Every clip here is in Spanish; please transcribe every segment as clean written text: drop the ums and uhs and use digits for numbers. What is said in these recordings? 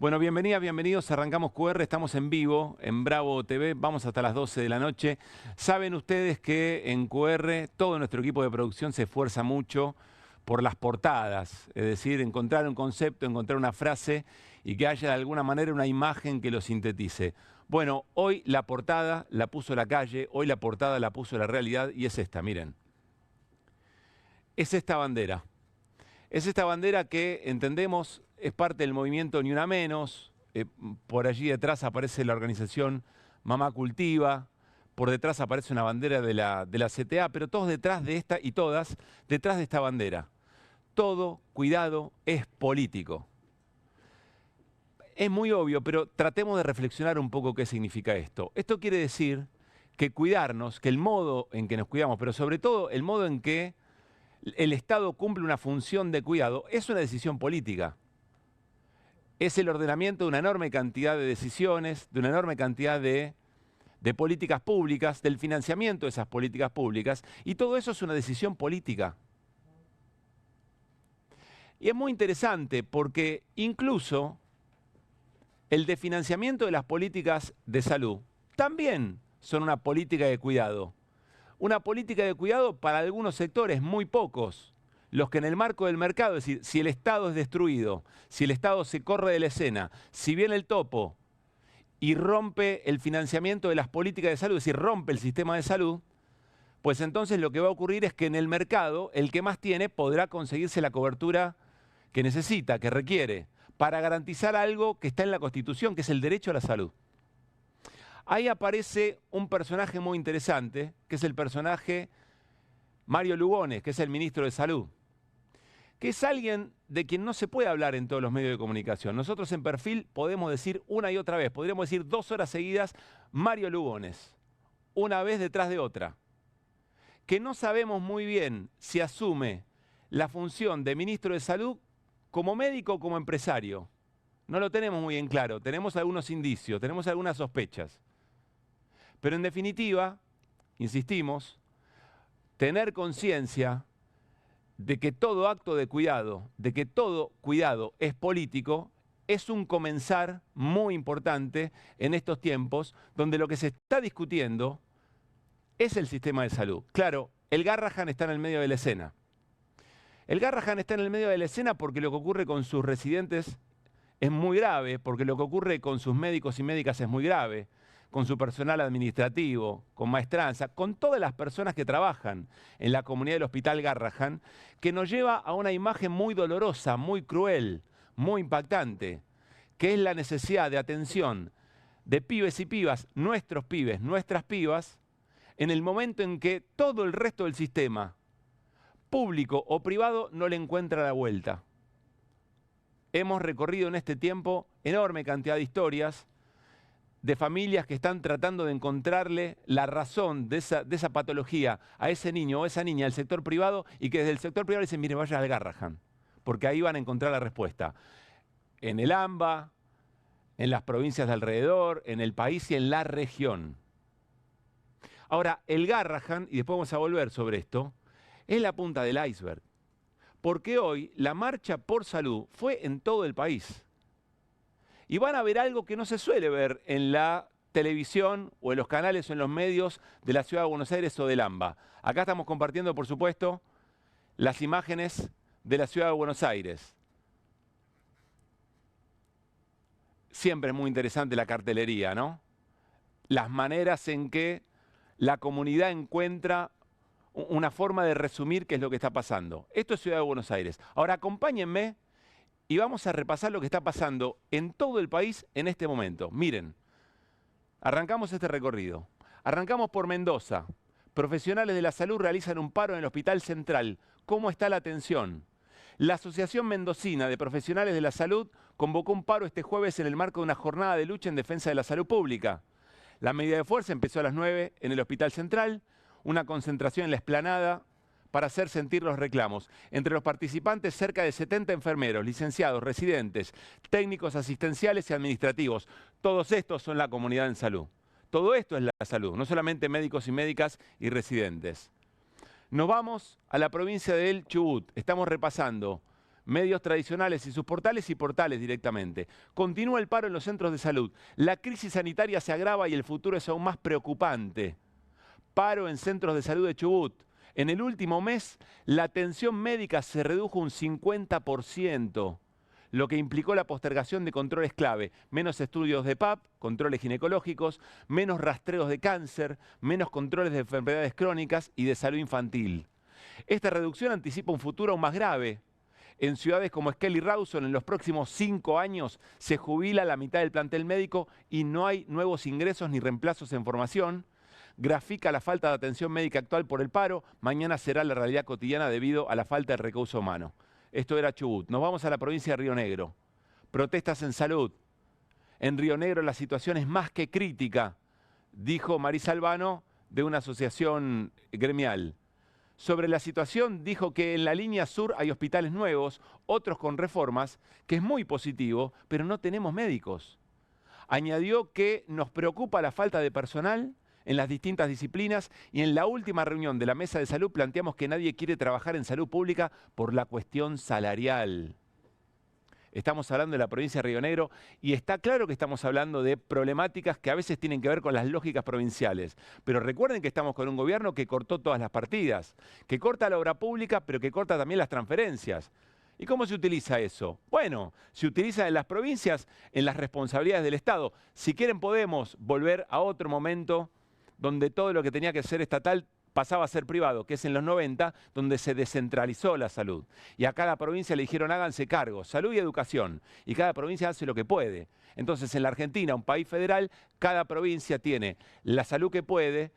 Bueno, bienvenidas, bienvenidos. Arrancamos QR, estamos en vivo en Bravo TV, vamos hasta las 12 de la noche. Saben ustedes que en QR todo nuestro equipo de producción se esfuerza mucho por las portadas, es decir, encontrar un concepto, encontrar una frase y que haya de alguna manera una imagen que lo sintetice. Bueno, hoy la portada la puso La Calle, hoy la portada la puso La Realidad y es esta, miren. Es esta bandera. Es esta bandera que entendemos es parte del movimiento Ni Una Menos. Por allí detrás aparece la organización Mamá Cultiva. Por detrás aparece una bandera de la CTA, pero todos detrás de esta y todas detrás de esta bandera. Todo, cuidado, es político. Es muy obvio, pero tratemos de reflexionar un poco qué significa esto. Esto quiere decir que cuidarnos, que el modo en que nos cuidamos, pero sobre todo el modo en que el Estado cumple una función de cuidado, es una decisión política. Es el ordenamiento de una enorme cantidad de decisiones, de una enorme cantidad de políticas públicas, del financiamiento de esas políticas públicas, y todo eso es una decisión política. Y es muy interesante porque incluso el de financiamiento de las políticas de salud también son una política de cuidado. Una política de cuidado para algunos sectores, muy pocos, los que en el marco del mercado, es decir, si el Estado es destruido, si el Estado se corre de la escena, si viene el topo y rompe el financiamiento de las políticas de salud, es decir, rompe el sistema de salud, pues entonces lo que va a ocurrir es que en el mercado el que más tiene podrá conseguirse la cobertura que necesita, que requiere, para garantizar algo que está en la Constitución, que es el derecho a la salud. Ahí aparece un personaje muy interesante, que es el personaje Mario Lugones, que es el ministro de Salud, que es alguien de quien no se puede hablar en todos los medios de comunicación. Nosotros en Perfil podemos decir una y otra vez, podríamos decir 2 horas seguidas, Mario Lugones, una vez detrás de otra, que no sabemos muy bien si asume la función de ministro de Salud como médico o como empresario. No lo tenemos muy en claro, tenemos algunos indicios, tenemos algunas sospechas. Pero en definitiva, insistimos, tener conciencia de que todo acto de cuidado, de que todo cuidado es político, es un comenzar muy importante en estos tiempos donde lo que se está discutiendo es el sistema de salud. Claro, el Garrahan está en el medio de la escena. El Garrahan está en el medio de la escena porque lo que ocurre con sus residentes es muy grave, porque lo que ocurre con sus médicos y médicas es muy grave, con su personal administrativo, con maestranza, con todas las personas que trabajan en la comunidad del Hospital Garrahan, que nos lleva a una imagen muy dolorosa, muy cruel, muy impactante, que es la necesidad de atención de pibes y pibas, nuestros pibes, nuestras pibas, en el momento en que todo el resto del sistema, público o privado, no le encuentra la vuelta. Hemos recorrido en este tiempo enorme cantidad de historias de familias que están tratando de encontrarle la razón de esa patología a ese niño o esa niña del sector privado y que desde el sector privado le dicen, mire, vaya al Garrahan, porque ahí van a encontrar la respuesta. En el AMBA, en las provincias de alrededor, en el país y en la región. Ahora, el Garrahan, y después vamos a volver sobre esto, es la punta del iceberg. Porque hoy la marcha por salud fue en todo el país. Y van a ver algo que no se suele ver en la televisión o en los canales o en los medios de la Ciudad de Buenos Aires o del AMBA. Acá estamos compartiendo, por supuesto, las imágenes de la Ciudad de Buenos Aires. Siempre es muy interesante la cartelería, ¿no? Las maneras en que la comunidad encuentra una forma de resumir qué es lo que está pasando. Esto es Ciudad de Buenos Aires. Ahora acompáñenme y vamos a repasar lo que está pasando en todo el país en este momento. Miren, arrancamos este recorrido. Arrancamos por Mendoza. Profesionales de la salud realizan un paro en el Hospital Central. ¿Cómo está la atención? La Asociación Mendocina de Profesionales de la Salud convocó un paro este jueves en el marco de una jornada de lucha en defensa de la salud pública. La medida de fuerza empezó a las 9 en el Hospital Central, una concentración en la explanada para hacer sentir los reclamos. Entre los participantes, cerca de 70 enfermeros, licenciados, residentes, técnicos asistenciales y administrativos. Todos estos son la comunidad en salud. Todo esto es la salud, no solamente médicos y médicas y residentes. Nos vamos a la provincia del Chubut. Estamos repasando medios tradicionales y sus portales y portales directamente. Continúa el paro en los centros de salud. La crisis sanitaria se agrava y el futuro es aún más preocupante. Paro en centros de salud de Chubut. En el último mes, la atención médica se redujo un 50%, lo que implicó la postergación de controles clave, menos estudios de PAP, controles ginecológicos, menos rastreos de cáncer, menos controles de enfermedades crónicas y de salud infantil. Esta reducción anticipa un futuro aún más grave. En ciudades como Esquel y Rawson, en los próximos 5 años se jubila la mitad del plantel médico y no hay nuevos ingresos ni reemplazos en formación. Grafica la falta de atención médica actual por el paro. Mañana será la realidad cotidiana debido a la falta de recurso humano. Esto era Chubut. Nos vamos a la provincia de Río Negro. Protestas en salud. En Río Negro la situación es más que crítica, dijo Marisa Albano de una asociación gremial. Sobre la situación dijo que en la línea sur hay hospitales nuevos, otros con reformas, que es muy positivo, pero no tenemos médicos. Añadió que nos preocupa la falta de personal en las distintas disciplinas y en la última reunión de la mesa de salud planteamos que nadie quiere trabajar en salud pública por la cuestión salarial. Estamos hablando de la provincia de Río Negro y está claro que estamos hablando de problemáticas que a veces tienen que ver con las lógicas provinciales. Pero recuerden que estamos con un gobierno que cortó todas las partidas, que corta la obra pública, pero que corta también las transferencias. ¿Y cómo se utiliza eso? Bueno, se utiliza en las provincias, en las responsabilidades del Estado. Si quieren podemos volver a otro momento donde todo lo que tenía que ser estatal pasaba a ser privado, que es en los 90, donde se descentralizó la salud. Y a cada provincia le dijeron háganse cargo, salud y educación. Y cada provincia hace lo que puede. Entonces en la Argentina, un país federal, cada provincia tiene la salud que puede,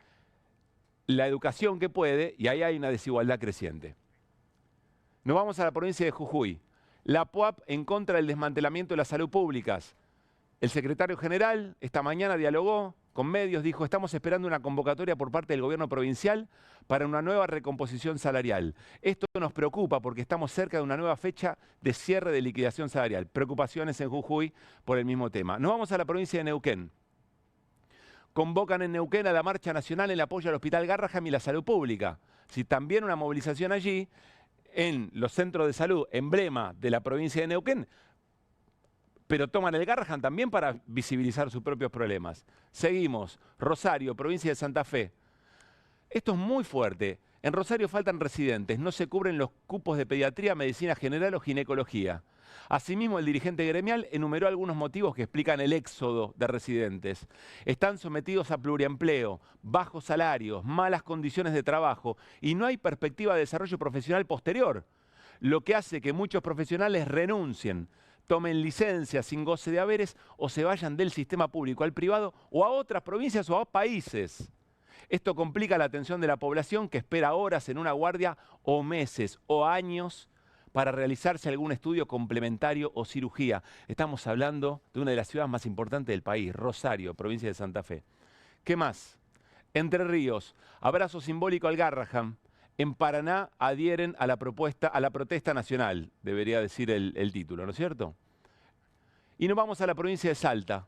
la educación que puede, y ahí hay una desigualdad creciente. Nos vamos a la provincia de Jujuy. La PUAP en contra del desmantelamiento de las salud públicas. El secretario general esta mañana dialogó con medios, dijo, estamos esperando una convocatoria por parte del gobierno provincial para una nueva recomposición salarial. Esto nos preocupa porque estamos cerca de una nueva fecha de cierre de liquidación salarial. Preocupaciones en Jujuy por el mismo tema. Nos vamos a la provincia de Neuquén. Convocan en Neuquén a la marcha nacional en apoyo al Hospital Garrahan y la salud pública. Si también una movilización allí en los centros de salud, emblema de la provincia de Neuquén, pero toman el Garrahan también para visibilizar sus propios problemas. Seguimos. Rosario, provincia de Santa Fe. Esto es muy fuerte. En Rosario faltan residentes, no se cubren los cupos de pediatría, medicina general o ginecología. Asimismo, el dirigente gremial enumeró algunos motivos que explican el éxodo de residentes. Están sometidos a pluriempleo, bajos salarios, malas condiciones de trabajo y no hay perspectiva de desarrollo profesional posterior, lo que hace que muchos profesionales renuncien, tomen licencias sin goce de haberes o se vayan del sistema público al privado o a otras provincias o a países. Esto complica la atención de la población que espera horas en una guardia o meses o años para realizarse algún estudio complementario o cirugía. Estamos hablando de una de las ciudades más importantes del país, Rosario, provincia de Santa Fe. ¿Qué más? Entre Ríos, abrazo simbólico al Garrahan. En Paraná adhieren a la protesta nacional, debería decir el título, ¿no es cierto? Y nos vamos a la provincia de Salta.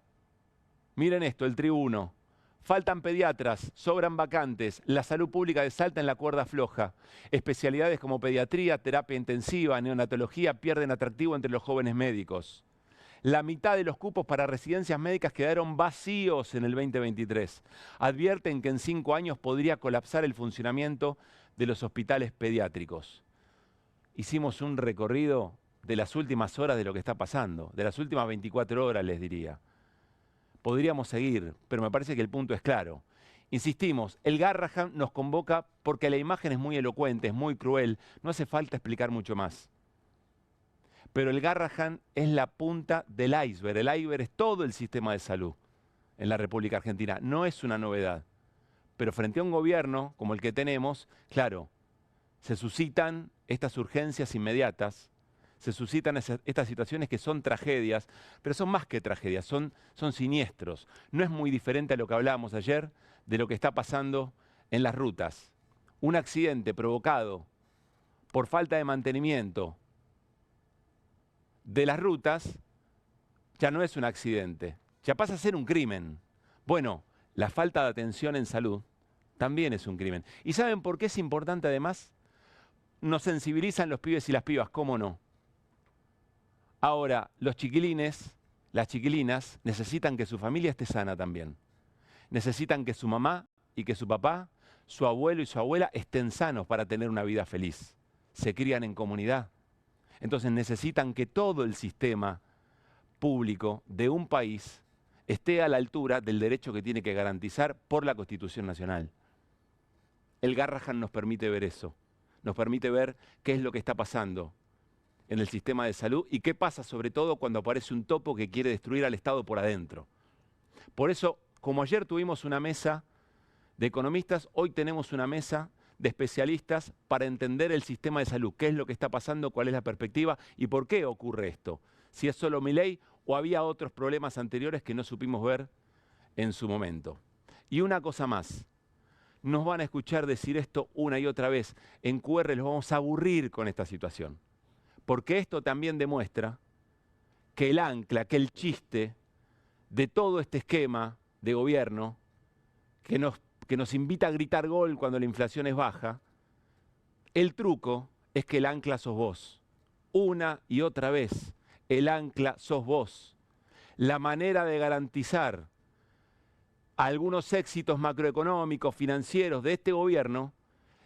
Miren esto, el Tribuno. Faltan pediatras, sobran vacantes, la salud pública de Salta en la cuerda floja. Especialidades como pediatría, terapia intensiva, neonatología pierden atractivo entre los jóvenes médicos. La mitad de los cupos para residencias médicas quedaron vacíos en el 2023. Advierten que en 5 años podría colapsar el funcionamiento de los hospitales pediátricos. Hicimos un recorrido de las últimas horas de lo que está pasando, de las últimas 24 horas les diría. Podríamos seguir, pero me parece que el punto es claro. Insistimos, el Garrahan nos convoca porque la imagen es muy elocuente, es muy cruel, no hace falta explicar mucho más. Pero el Garrahan es la punta del iceberg, el iceberg es todo el sistema de salud en la República Argentina, no es una novedad. Pero frente a un gobierno como el que tenemos, claro, se suscitan estas urgencias inmediatas, se suscitan estas situaciones que son tragedias, pero son más que tragedias, son siniestros. No es muy diferente a lo que hablábamos ayer de lo que está pasando en las rutas. Un accidente provocado por falta de mantenimiento de las rutas ya no es un accidente, ya pasa a ser un crimen. Bueno, la falta de atención en salud también es un crimen. ¿Y saben por qué es importante además? Nos sensibilizan los pibes y las pibas, ¿cómo no? Ahora, los chiquilines, las chiquilinas, necesitan que su familia esté sana también. Necesitan que su mamá y que su papá, su abuelo y su abuela estén sanos para tener una vida feliz. Se crían en comunidad. Entonces necesitan que todo el sistema público de un país esté a la altura del derecho que tiene que garantizar por la Constitución Nacional. El Garrahan nos permite ver eso, nos permite ver qué es lo que está pasando en el sistema de salud y qué pasa sobre todo cuando aparece un topo que quiere destruir al Estado por adentro. Por eso, como ayer tuvimos una mesa de economistas, hoy tenemos una mesa de especialistas para entender el sistema de salud, qué es lo que está pasando, cuál es la perspectiva y por qué ocurre esto. Si es solo Milei o había otros problemas anteriores que no supimos ver en su momento. Y una cosa más, nos van a escuchar decir esto una y otra vez. En QR los vamos a aburrir con esta situación. Porque esto también demuestra que el ancla, que el chiste de todo este esquema de gobierno que nos invita a gritar gol cuando la inflación es baja, el truco es que el ancla sos vos. Una y otra vez, el ancla sos vos. La manera de garantizar algunos éxitos macroeconómicos, financieros de este gobierno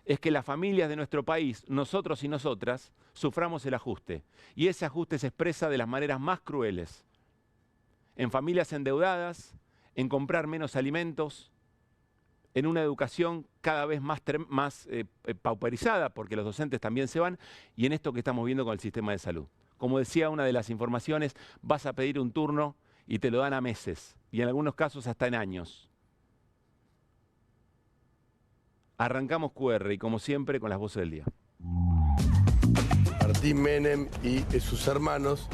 es que las familias de nuestro país, nosotros y nosotras, suframos el ajuste. Y ese ajuste se expresa de las maneras más crueles. En familias endeudadas, en comprar menos alimentos, en una educación cada vez más pauperizada, porque los docentes también se van, y en esto que estamos viendo con el sistema de salud. Como decía una de las informaciones, vas a pedir un turno y te lo dan a meses, y en algunos casos hasta en años. Arrancamos QR y como siempre con las voces del día. Martín Menem y sus hermanos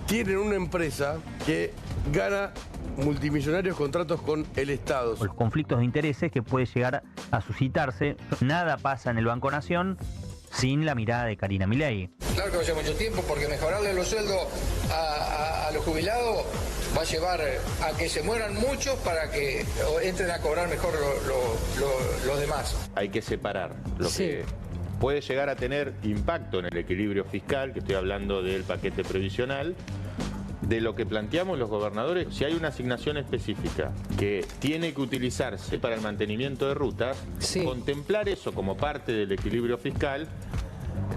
tienen una empresa que gana multimillonarios contratos con el Estado. Los conflictos de intereses que puede llegar a suscitarse. Nada pasa en el Banco Nación sin la mirada de Karina Milei. Claro que va a llevar mucho tiempo porque mejorarle los sueldos a los jubilados va a llevar a que se mueran muchos para que entren a cobrar mejor los demás. Hay que separar lo que puede llegar a tener impacto en el equilibrio fiscal, que estoy hablando del paquete previsional, de lo que planteamos los gobernadores. Si hay una asignación específica que tiene que utilizarse para el mantenimiento de rutas, contemplar eso como parte del equilibrio fiscal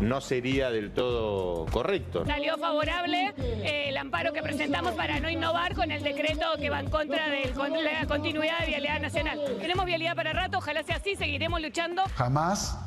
no sería del todo correcto. Salió favorable el amparo que presentamos para no innovar con el decreto que va en contra de la continuidad de Vialidad Nacional. Tenemos vialidad para rato, ojalá sea así, seguiremos luchando. Jamás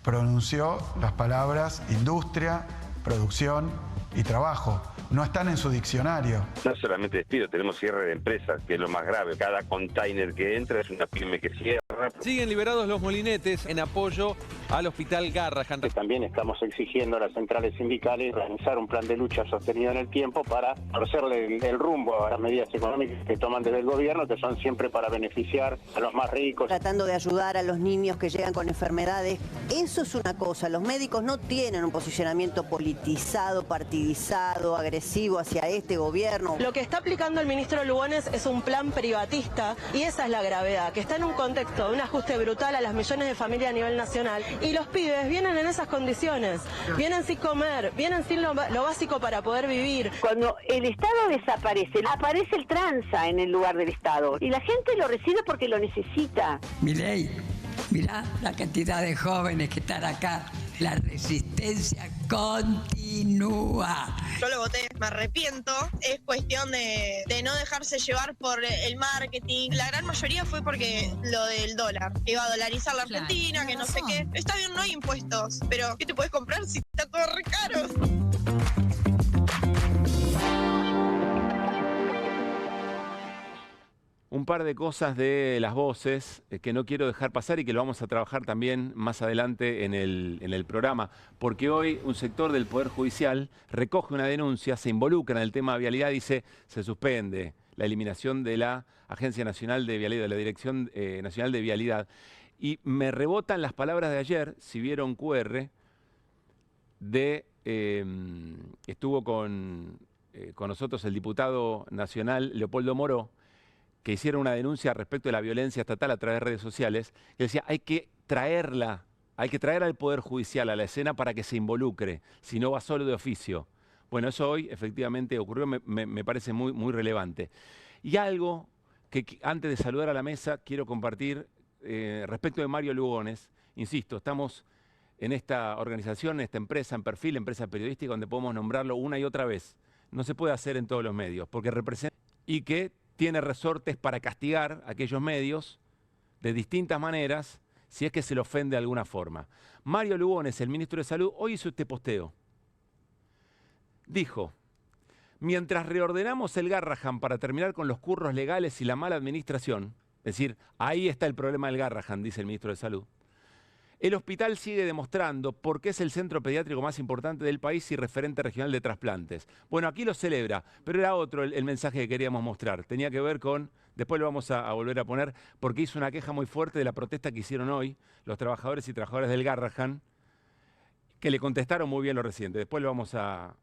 pronunció las palabras industria, producción y trabajo. No están en su diccionario. No solamente despido, tenemos cierre de empresas, que es lo más grave. Cada container que entra es una pyme que cierra. Siguen liberados los molinetes en apoyo al Hospital Garrahan. También estamos exigiendo a las centrales sindicales realizar un plan de lucha sostenido en el tiempo para torcerle el rumbo a las medidas económicas que toman desde el gobierno, que son siempre para beneficiar a los más ricos. Tratando de ayudar a los niños que llegan con enfermedades. Eso es una cosa, los médicos no tienen un posicionamiento politizado, partidizado, agresivo hacia este gobierno. Lo que está aplicando el ministro Lugones es un plan privatista y esa es la gravedad, que está en un contexto de un ajuste brutal a las millones de familias a nivel nacional y los pibes vienen en esas condiciones, vienen sin comer, vienen sin lo básico para poder vivir. Cuando el Estado desaparece, aparece el tranza en el lugar del Estado y la gente lo recibe porque lo necesita. Milei, mirá la cantidad de jóvenes que están acá. La resistencia continúa. Yo lo voté, me arrepiento. Es cuestión de no dejarse llevar por el marketing. La gran mayoría fue porque lo del dólar. Iba a dolarizar la Argentina, que no sé qué. Está bien, no hay impuestos, pero ¿qué te puedes comprar si está todo re caro? Un par de cosas de las voces que no quiero dejar pasar y que lo vamos a trabajar también más adelante en el programa, porque hoy un sector del Poder Judicial recoge una denuncia, se involucra en el tema de vialidad, dice se suspende la eliminación de la Agencia Nacional de Vialidad, de la Dirección Nacional de Vialidad. Y me rebotan las palabras de ayer, si vieron QR, estuvo con nosotros el diputado nacional Leopoldo Moró, que hicieron una denuncia respecto de la violencia estatal a través de redes sociales, que decía, hay que traer al Poder Judicial a la escena para que se involucre, si no va solo de oficio. Bueno, eso hoy efectivamente ocurrió, me parece muy relevante. Y algo que antes de saludar a la mesa quiero compartir respecto de Mario Lugones. Insisto, estamos en esta organización, en esta empresa, en Perfil, empresa periodística, donde podemos nombrarlo una y otra vez. No se puede hacer en todos los medios, porque representa y que tiene resortes para castigar a aquellos medios de distintas maneras, si es que se le ofende de alguna forma. Mario Lugones, el ministro de Salud, hoy hizo este posteo. Dijo: mientras reordenamos el Garrahan para terminar con los curros legales y la mala administración, es decir, ahí está el problema del Garrahan, dice el ministro de Salud, el hospital sigue demostrando por qué es el centro pediátrico más importante del país y referente regional de trasplantes. Bueno, aquí lo celebra, pero era otro el mensaje que queríamos mostrar. Tenía que ver con, después lo vamos a volver a poner, porque hizo una queja muy fuerte de la protesta que hicieron hoy los trabajadores y trabajadoras del Garrahan, que le contestaron muy bien los residentes. Después lo vamos a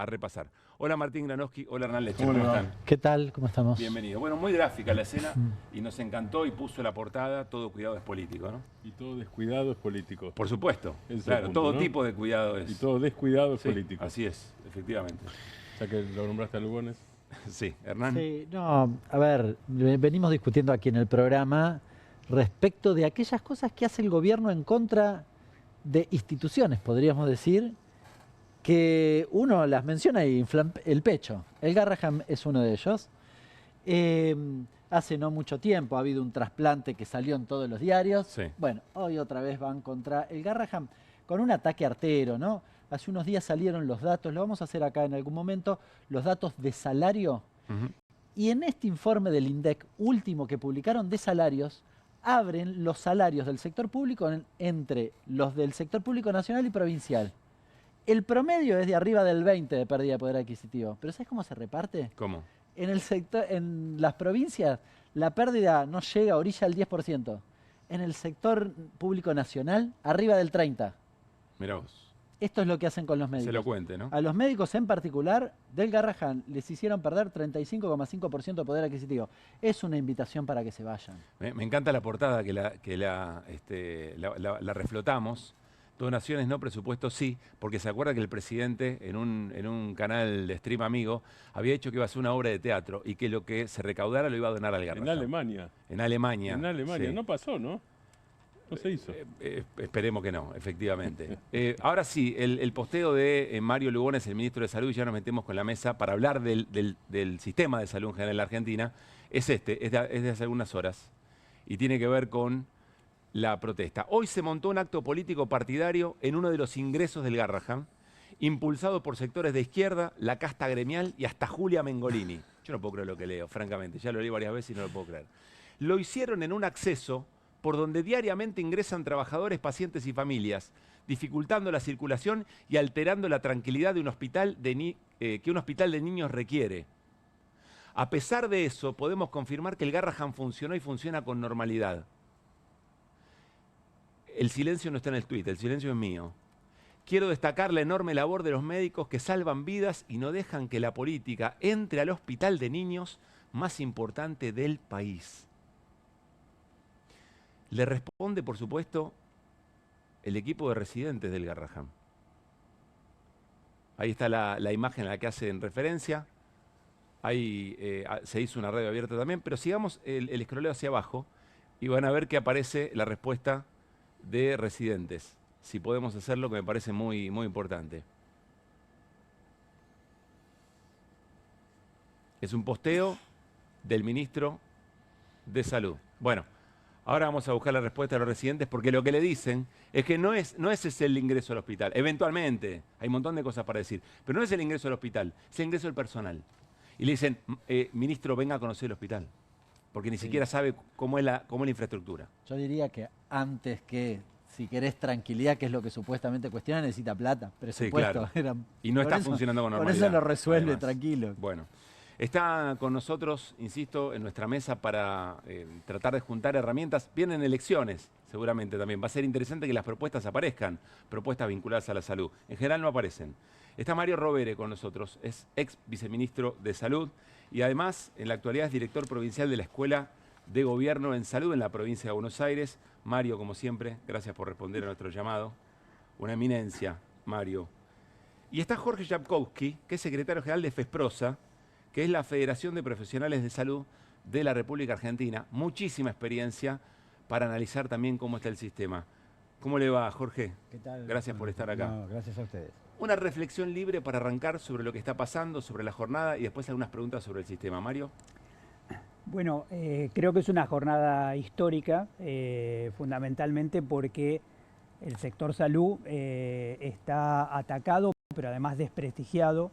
repasar. Hola Martín Granowski, hola Hernán Leche, ¿cómo están? ¿Qué tal? ¿Cómo estamos? Bienvenido. Bueno, muy gráfica la escena y nos encantó y puso la portada, todo cuidado es político, ¿no? Y todo descuidado es político. Por supuesto, claro, punto, todo, ¿no? Tipo de cuidado es. Y todo descuidado es político. Así es, efectivamente. Ya que lo nombraste a Lugones. Sí, Hernán. Sí, no, a ver, venimos discutiendo aquí en el programa respecto de aquellas cosas que hace el gobierno en contra de instituciones, podríamos decir, que uno las menciona y infla el pecho. El Garrahan es uno de ellos. Hace no mucho tiempo ha habido un trasplante que salió en todos los diarios. Sí. Bueno, hoy otra vez van contra el Garrahan con un ataque artero, ¿no? Hace unos días salieron los datos, lo vamos a hacer acá en algún momento, los datos de salario. Y en este informe del INDEC último que publicaron de salarios, abren los salarios del sector público entre los del sector público nacional y provincial. El promedio es de arriba del 20 de pérdida de poder adquisitivo. ¿Pero sabes cómo se reparte? ¿Cómo? En el sector, en las provincias, la pérdida no llega a orilla del 10%. En el sector público nacional, arriba del 30%. Mirá vos. Esto es lo que hacen con los médicos. Se lo cuente, ¿no? A los médicos en particular, del Garrahan, les hicieron perder 35,5% de poder adquisitivo. Es una invitación para que se vayan. Me encanta la portada que la reflotamos. Donaciones no, presupuesto sí, porque se acuerda que el presidente en un canal de stream amigo había dicho que iba a hacer una obra de teatro y que lo que se recaudara lo iba a donar al Garrahan. En Alemania. En Alemania. En Alemania. Sí. No pasó, ¿no? No se hizo. Esperemos que no, efectivamente. Ahora sí, el posteo de Mario Lugones, el ministro de Salud, y ya nos metemos con la mesa para hablar del sistema de salud en general en la Argentina, es de hace algunas horas y tiene que ver con la protesta. Hoy se montó un acto político partidario en uno de los ingresos del Garrahan, impulsado por sectores de izquierda, la casta gremial y hasta Julia Mengolini. Yo no puedo creer lo que leo, francamente. Ya lo leí varias veces y no lo puedo creer. Lo hicieron en un acceso por donde diariamente ingresan trabajadores, pacientes y familias, dificultando la circulación y alterando la tranquilidad de un hospital que un hospital de niños requiere. A pesar de eso, podemos confirmar que el Garrahan funcionó y funciona con normalidad. El silencio no está en el tuit, el silencio es mío. Quiero destacar la enorme labor de los médicos que salvan vidas y no dejan que la política entre al hospital de niños más importante del país. Le responde, por supuesto, el equipo de residentes del Garrahan. Ahí está la imagen a la que hacen referencia. Ahí se hizo una radio abierta también, pero sigamos el escroleo hacia abajo y van a ver que aparece la respuesta de residentes. Si podemos hacerlo, que me parece muy importante. Es un posteo del ministro de Salud. Bueno, ahora vamos a buscar la respuesta de los residentes porque lo que le dicen es que no es ese el ingreso al hospital. Eventualmente, hay un montón de cosas para decir, pero no es el ingreso al hospital, es el ingreso del personal. Y le dicen, ministro, venga a conocer el hospital, porque ni siquiera sabe cómo es la infraestructura. Yo diría que antes que, si querés tranquilidad, que es lo que supuestamente cuestiona, necesita plata, presupuesto. Sí, claro. Y no está funcionando con normalidad. Por eso lo resuelve, además. Tranquilo. Bueno, está con nosotros, insisto, en nuestra mesa para tratar de juntar herramientas. Vienen elecciones, seguramente también. Va a ser interesante que las propuestas aparezcan, propuestas vinculadas a la salud. En general no aparecen. Está Mario Rovere con nosotros, es ex viceministro de Salud y además en la actualidad es director provincial de la Escuela de Gobierno en Salud en la provincia de Buenos Aires. Mario, como siempre, gracias por responder a nuestro llamado. Una eminencia, Mario. Y está Jorge Yapkowski, que es secretario general de FESPROSA, que es la Federación de Profesionales de Salud de la República Argentina. Muchísima experiencia para analizar también cómo está el sistema. ¿Cómo le va, Jorge? ¿Qué tal? Gracias por estar acá. No, gracias a ustedes. Una reflexión libre para arrancar sobre lo que está pasando, sobre la jornada y después algunas preguntas sobre el sistema. Mario. Bueno, creo que es una jornada histórica, fundamentalmente porque el sector salud está atacado, pero además desprestigiado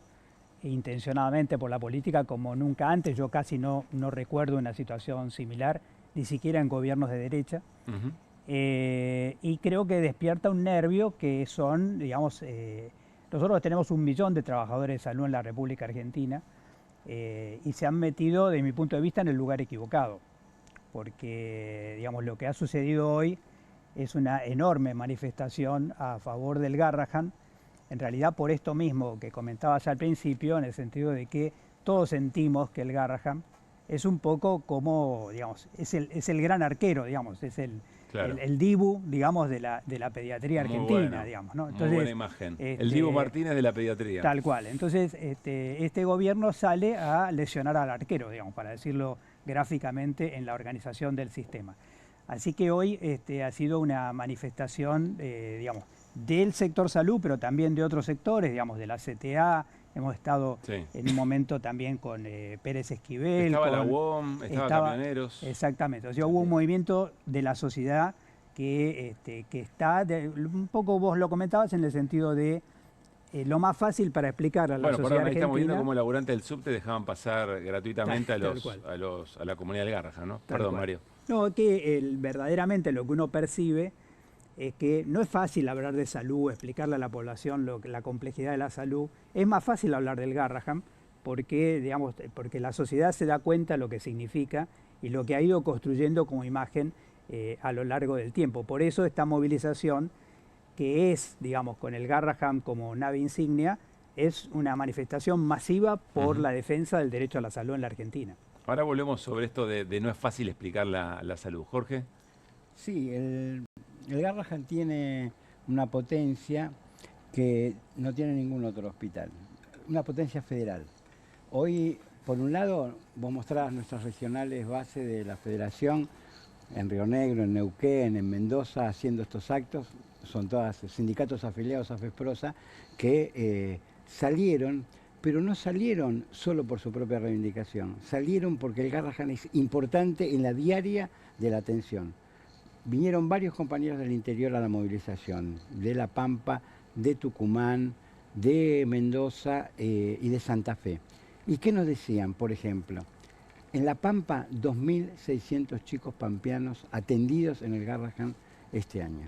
intencionadamente por la política como nunca antes. Yo casi no recuerdo una situación similar, ni siquiera en gobiernos de derecha. Y creo que despierta un nervio que son, digamos, nosotros tenemos 1 millón de trabajadores de salud en la República Argentina y se han metido, desde mi punto de vista, en el lugar equivocado. Porque, digamos, lo que ha sucedido hoy es una enorme manifestación a favor del Garrahan, en realidad por esto mismo que comentaba ya al principio, en el sentido de que todos sentimos que el Garrahan es un poco como, digamos, es el gran arquero, digamos, es el Dibu, digamos, de la pediatría argentina, digamos, ¿no? Entonces, muy buena imagen. El Dibu Martínez de la pediatría. Tal cual. Entonces, este gobierno sale a lesionar al arquero, digamos, para decirlo gráficamente, en la organización del sistema. Así que hoy ha sido una manifestación, digamos, del sector salud, pero también de otros sectores, digamos, de la CTA. Hemos estado en un momento también con Pérez Esquivel. Estaba la UOM, estaba Camioneros. Exactamente. O sea, hubo un movimiento de la sociedad que está, un poco vos lo comentabas en el sentido de lo más fácil para explicar a la sociedad argentina. Estamos viendo cómo laburantes del subte dejaban pasar gratuitamente a la comunidad del Garrahan, ¿no? Perdón, Mario. No, que verdaderamente lo que uno percibe es que no es fácil hablar de salud, explicarle a la población la complejidad de la salud. Es más fácil hablar del Garrahan porque, digamos, porque la sociedad se da cuenta de lo que significa y lo que ha ido construyendo como imagen a lo largo del tiempo. Por eso esta movilización, que es, digamos, con el Garrahan como nave insignia, es una manifestación masiva por la defensa del derecho a la salud en la Argentina. Ahora volvemos sobre esto de no es fácil explicar la salud. Jorge. Sí, el Garrahan tiene una potencia que no tiene ningún otro hospital, una potencia federal. Hoy, por un lado, vos mostrás nuestras regionales bases de la federación, en Río Negro, en Neuquén, en Mendoza, haciendo estos actos. Son todas sindicatos afiliados a FESPROSA que salieron, pero no salieron solo por su propia reivindicación, salieron porque el Garrahan es importante en la diaria de la atención. Vinieron varios compañeros del interior a la movilización, de La Pampa, de Tucumán, de Mendoza y de Santa Fe. ¿Y qué nos decían, por ejemplo? En La Pampa, 2.600 chicos pampeanos atendidos en el Garrahan este año.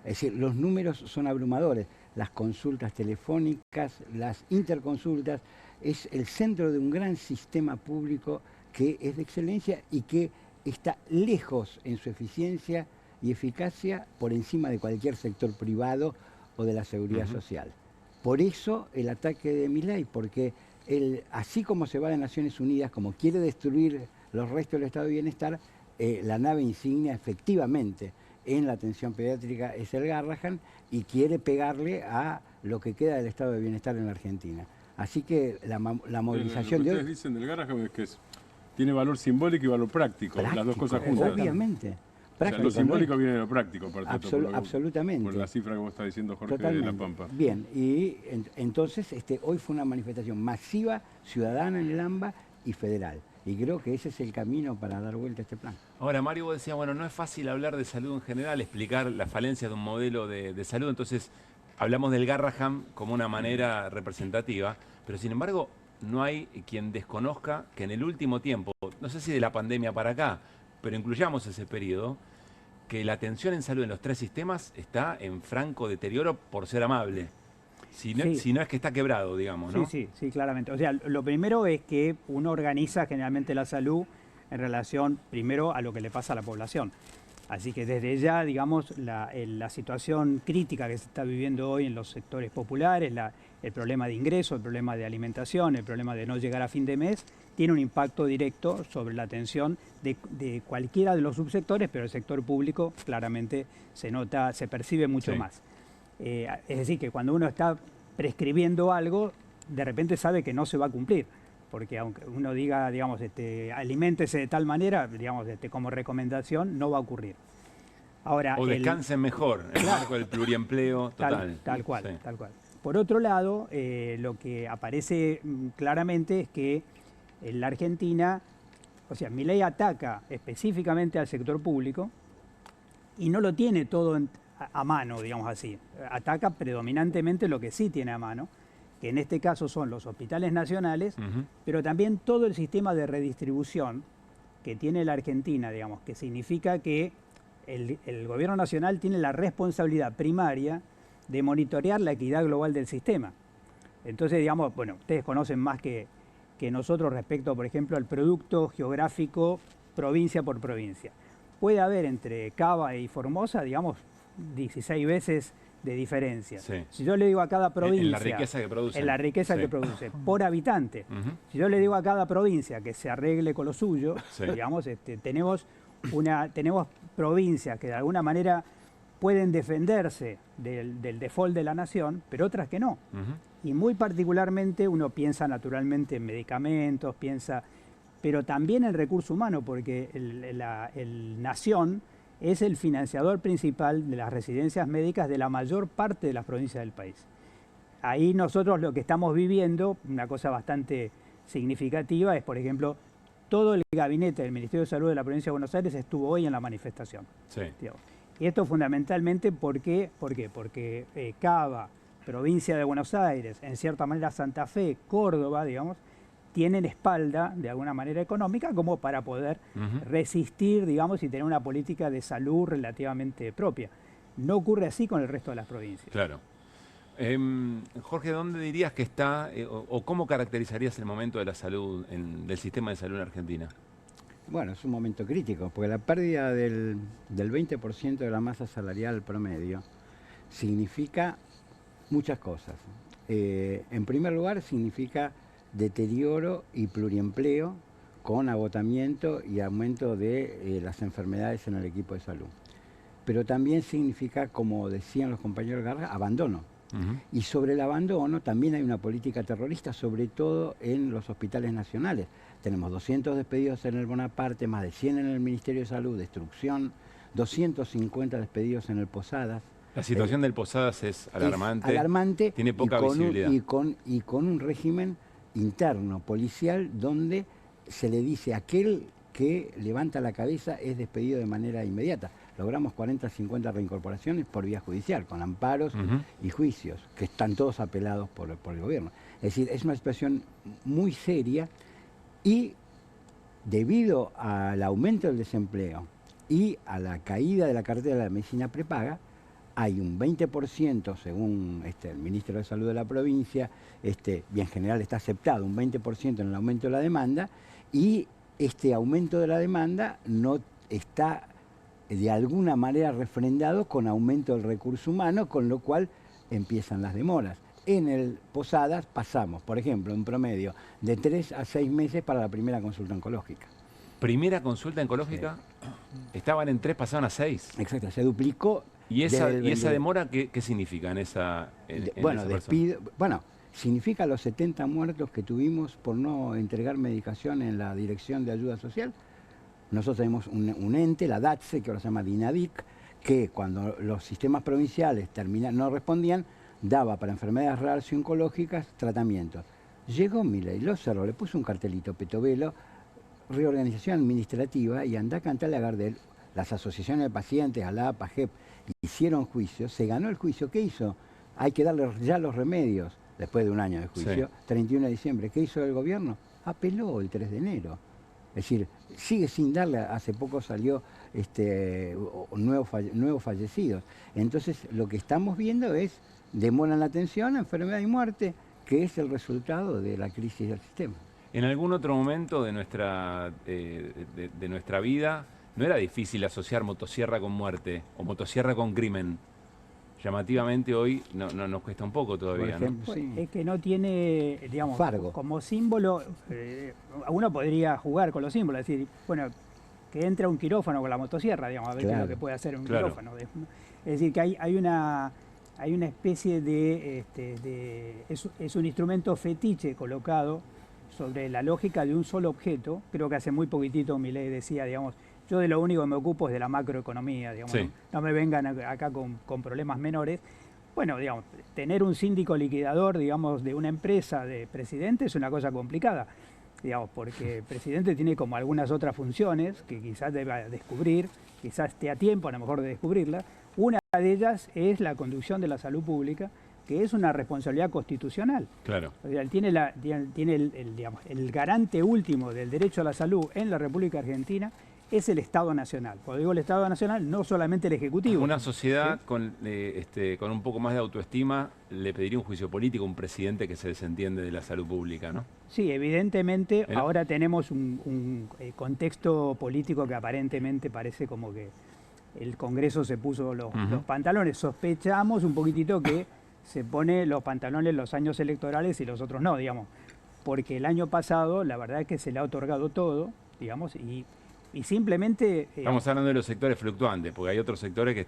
Es decir, los números son abrumadores. Las consultas telefónicas, las interconsultas, es el centro de un gran sistema público que es de excelencia y que está lejos en su eficiencia y eficacia por encima de cualquier sector privado o de la seguridad social. Por eso el ataque de Milei, porque él, así como se va de Naciones Unidas, como quiere destruir los restos del estado de bienestar, la nave insignia efectivamente en la atención pediátrica es el Garrahan y quiere pegarle a lo que queda del estado de bienestar en la Argentina. Así que la movilización de hoy... Lo que ustedes dicen del Garrahan es que tiene valor simbólico y valor práctico, las dos cosas juntas. Obviamente. O sea, lo simbólico viene de lo práctico, absolutamente. Por la cifra que vos estás diciendo, Jorge, de La Pampa. Bien, y entonces hoy fue una manifestación masiva, ciudadana en el AMBA y federal. Y creo que ese es el camino para dar vuelta a este plan. Ahora, Mario, vos decías, bueno, no es fácil hablar de salud en general, explicar las falencias de un modelo de salud, entonces hablamos del Garrahan como una manera representativa, pero sin embargo no hay quien desconozca que en el último tiempo, no sé si de la pandemia para acá, pero incluyamos ese periodo, que la atención en salud en los 3 sistemas está en franco deterioro, por ser amable. Si no es que está quebrado, digamos, ¿no? Sí, claramente. O sea, lo primero es que uno organiza generalmente la salud en relación, primero, a lo que le pasa a la población. Así que desde ya, digamos, la situación crítica que se está viviendo hoy en los sectores populares, el problema de ingreso, el problema de alimentación, el problema de no llegar a fin de mes, tiene un impacto directo sobre la atención de cualquiera de los subsectores, pero el sector público claramente se nota, se percibe mucho más. Es decir, que cuando uno está prescribiendo algo, de repente sabe que no se va a cumplir. Porque aunque uno diga, digamos, aliméntese de tal manera, digamos, como recomendación, no va a ocurrir. Ahora, o descansen mejor, en el marco del pluriempleo total. Tal cual. Por otro lado, lo que aparece claramente es que en la Argentina, o sea, Milei ataca específicamente al sector público y no lo tiene todo a mano, digamos así. Ataca predominantemente lo que sí tiene a mano, que en este caso son los hospitales nacionales, pero también todo el sistema de redistribución que tiene la Argentina, digamos, que significa que el gobierno nacional tiene la responsabilidad primaria de monitorear la equidad global del sistema. Entonces, digamos, bueno, ustedes conocen más que nosotros respecto, por ejemplo, al producto geográfico provincia por provincia. Puede haber entre Cava y Formosa, digamos, 16 veces de diferencia. Sí. Si yo le digo a cada provincia... En la riqueza que produce. En la riqueza que produce, por habitante. Si yo le digo a cada provincia que se arregle con lo suyo, digamos, tenemos provincias que de alguna manera pueden defenderse del default de la nación, pero otras que no. Y muy particularmente uno piensa naturalmente en medicamentos, pero también en recurso humano, porque el Nación es el financiador principal de las residencias médicas de la mayor parte de las provincias del país. Ahí nosotros lo que estamos viviendo, una cosa bastante significativa, es, por ejemplo, todo el gabinete del Ministerio de Salud de la provincia de Buenos Aires estuvo hoy en la manifestación. Sí. Y esto fundamentalmente ¿por qué? Porque Cava, provincia de Buenos Aires, en cierta manera Santa Fe, Córdoba, digamos, tienen espalda de alguna manera económica como para poder resistir, digamos, y tener una política de salud relativamente propia. No ocurre así con el resto de las provincias. Claro. Jorge, ¿dónde dirías que está o cómo caracterizarías el momento de la salud, del sistema de salud en Argentina? Bueno, es un momento crítico, porque la pérdida del 20% de la masa salarial promedio significa muchas cosas. En primer lugar, significa deterioro y pluriempleo con agotamiento y aumento de las enfermedades en el equipo de salud. Pero también significa, como decían los compañeros Garra, abandono. Y sobre el abandono también hay una política terrorista, sobre todo en los hospitales nacionales. Tenemos 200 despedidos en el Bonaparte, más de 100 en el Ministerio de Salud, destrucción, 250 despedidos en el Posadas. La situación del Posadas es alarmante. Es alarmante. Tiene poca visibilidad. Y con un régimen interno, policial, donde se le dice a aquel que levanta la cabeza es despedido de manera inmediata. Logramos 40, 50 reincorporaciones por vía judicial, con amparos y juicios, que están todos apelados por el gobierno. Es decir, es una situación muy seria y debido al aumento del desempleo y a la caída de la cartera de la medicina prepaga, hay un 20%, según el ministro de Salud de la provincia, y en general está aceptado, un 20% en el aumento de la demanda, y este aumento de la demanda no está de alguna manera refrendado con aumento del recurso humano, con lo cual empiezan las demoras. En el Posadas pasamos, por ejemplo, en promedio de 3 a 6 meses para la primera consulta oncológica. ¿Primera consulta oncológica? Sí. Estaban en 3, pasaron a 6. Exacto, se duplicó. ¿Y esa demora qué significa en esa Bueno, significa los 70 muertos que tuvimos por no entregar medicación en la Dirección de Ayuda Social. Nosotros tenemos un ente, la DATSE, que ahora se llama DINADIC, que cuando los sistemas provinciales no respondían, daba para enfermedades raras y oncológicas tratamientos. Llegó Milei, lo cerró, le puso un cartelito, Petovelo, reorganización administrativa, y anda a cantarle a Gardel. Las asociaciones de pacientes, ALAPA, JEP, hicieron juicio, se ganó el juicio. ¿Qué hizo? Hay que darle ya los remedios, después de un año de juicio, 31 de diciembre. ¿Qué hizo el gobierno? Apeló el 3 de enero. Es decir, sigue sin darle, hace poco salió nuevos fallecidos. Entonces, lo que estamos viendo es demora en la atención, enfermedad y muerte, que es el resultado de la crisis del sistema. En algún otro momento de nuestra vida, ¿no era difícil asociar motosierra con muerte o motosierra con crimen? Llamativamente hoy no nos cuesta un poco todavía, por ejemplo, ¿no? Sí. Es que no tiene, digamos, Fargo. Como símbolo, uno podría jugar con los símbolos, es decir, bueno, que entre un quirófano con la motosierra, digamos, a ver qué es lo que puede hacer un quirófano. Es decir, que hay hay una especie de, es un instrumento fetiche colocado sobre la lógica de un solo objeto. Creo que hace muy poquitito Milei decía, digamos, yo de lo único que me ocupo es de la macroeconomía, digamos, Sí. no me vengan acá con problemas menores. Bueno, digamos, tener un síndico liquidador, digamos, de una empresa de presidente es una cosa complicada, digamos, porque el presidente tiene como algunas otras funciones que quizás deba descubrir, quizás esté a tiempo a lo mejor de descubrirla. Una de ellas es la conducción de la salud pública, que es una responsabilidad constitucional. Claro. O sea, él tiene, tiene digamos, el garante último del derecho a la salud en la República Argentina es el Estado Nacional. Cuando digo el Estado Nacional, no solamente el Ejecutivo. Una sociedad ¿sí? con un poco más de autoestima le pediría un juicio político a un presidente que se desentiende de la salud pública, ¿no? Sí, evidentemente ¿Era? ahora tenemos un contexto político que aparentemente parece como que el Congreso se puso los pantalones. Sospechamos un poquitito que se pone los pantalones en los años electorales y los otros no, digamos. Porque el año pasado la verdad es que se le ha otorgado todo, digamos, y simplemente... Estamos hablando de los sectores fluctuantes, porque hay otros sectores que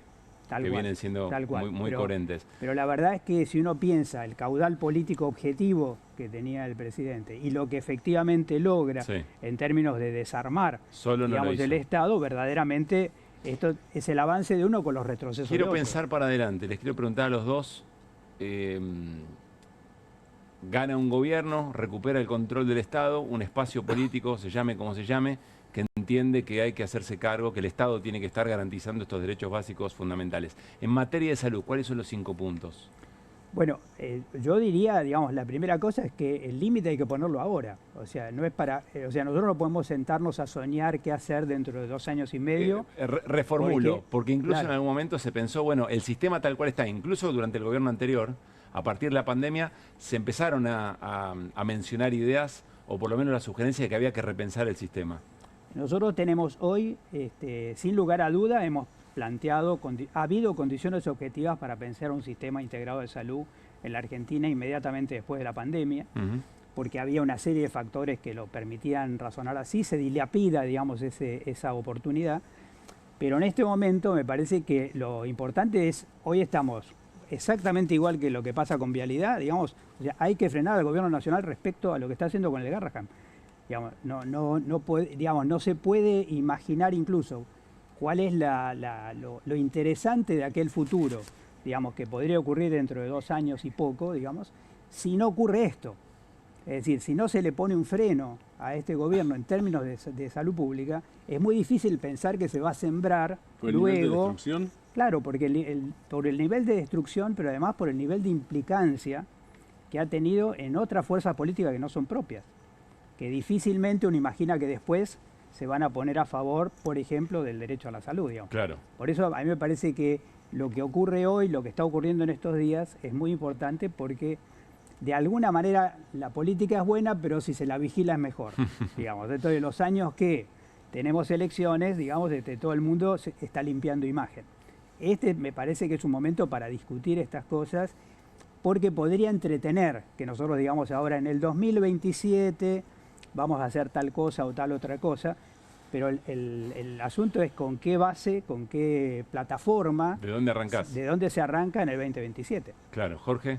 Tal cual, vienen siendo tal cual. muy coherentes. Pero la verdad es que si uno piensa el caudal político objetivo que tenía el presidente y lo que efectivamente logra Sí. en términos de desarmar Solo no lo digamos, hizo. el Estado, verdaderamente esto es el avance de uno con los retrocesos de Quiero otro. pensar para adelante, les quiero preguntar a los dos, gana un gobierno, recupera el control del Estado, un espacio político, se llame como se llame, que entiende que hay que hacerse cargo, que el Estado tiene que estar garantizando estos derechos básicos fundamentales. En materia de salud, ¿cuáles son los 5 puntos? Bueno, yo diría, digamos, la primera cosa es que el límite hay que ponerlo ahora. O sea, no es para, o sea, nosotros no podemos sentarnos a soñar qué hacer dentro de 2 años y medio. Reformulo, porque incluso claro. en algún momento se pensó, bueno, el sistema tal cual está, incluso durante el gobierno anterior, a partir de la pandemia, se empezaron a mencionar ideas, o por lo menos la sugerencia de que había que repensar el sistema. Nosotros tenemos hoy, sin lugar a duda, hemos planteado, ha habido condiciones objetivas para pensar un sistema integrado de salud en la Argentina inmediatamente después de la pandemia, porque había una serie de factores que lo permitían razonar así, se dilapida, digamos, esa oportunidad, pero en este momento me parece que lo importante es, hoy estamos exactamente igual que lo que pasa con vialidad, digamos, o sea, hay que frenar al gobierno nacional respecto a lo que está haciendo con el Garrahan. Digamos, no se puede imaginar incluso cuál es lo interesante de aquel futuro, digamos, que podría ocurrir dentro de 2 años y poco, digamos, si no ocurre esto. Es decir, si no se le pone un freno a este gobierno en términos de salud pública, es muy difícil pensar que se va a sembrar ¿Por el luego... nivel de destrucción? Claro, porque por el nivel de destrucción, pero además por el nivel de implicancia que ha tenido en otras fuerzas políticas que no son propias, que difícilmente uno imagina que después se van a poner a favor, por ejemplo, del derecho a la salud, digamos. Claro. Por eso a mí me parece que lo que ocurre hoy, lo que está ocurriendo en estos días, es muy importante porque de alguna manera la política es buena, pero si se la vigila es mejor. Digamos, dentro de los años que tenemos elecciones, digamos, todo el mundo se está limpiando imagen. Me parece que es un momento para discutir estas cosas, porque podría entretener que nosotros digamos ahora en el 2027 vamos a hacer tal cosa o tal otra cosa, pero el asunto es con qué base, con qué plataforma, ¿De dónde arrancás? de dónde se arranca en el 2027. Claro, Jorge.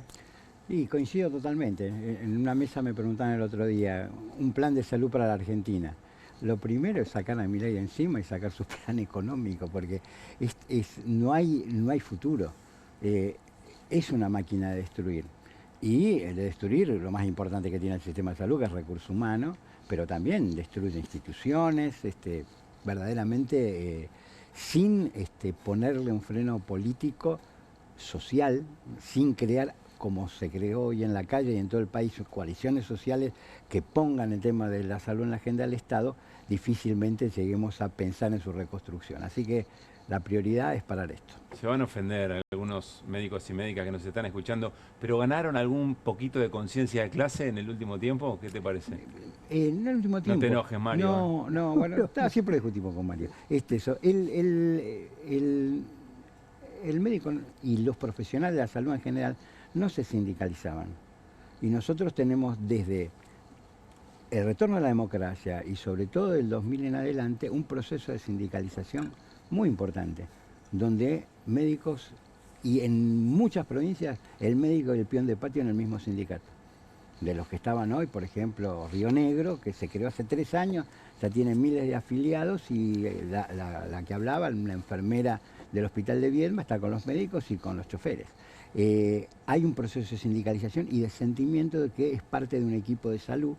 Sí, coincido totalmente. En una mesa me preguntaban el otro día, un plan de salud para la Argentina. Lo primero es sacar a Milei de encima y sacar su plan económico, porque no hay futuro. Es una máquina de destruir. Y el de destruir lo más importante que tiene el sistema de salud, que es recurso humano, pero también destruye instituciones, verdaderamente sin ponerle un freno político, social, sin crear, como se creó hoy en la calle y en todo el país, coaliciones sociales que pongan el tema de la salud en la agenda del Estado, difícilmente lleguemos a pensar en su reconstrucción. Así que la prioridad es parar esto. Se van a ofender algunos médicos y médicas que nos están escuchando, pero ¿ganaron algún poquito de conciencia de clase en el último tiempo? ¿Qué te parece? En el último tiempo. No te enojes, Mario. No, bueno, siempre discutimos con Mario. El médico y los profesionales de la salud en general no se sindicalizaban. Y nosotros tenemos desde el retorno a la democracia y sobre todo del 2000 en adelante un proceso de sindicalización muy importante, donde médicos y en muchas provincias el médico y el peón de patio en el mismo sindicato. De los que estaban hoy, por ejemplo, Río Negro, que se creó hace 3 años, ya tiene miles de afiliados, y la que hablaba, una enfermera del hospital de Viedma, está con los médicos y con los choferes. Hay un proceso de sindicalización y de sentimiento de que es parte de un equipo de salud.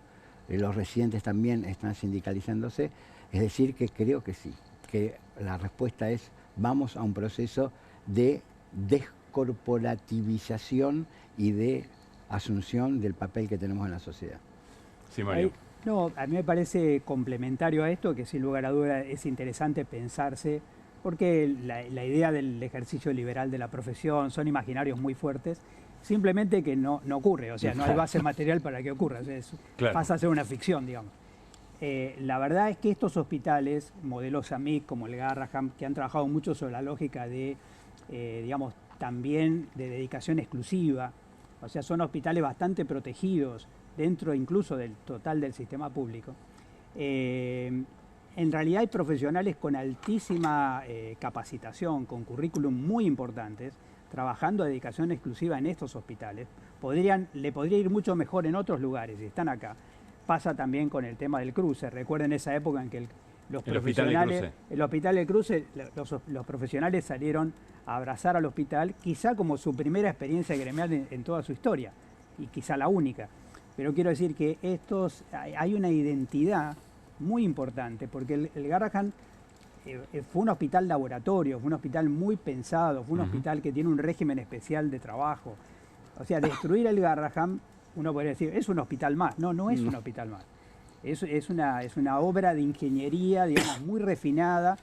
Los residentes también están sindicalizándose. Es decir, que creo que sí, que la respuesta es: vamos a un proceso de descorporativización y de asunción del papel que tenemos en la sociedad. Sí, Mario. No, a mí me parece complementario a esto, que sin lugar a duda es interesante pensarse, porque la idea del ejercicio liberal de la profesión son imaginarios muy fuertes, simplemente que no ocurre, o sea, no hay base material para que ocurra, o sea, pasa a ser una ficción, digamos. La verdad es que estos hospitales, modelos AMIC como el Garrahan, que han trabajado mucho sobre la lógica de, digamos, también de dedicación exclusiva, o sea, son hospitales bastante protegidos dentro incluso del total del sistema público. En realidad hay profesionales con altísima capacitación, con currículum muy importantes, trabajando a dedicación exclusiva en estos hospitales. Le podría ir mucho mejor en otros lugares, y están acá. Pasa también con el tema del cruce. Recuerden esa época en que el hospital del cruce, los profesionales salieron a abrazar al hospital, quizá como su primera experiencia gremial en toda su historia, y quizá la única. Pero quiero decir que hay una identidad muy importante, porque el Garrahan fue un hospital laboratorio, fue un hospital muy pensado, fue un hospital que tiene un régimen especial de trabajo. O sea, destruir el Garrahan, uno podría decir, es un hospital más. No es un hospital más. Es una obra de ingeniería, digamos, muy refinada.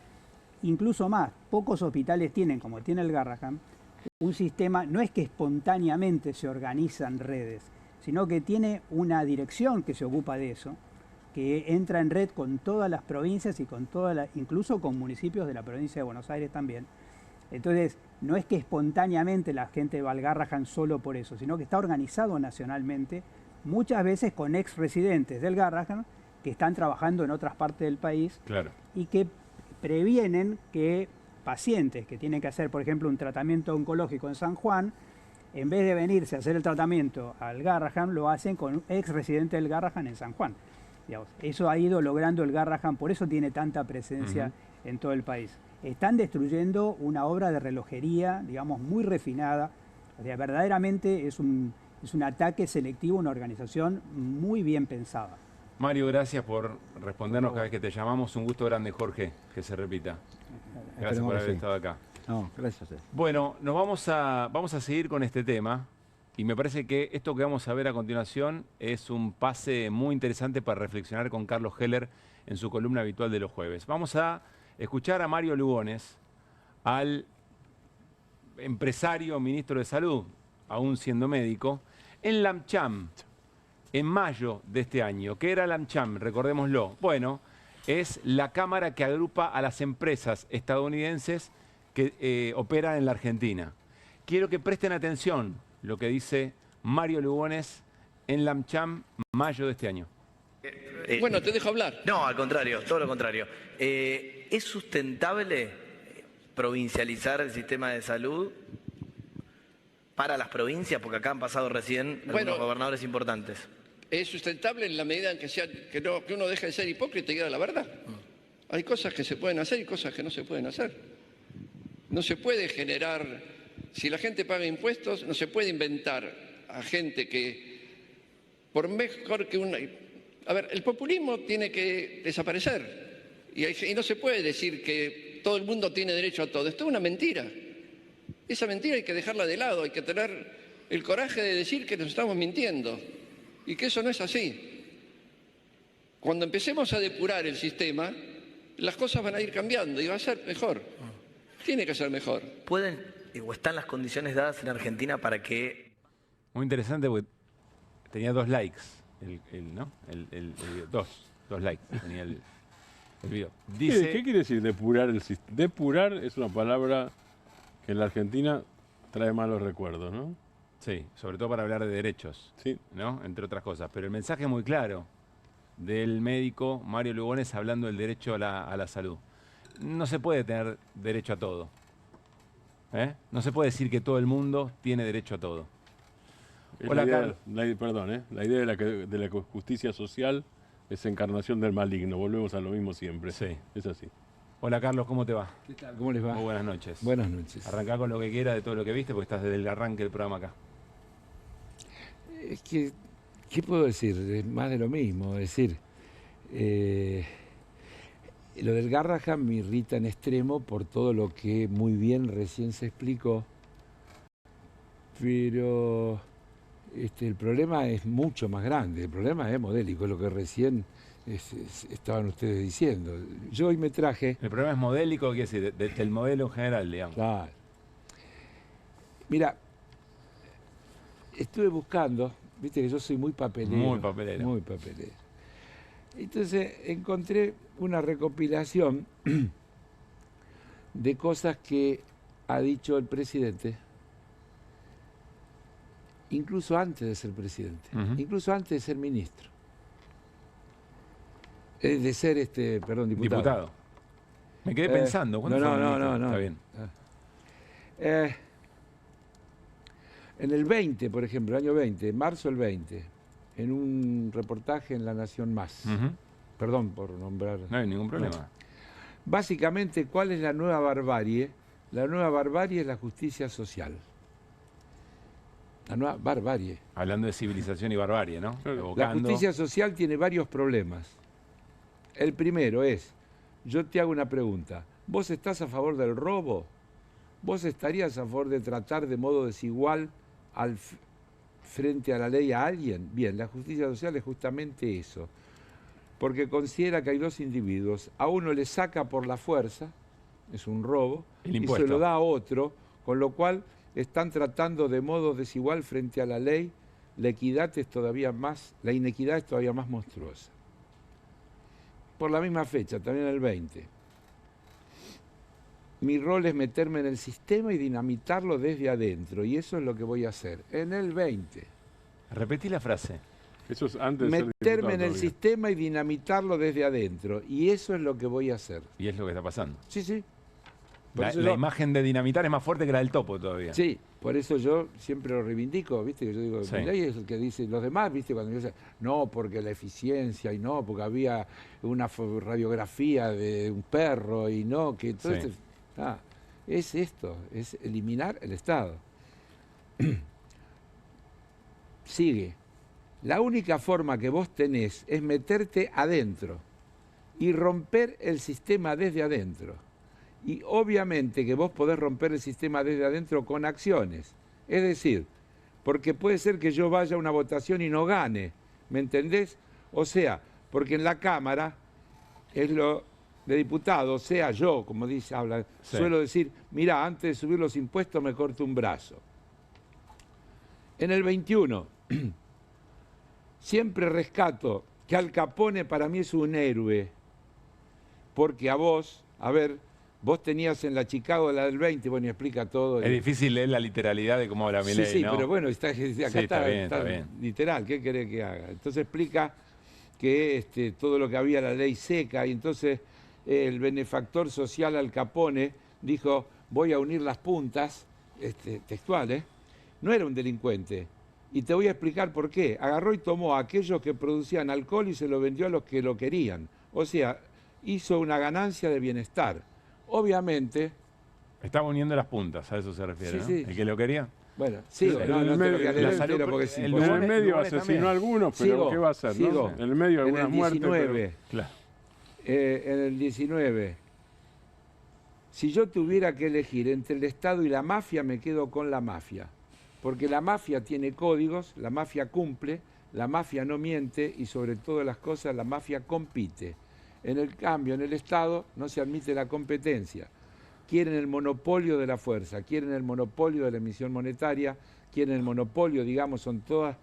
Incluso más, pocos hospitales tienen, como tiene el Garrahan, un sistema, no es que espontáneamente se organizan redes, sino que tiene una dirección que se ocupa de eso, que entra en red con todas las provincias y con incluso con municipios de la provincia de Buenos Aires también. Entonces, no es que espontáneamente la gente va al Garrahan solo por eso, sino que está organizado nacionalmente, muchas veces con ex residentes del Garrahan que están trabajando en otras partes del país, claro, y que previenen que pacientes que tienen que hacer, por ejemplo, un tratamiento oncológico en San Juan, en vez de venirse a hacer el tratamiento al Garrahan, lo hacen con un ex residente del Garrahan en San Juan. Digamos, eso ha ido logrando el Garrahan, por eso tiene tanta presencia en todo el país. Están destruyendo una obra de relojería, digamos, muy refinada. O sea, verdaderamente es un ataque selectivo a una organización muy bien pensada. Mario, gracias por respondernos cada vez que te llamamos. Un gusto grande, Jorge, que se repita. Gracias por haber estado acá. No, gracias. Bueno, vamos a seguir con este tema, y me parece que esto que vamos a ver a continuación es un pase muy interesante para reflexionar con Carlos Heller en su columna habitual de los jueves. Vamos a escuchar a Mario Lugones, al empresario ministro de Salud, aún siendo médico, en la AmCham, en mayo de este año. ¿Qué era la AmCham? Recordémoslo. Bueno, es la cámara que agrupa a las empresas estadounidenses que operan en la Argentina. Quiero que presten atención lo que dice Mario Lugones en la AmCham, mayo de este año. Bueno, te dejo hablar. No, al contrario, todo lo contrario. ¿Es sustentable provincializar el sistema de salud para las provincias? Porque acá han pasado recién algunos gobernadores importantes. Es sustentable en la medida en que uno deje de ser hipócrita y diga la verdad. Hay cosas que se pueden hacer y cosas que no se pueden hacer. No se puede generar, si la gente paga impuestos, no se puede inventar a gente que, por mejor que una... A ver, el populismo tiene que desaparecer y no se puede decir que todo el mundo tiene derecho a todo. Esto es una mentira. Esa mentira hay que dejarla de lado, hay que tener el coraje de decir que nos estamos mintiendo y que eso no es así. Cuando empecemos a depurar el sistema, las cosas van a ir cambiando y va a ser mejor. Tiene que ser mejor. ¿Pueden o están las condiciones dadas en Argentina para que...? Muy interesante porque tenía 2 likes. Dos likes tenía el video. Dice, ¿Qué quiere decir depurar el sistema? Depurar es una palabra que en la Argentina trae malos recuerdos, ¿no? Sí, sobre todo para hablar de derechos, sí, ¿no? Entre otras cosas. Pero el mensaje es muy claro del médico Mario Lugones hablando del derecho a la salud. No se puede tener derecho a todo. No se puede decir que todo el mundo tiene derecho a todo. Hola, Carlos. La idea de la justicia social es encarnación del maligno. Volvemos a lo mismo siempre. Sí. Es así. Hola, Carlos, ¿cómo te va? ¿Qué tal? ¿Cómo les va? Muy buenas noches. Buenas noches. Arrancá con lo que quieras de todo lo que viste, porque estás desde el arranque del programa acá. Es que, ¿qué puedo decir? Es más de lo mismo. Es decir, lo del Garrahan me irrita en extremo por todo lo que muy bien recién se explicó, pero el problema es mucho más grande. El problema es modélico, es lo que recién estaban ustedes diciendo. Yo hoy me traje... El problema es modélico, ¿qué quiere decir? Del modelo en general, digamos. Claro. Mira, estuve buscando, viste que yo soy muy papelero. Muy papelero. Muy papelero. Entonces encontré una recopilación de cosas que ha dicho el presidente, incluso antes de ser presidente, incluso antes de ser ministro. De ser, diputado. Me quedé pensando. ¿Cuándo fue no. Está bien. En el 20, por ejemplo, el año 20, marzo del 20, en un reportaje en La Nación Más. Perdón por nombrar. No hay ningún problema. No. Básicamente, ¿cuál es la nueva barbarie? La nueva barbarie es la justicia social. La nueva barbarie. Hablando de civilización y barbarie, ¿no? La justicia social tiene varios problemas. El primero es, yo te hago una pregunta, ¿vos estás a favor del robo? ¿Vos estarías a favor de tratar de modo desigual frente a la ley a alguien? Bien, la justicia social es justamente eso, porque considera que hay dos individuos, a uno le saca por la fuerza, es un robo, y se lo da a otro, con lo cual están tratando de modo desigual frente a la ley, la inequidad es todavía más monstruosa. Por la misma fecha, también el 20. Mi rol es meterme en el sistema y dinamitarlo desde adentro, y eso es lo que voy a hacer. En el 20. Repetí la frase. Eso es antes de ser meterme en el todavía. sistema y dinamitarlo desde adentro, y eso es lo que voy a hacer. Y es lo que está pasando. Sí, sí. La imagen de dinamitar es más fuerte que la del topo todavía. Sí, por eso yo siempre lo reivindico, ¿viste? Que yo digo, Sí. Milei es el que dice, los demás, ¿viste? Cuando dicen, no, porque la eficiencia, y no, porque había una radiografía de un perro, y no, que todo Sí. es esto, es eliminar el Estado. Sigue. La única forma que vos tenés es meterte adentro y romper el sistema desde adentro. Y obviamente que vos podés romper el sistema desde adentro con acciones. Es decir, porque puede ser que yo vaya a una votación y no gane, ¿me entendés? O sea, porque en la Cámara es lo de diputados, sea yo, como dice, Sí. suelo decir, mira, antes de subir los impuestos me corto un brazo. En el 21, siempre rescato que Al Capone para mí es un héroe, porque a vos, vos tenías en la Chicago, la del 20, bueno, y explica todo. Es difícil leer la literalidad de cómo habla Milei, Sí, ¿no? pero bueno, acá está bien. literal, ¿qué querés que haga? Entonces explica que todo lo que había la ley seca, y entonces el benefactor social Al Capone dijo, voy a unir las puntas, textual, no era un delincuente. Y te voy a explicar por qué. Agarró y tomó a aquellos que producían alcohol y se lo vendió a los que lo querían. O sea, hizo una ganancia de bienestar. Obviamente... Estaba uniendo las puntas, a eso se refiere, ¿no? Sí. ¿El que lo quería? Bueno, sigo. El medio asesinó a algunos, pero ¿qué va a hacer? Sigo. ¿No? En el medio algunas muertes. Claro. En el 19, si yo tuviera que elegir entre el Estado y la mafia, me quedo con la mafia. Porque la mafia tiene códigos, la mafia cumple, la mafia no miente y sobre todas las cosas la mafia compite. En el cambio, en el Estado no se admite la competencia. Quieren el monopolio de la fuerza, quieren el monopolio de la emisión monetaria, quieren el monopolio, digamos, son todas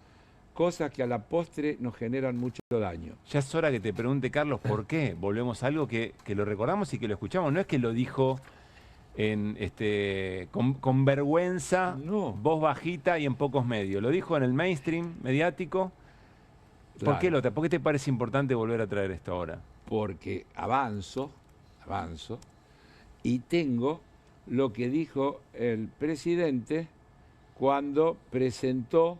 cosas que a la postre nos generan mucho daño. Ya es hora que te pregunte, Carlos, ¿por qué? Volvemos a algo que lo recordamos y que lo escuchamos. No es que lo dijo con vergüenza, no, voz bajita y en pocos medios. Lo dijo en el mainstream mediático. Claro. ¿Por qué te parece importante volver a traer esto ahora? Porque avanzo y tengo lo que dijo el presidente cuando presentó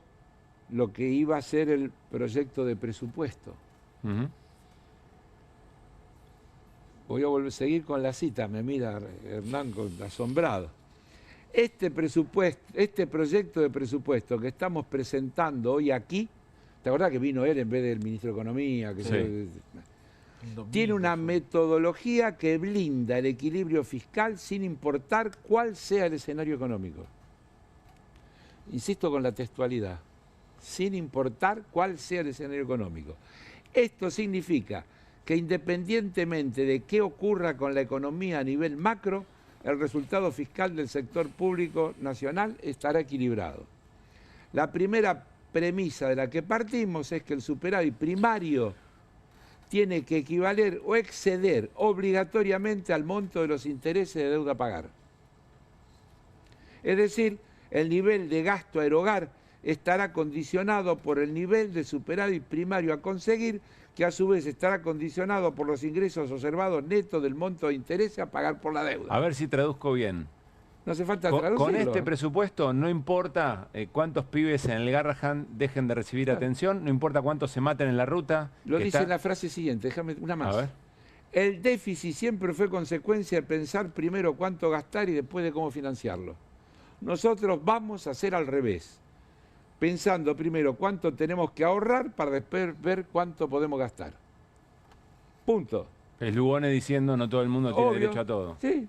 lo que iba a ser el proyecto de presupuesto. Voy a seguir con la cita, me mira Hernán asombrado. Este proyecto de presupuesto que estamos presentando hoy aquí, ¿te acordás que vino él en vez del ministro de Economía? Tiene una metodología que blinda el equilibrio fiscal sin importar cuál sea el escenario económico. Insisto con la textualidad, sin importar cuál sea el escenario económico. Esto significa que independientemente de qué ocurra con la economía a nivel macro, el resultado fiscal del sector público nacional estará equilibrado. La primera premisa de la que partimos es que el superávit primario tiene que equivaler o exceder obligatoriamente al monto de los intereses de deuda a pagar. Es decir, el nivel de gasto a erogar estará condicionado por el nivel de superávit primario a conseguir, que a su vez estará condicionado por los ingresos observados netos del monto de intereses a pagar por la deuda. A ver si traduzco bien. No hace falta traducirlo. Con este presupuesto no importa cuántos pibes en el Garrahan dejen de recibir atención, no importa cuántos se maten en la ruta. Lo dice en la frase siguiente, déjame una más. A ver. El déficit siempre fue consecuencia de pensar primero cuánto gastar y después de cómo financiarlo. Nosotros vamos a hacer al revés, pensando primero cuánto tenemos que ahorrar para después ver cuánto podemos gastar. Punto. Es Lugones diciendo no todo el mundo tiene derecho a todo. Sí.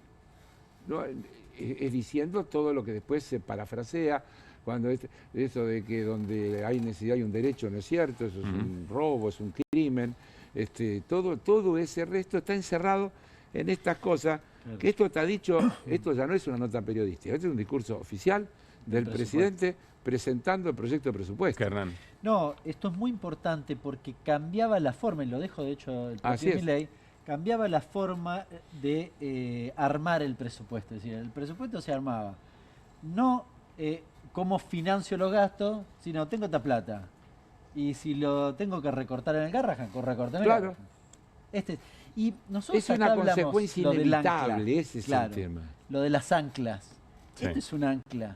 No, es diciendo todo lo que después se parafrasea, cuando eso de que donde hay necesidad hay un derecho, no es cierto, eso es un robo, es un crimen, todo ese resto está encerrado en estas cosas, que esto está dicho, esto ya no es una nota periodística, esto es un discurso oficial del presidente presentando el proyecto de presupuesto. Hernán. No, esto es muy importante porque cambiaba la forma, y lo dejo de hecho el propio Milei, cambiaba la forma de armar el presupuesto. Es decir, el presupuesto se armaba no cómo financio los gastos, sino tengo esta plata. Y si lo tengo que recortar en el Garrahan, recortar en el Garrahan. Y nosotros es una consecuencia inevitable, ese es el tema. Lo de las anclas. Sí. Esto es un ancla.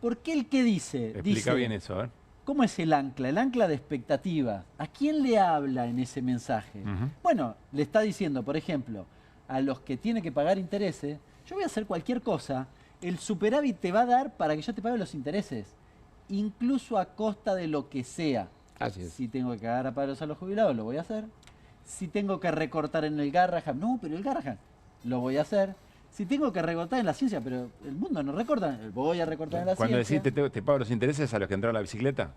¿Por qué el que dice? Explica bien eso, ¿eh? ¿Cómo es el ancla? El ancla de expectativa. ¿A quién le habla en ese mensaje? Bueno, le está diciendo, por ejemplo, a los que tienen que pagar intereses, yo voy a hacer cualquier cosa, el superávit te va a dar para que yo te pague los intereses, incluso a costa de lo que sea. Así es. Si tengo que cagar a paros a los jubilados, lo voy a hacer. Si tengo que recortar en el Garrahan, no, pero el Garrahan, lo voy a hacer. Si tengo que recortar en la ciencia, pero el mundo no recorta, voy a recortar en la Cuando ciencia. Cuando decís te pago los intereses a los que entraron a la bicicleta.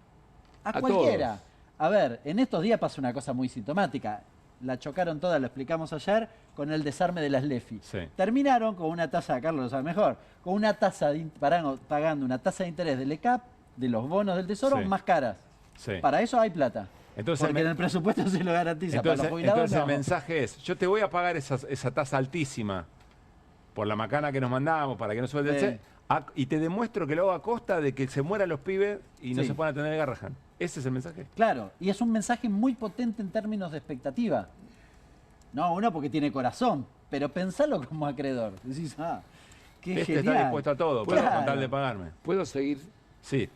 A cualquiera. Todos. A ver, en estos días pasa una cosa muy sintomática. La chocaron todas, lo explicamos ayer, con el desarme de las LEFI. Sí. Terminaron con una tasa, Carlos lo sabe mejor, con una tasa pagando una tasa de interés del ECAP, de los bonos del Tesoro, más caras. Sí. Para eso hay plata. Entonces, porque en el presupuesto se lo garantiza. Para los jubilados, entonces el mensaje es, yo te voy a pagar esa tasa altísima por la macana que nos mandamos, para que no suelte el C, y te demuestro que lo hago a costa de que se mueran los pibes y no se puedan atender el Garrahan. ¿Ese es el mensaje? Claro, y es un mensaje muy potente en términos de expectativa. No, uno porque tiene corazón, pero pensalo como acreedor. Decís, qué genial. Está dispuesto a todo, con tal de pagarme. ¿Puedo seguir? Sí,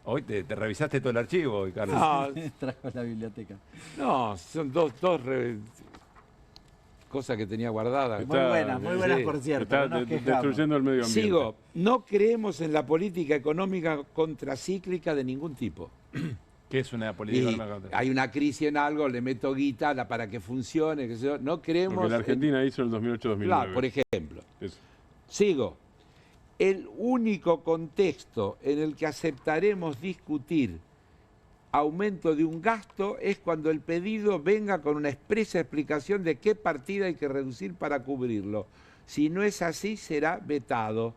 hoy te revisaste todo el archivo, Carlos. No, trajo la biblioteca. No, son dos cosas que tenía guardadas. Muy buenas por cierto. Está destruyendo el medio ambiente. Sigo, no creemos en la política económica contracíclica de ningún tipo. ¿Qué es una política económica contracíclica? Hay una crisis en algo, le meto guita para que funcione, no creemos... Porque la Argentina hizo el 2008-2009. Claro, por ejemplo. Eso. Sigo. El único contexto en el que aceptaremos discutir aumento de un gasto es cuando el pedido venga con una expresa explicación de qué partida hay que reducir para cubrirlo. Si no es así, será vetado.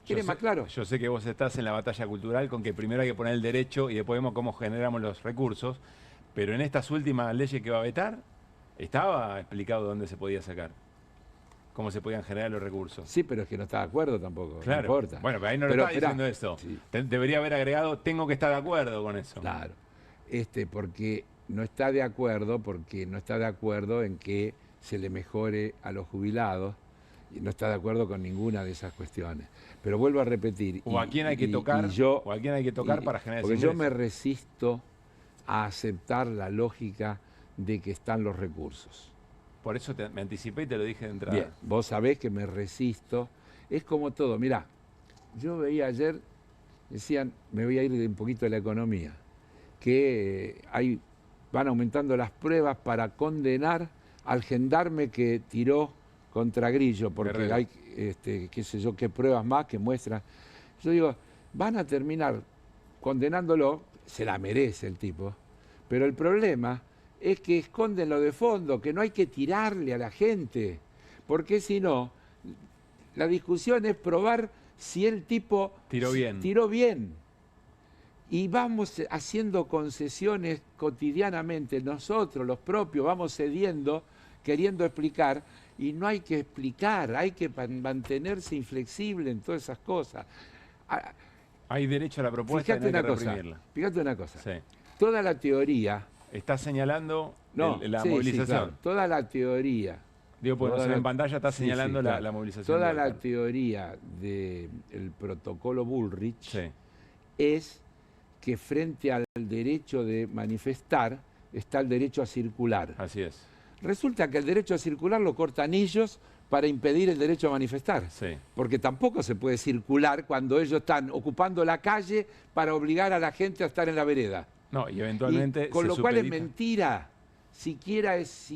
¿Quiere más claro? Yo sé que vos estás en la batalla cultural con que primero hay que poner el derecho y después vemos cómo generamos los recursos, pero en estas últimas leyes que va a vetar, estaba explicado dónde se podía sacar. Cómo se podían generar los recursos. Sí, pero es que no está de acuerdo tampoco. Claro. No importa. Bueno, pero ahí no lo está diciendo esto. Sí. Debería haber agregado, tengo que estar de acuerdo con eso. Claro. Porque no está de acuerdo en que se le mejore a los jubilados, y no está de acuerdo con ninguna de esas cuestiones. Pero vuelvo a repetir. O a quién hay que tocar, o a quién hay que tocar para generar porque ese yo ingreso. me resisto a aceptar la lógica de que están los recursos. Por eso me anticipé y te lo dije de entrada. Bien, vos sabés que me resisto. Es como todo. Mirá, yo veía ayer, decían, me voy a ir de un poquito de la economía, que van aumentando las pruebas para condenar al gendarme que tiró contra Grillo, porque Guerrero. hay, qué sé yo, qué pruebas más que muestran. Yo digo, van a terminar condenándolo, se la merece el tipo, pero el problema es que esconden lo de fondo, que no hay que tirarle a la gente, porque si no, la discusión es probar si el tipo Tiró bien. tiró bien. Y vamos haciendo concesiones cotidianamente, nosotros, los propios, vamos cediendo, queriendo explicar, y no hay que explicar, hay que mantenerse inflexible en todas esas cosas. Hay derecho a la propuesta y no hay que reprimirla. Fíjate una cosa, Sí. toda la teoría... Está señalando la sí, movilización. sí, claro, toda la teoría... Digo, porque toda en pantalla está señalando claro. la movilización. Toda la teoría del protocolo Bullrich es que frente al derecho de manifestar está el derecho a circular. Así es. Resulta que el derecho a circular lo cortan ellos para impedir el derecho a manifestar. Sí. Porque tampoco se puede circular cuando ellos están ocupando la calle para obligar a la gente a estar en la vereda. No, y eventualmente Con se lo cual es supedita. mentira, siquiera es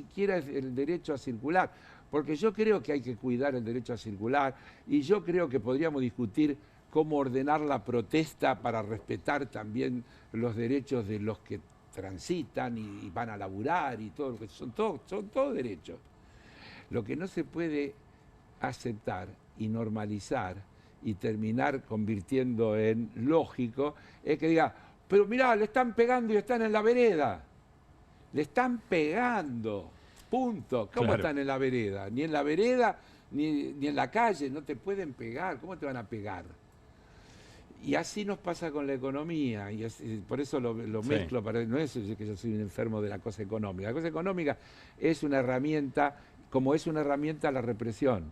el derecho a circular. Porque yo creo que hay que cuidar el derecho a circular y yo creo que podríamos discutir cómo ordenar la protesta para respetar también los derechos de los que transitan y van a laburar y todo lo que son todos derechos. Lo que no se puede aceptar y normalizar y terminar convirtiendo en lógico es que diga, pero mirá, le están pegando y están en la vereda. Le están pegando, punto. ¿Cómo Claro. están en la vereda? Ni en la vereda ni en la calle, no te pueden pegar. ¿Cómo te van a pegar? Y así nos pasa con la economía, y así, por eso lo mezclo, no es que yo soy un enfermo de la cosa económica. La cosa económica es una herramienta, como es una herramienta la represión.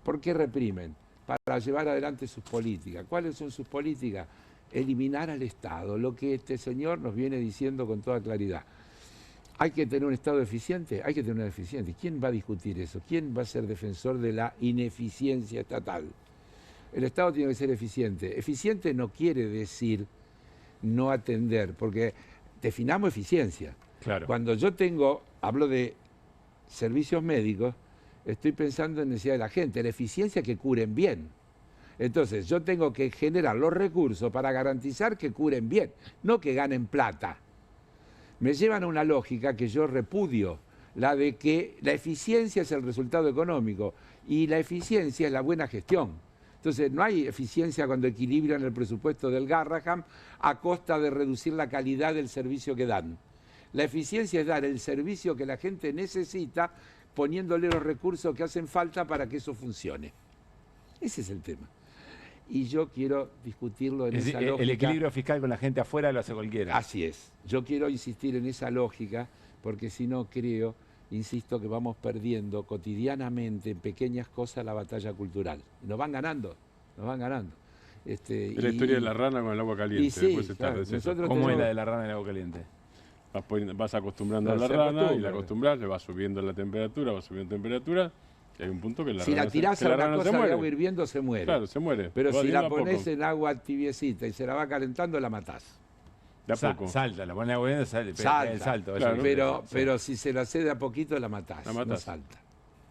¿Por qué reprimen? Para llevar adelante sus políticas. ¿Cuáles son sus políticas? Eliminar al Estado, lo que este señor nos viene diciendo con toda claridad. ¿Hay que tener un Estado eficiente? Hay que tener un eficiente. ¿Quién va a discutir eso? ¿Quién va a ser defensor de la ineficiencia estatal? El Estado tiene que ser eficiente. Eficiente no quiere decir no atender, porque definamos eficiencia. Claro. Cuando yo hablo de servicios médicos, estoy pensando en necesidad de la gente, la eficiencia que curen bien. Entonces, yo tengo que generar los recursos para garantizar que curen bien, no que ganen plata. Me llevan a una lógica que yo repudio, la de que la eficiencia es el resultado económico y la eficiencia es la buena gestión. Entonces, no hay eficiencia cuando equilibran el presupuesto del Garrahan a costa de reducir la calidad del servicio que dan. La eficiencia es dar el servicio que la gente necesita poniéndole los recursos que hacen falta para que eso funcione. Ese es el tema. Y yo quiero discutirlo en esa lógica. El equilibrio fiscal con la gente afuera lo hace cualquiera. Así es. Yo quiero insistir en esa lógica porque si no creo, insisto, que vamos perdiendo cotidianamente en pequeñas cosas la batalla cultural. Nos van ganando, nos van ganando. Es la historia de la rana con el agua caliente. Y sí, claro, ¿Cómo es la de la rana en el agua caliente? Vas acostumbrando a la rana y la acostumbras, le vas subiendo la temperatura, vas subiendo temperatura, y hay un punto que la si rana la tirás que a la una rana cosa se de muere. agua hirviendo, se muere. Claro, se muere. Pero Va si de la a pones poco. en agua tibiecita y se la va calentando, la matás. De a poco. Salta, la pones en agua hirviendo, sale, Salta. el salto. Claro. Pero si se la hace de a poquito, la matás. La matás. No salta.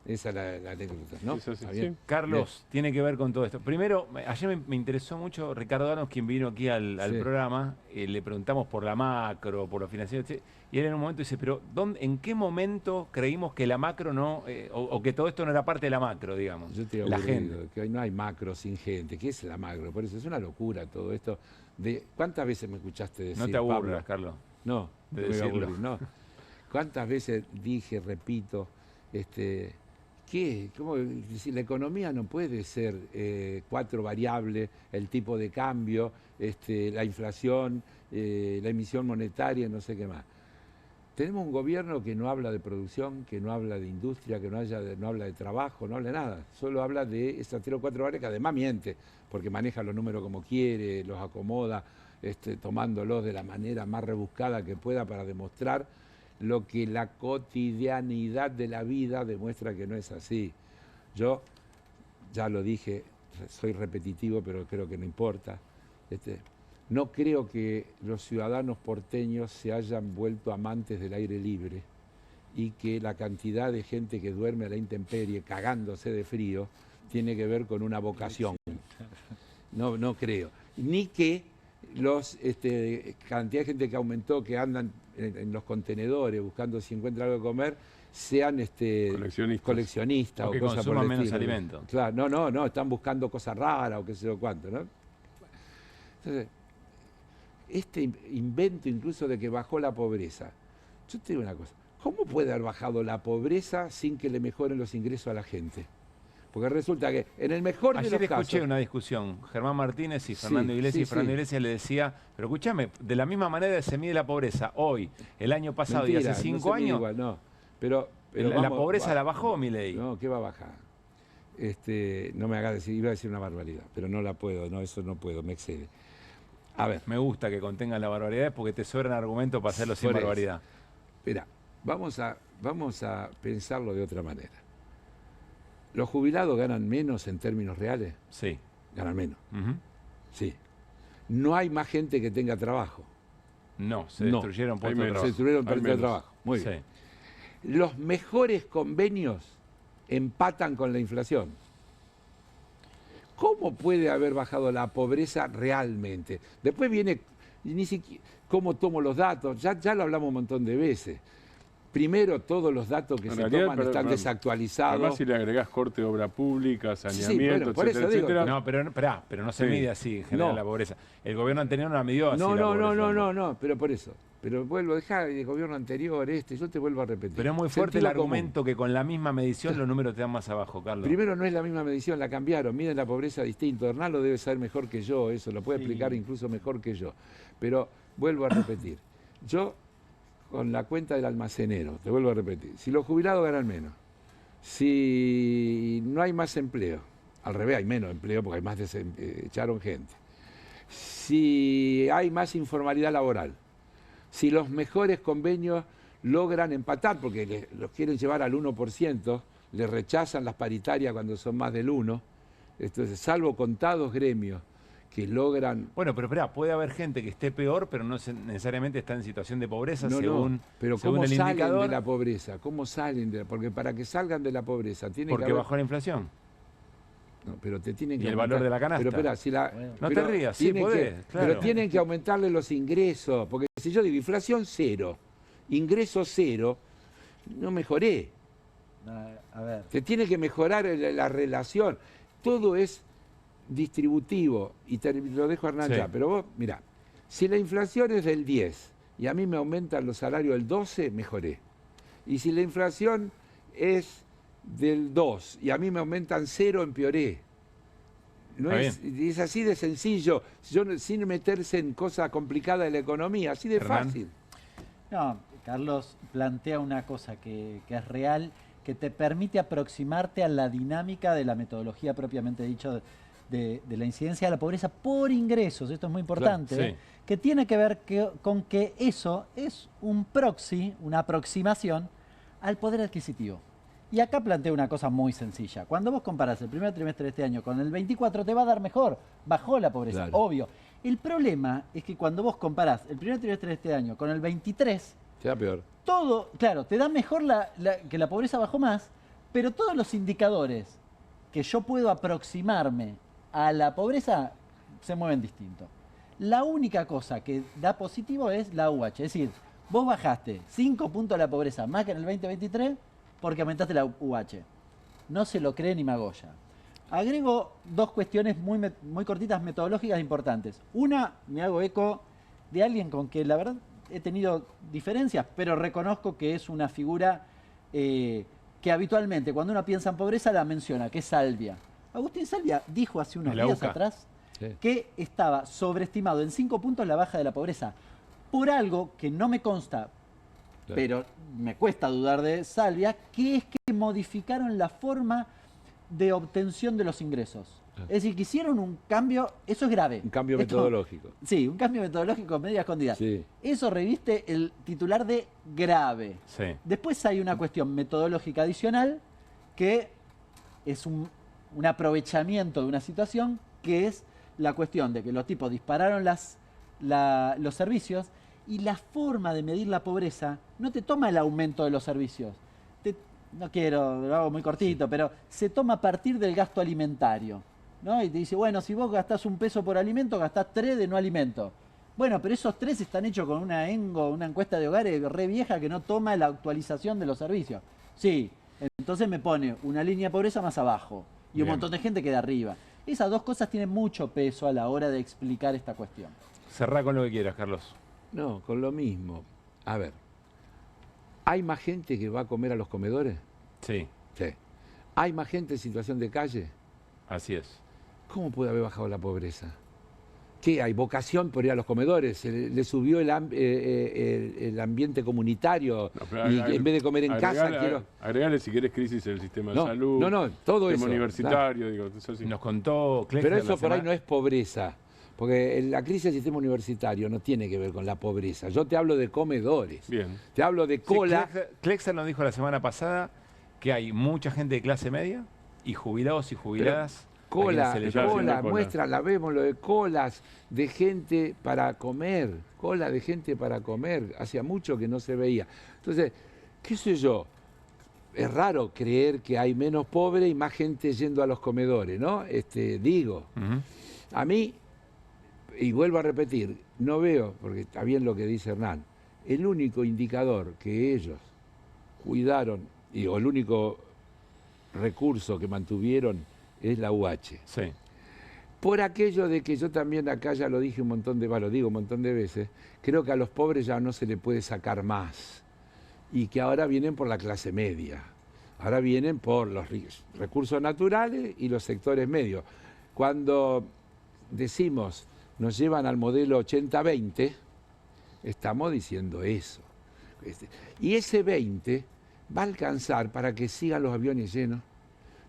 Esa es la anécdota, ¿no? Eso sí, ¿Está bien? Carlos, tiene que ver con todo esto. Primero, ayer me interesó mucho Ricardo Arnos, quien vino aquí al programa, le preguntamos por la macro, por los financieros, y él en un momento dice, pero ¿en qué momento creímos que la macro no, o que todo esto no era parte de la macro, digamos? Yo estoy la aburrido, gente. que hoy no hay macro sin gente. ¿Qué es la macro? Por eso es una locura todo esto. ¿Cuántas veces me escuchaste decir, No te aburras, Pablo? Carlos. No, de no me voy a decirlo. aburrir, no. ¿Cuántas veces dije, repito, ¿qué? ¿Cómo? Si la economía no puede ser 4 variables, el tipo de cambio, la inflación, la emisión monetaria, no sé qué más. Tenemos un gobierno que no habla de producción, que no habla de industria, que no habla de trabajo, no habla de nada. Solo habla de esas 3 o 4 áreas que además miente, porque maneja los números como quiere, los acomoda, tomándolos de la manera más rebuscada que pueda para demostrar lo que la cotidianidad de la vida demuestra que no es así. Yo ya lo dije, soy repetitivo, pero creo que no importa. No creo que los ciudadanos porteños se hayan vuelto amantes del aire libre y que la cantidad de gente que duerme a la intemperie, cagándose de frío, tiene que ver con una vocación. No creo. Ni que cantidad de gente que aumentó, que andan en los contenedores buscando si encuentran algo de comer, sean coleccionistas o que cosas por consuman el menos estilo. alimentos. Claro, no, están buscando cosas raras o qué sé yo cuánto, ¿no? Entonces, este invento incluso de que bajó la pobreza. Yo te digo una cosa, ¿cómo puede haber bajado la pobreza sin que le mejoren los ingresos a la gente? Porque resulta que en el mejor de los casos... Ayer escuché una discusión, Germán Martínez y Fernando Iglesias, y Fernando Iglesias le decía, pero escúchame, de la misma manera se mide la pobreza hoy, el año pasado y hace 5 años... Igual, no. Pero la pobreza la bajó, Milei. No, ¿qué va a bajar? No me haga decir, iba a decir una barbaridad, pero no la puedo, no, eso no puedo, me excede. A ver. Me gusta que contengan la barbaridad porque te sobran argumentos para hacerlo sin barbaridad. Mira, vamos a pensarlo de otra manera. ¿Los jubilados ganan menos en términos reales? Sí. Ganan menos. Sí. ¿No hay más gente que tenga trabajo? No, se destruyeron puestos de trabajo. Se destruyeron puestos de trabajo. Muy bien. Los mejores convenios empatan con la inflación. ¿Cómo puede haber bajado la pobreza realmente? Después viene, ni siquiera, cómo tomo los datos, ya lo hablamos un montón de veces. Primero, todos los datos que se toman están desactualizados. Además, si le agregás corte de obra pública, saneamiento, por eso digo, etcétera. No, pero no se mide así en general la pobreza. El gobierno anterior no la midió así. No, pero por eso. Pero vuelvo a dejar el gobierno anterior, yo te vuelvo a repetir. Pero es muy fuerte el argumento que con la misma medición los números te dan más abajo, Carlos. Primero, no es la misma medición, la cambiaron, miden la pobreza distinto. Hernán lo debe saber mejor que yo, eso lo puede explicar incluso mejor que yo. Pero vuelvo a repetir, yo con la cuenta del almacenero, te vuelvo a repetir, si los jubilados ganan menos, si no hay más empleo, al revés, hay menos empleo porque hay más echaron gente, si hay más informalidad laboral, si los mejores convenios logran empatar, porque los quieren llevar al 1%, les rechazan las paritarias cuando son más del 1%, entonces, salvo contados gremios que logran... Bueno, pero espera, puede haber gente que esté peor, pero no necesariamente está en situación de pobreza según pero según ¿cómo el salen indicador? de la pobreza? ¿Cómo salen de la... Porque para que salgan de la pobreza tiene porque que haber... bajó la inflación. No, pero te tienen que y el valor de la canasta. Pero espera, si la... No te rías, sí podés, claro. Pero tienen que aumentarle los ingresos, porque si yo digo inflación 0, ingreso 0, no mejoré. A ver. Te tiene que mejorar la relación. Todo es distributivo, y lo dejo a Hernán ya, pero vos, mirá, si la inflación es del 10 y a mí me aumentan los salarios del 12, mejoré. Y si la inflación es del 2 y a mí me aumentan 0, empeoré. No es así de sencillo, sin meterse en cosas complicadas de la economía, así de Hernán. fácil. No, Carlos plantea una cosa que es real, que te permite aproximarte a la dinámica de la metodología propiamente dicho de la incidencia de la pobreza por ingresos. Esto es muy importante, claro, sí. Que tiene que ver con que eso es un proxy, una aproximación al poder adquisitivo. Y acá planteo una cosa muy sencilla. Cuando vos comparás el primer trimestre de este año con el 24, te va a dar mejor. Bajó la pobreza, claro, obvio. El problema es que cuando vos comparás el primer trimestre de este año con el 23... Te da peor. Todo, claro, te da mejor que la pobreza bajó más, pero todos los indicadores que yo puedo aproximarme a la pobreza se mueven distinto. La única cosa que da positivo es la UH, es decir, vos bajaste 5 puntos la pobreza más que en el 2023 porque aumentaste la UH. No se lo cree ni Magoya. Agrego dos cuestiones muy cortitas metodológicas importantes. Una, me hago eco de alguien con que la verdad he tenido diferencias, pero reconozco que es una figura que habitualmente cuando uno piensa en pobreza la menciona, que es Salvia. Agustín Salvia dijo hace unos días atrás que estaba sobreestimado en 5 puntos la baja de la pobreza por algo que no me consta pero me cuesta dudar de Salvia, que es que modificaron la forma de obtención de los ingresos. Es decir, que hicieron un cambio, eso es grave. Un cambio metodológico. Sí, un cambio metodológico con medida escondida. Sí. Eso reviste el titular de grave. Sí. Después hay una cuestión metodológica adicional que es un aprovechamiento de una situación, que es la cuestión de que los tipos dispararon los servicios y la forma de medir la pobreza no te toma el aumento de los servicios. No quiero, lo hago muy cortito, pero se toma a partir del gasto alimentario, ¿no? Y te dice, bueno, si vos gastás $1 por alimento, gastás 3 de no alimento. Bueno, pero esos 3 están hechos con una encuesta de hogares re vieja que no toma la actualización de los servicios. Sí, entonces me pone una línea de pobreza más abajo y un montón de gente queda arriba. Esas dos cosas tienen mucho peso a la hora de explicar esta cuestión. Cerrá con lo que quieras, Carlos. No, con lo mismo. A ver, ¿hay más gente que va a comer a los comedores? Sí. Sí. ¿Hay más gente en situación de calle? Así es. ¿Cómo puede haber bajado la pobreza? ¿Qué? ¿Hay vocación por ir a los comedores? ¿Le subió el ambiente comunitario? No, y en vez de comer en casa, quiero... Agregale, si querés, crisis en el sistema de salud. Todo sistema eso. universitario. Claro. Digo, eso sí. Nos contó Pero eso por ahí no es pobreza. Porque la crisis del sistema universitario no tiene que ver con la pobreza. Yo te hablo de comedores. Bien. Te hablo de cola. Sí, Klexer nos dijo la semana pasada que hay mucha gente de clase media y jubilados y jubiladas. Cola, muestra, la vemos, lo de colas de gente para comer. Cola de gente para comer. Hacía mucho que no se veía. Entonces, qué sé yo, es raro creer que hay menos pobres y más gente yendo a los comedores, ¿no? A mí... Y vuelvo a repetir, no veo, porque está bien lo que dice Hernán, el único indicador que ellos cuidaron, o el único recurso que mantuvieron es la UH. Sí. Por aquello de que yo también acá ya lo dije un montón de veces, creo que a los pobres ya no se le puede sacar más. Y que ahora vienen por la clase media. Ahora vienen por los recursos naturales y los sectores medios. Cuando decimos... nos llevan al modelo 80-20, estamos diciendo eso. Y ese 20 va a alcanzar para que sigan los aviones llenos,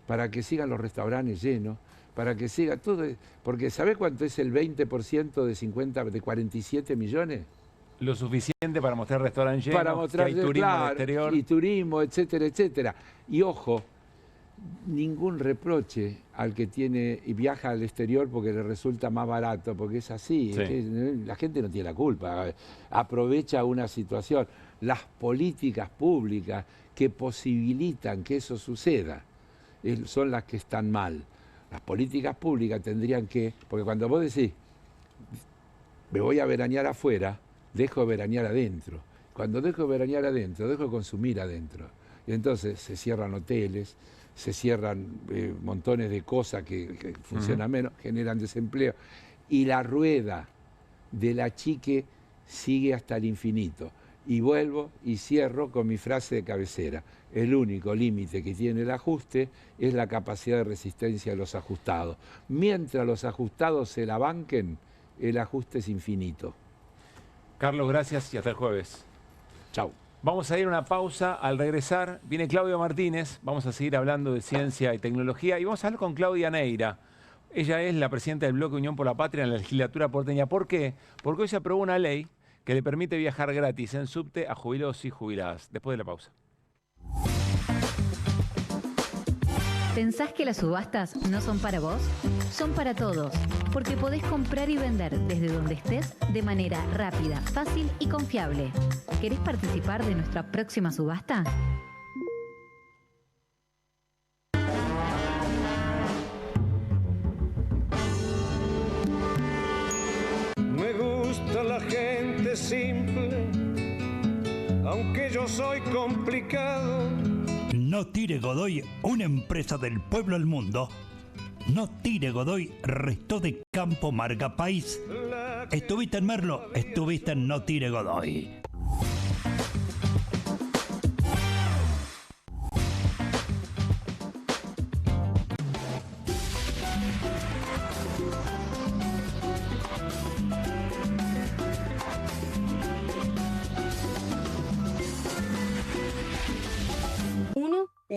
para que sigan los restaurantes llenos, para que siga todo. Porque ¿sabés cuánto es el 20% de 47 millones? Lo suficiente para mostrar restaurantes llenos, para mostrar, que hay turismo en el exterior. Y turismo, etcétera, etcétera. Y ojo, ningún reproche al que tiene y viaja al exterior porque le resulta más barato, porque es así. Sí. Es que la gente no tiene la culpa, aprovecha una situación. Las políticas públicas que posibilitan que eso suceda son las que están mal. Las políticas públicas tendrían que, porque cuando vos decís, me voy a veranear afuera, dejo de veranear adentro. Cuando dejo de veranear adentro, dejo de consumir adentro. Y entonces se cierran hoteles, se cierran montones de cosas que funcionan menos, generan desempleo. Y la rueda de la chique sigue hasta el infinito. Y vuelvo y cierro con mi frase de cabecera. El único límite que tiene el ajuste es la capacidad de resistencia de los ajustados. Mientras los ajustados se la banquen, el ajuste es infinito. Carlos, gracias y hasta el jueves. Chau. Vamos a ir a una pausa. Al regresar viene Claudia Martínez. Vamos a seguir hablando de ciencia y tecnología y vamos a hablar con Claudia Neira. Ella es la presidenta del Bloque Unión por la Patria en la legislatura porteña. ¿Por qué? Porque hoy se aprobó una ley que le permite viajar gratis en subte a jubilados y jubiladas. Después de la pausa. ¿Pensás que las subastas no son para vos? Son para todos, porque podés comprar y vender desde donde estés de manera rápida, fácil y confiable. ¿Querés participar de nuestra próxima subasta? Me gusta la gente simple, aunque yo soy complicado. No Tire Godoy, una empresa del pueblo al mundo. No Tire Godoy, resto de campo marca país. Estuviste en Merlo, estuviste en No Tire Godoy.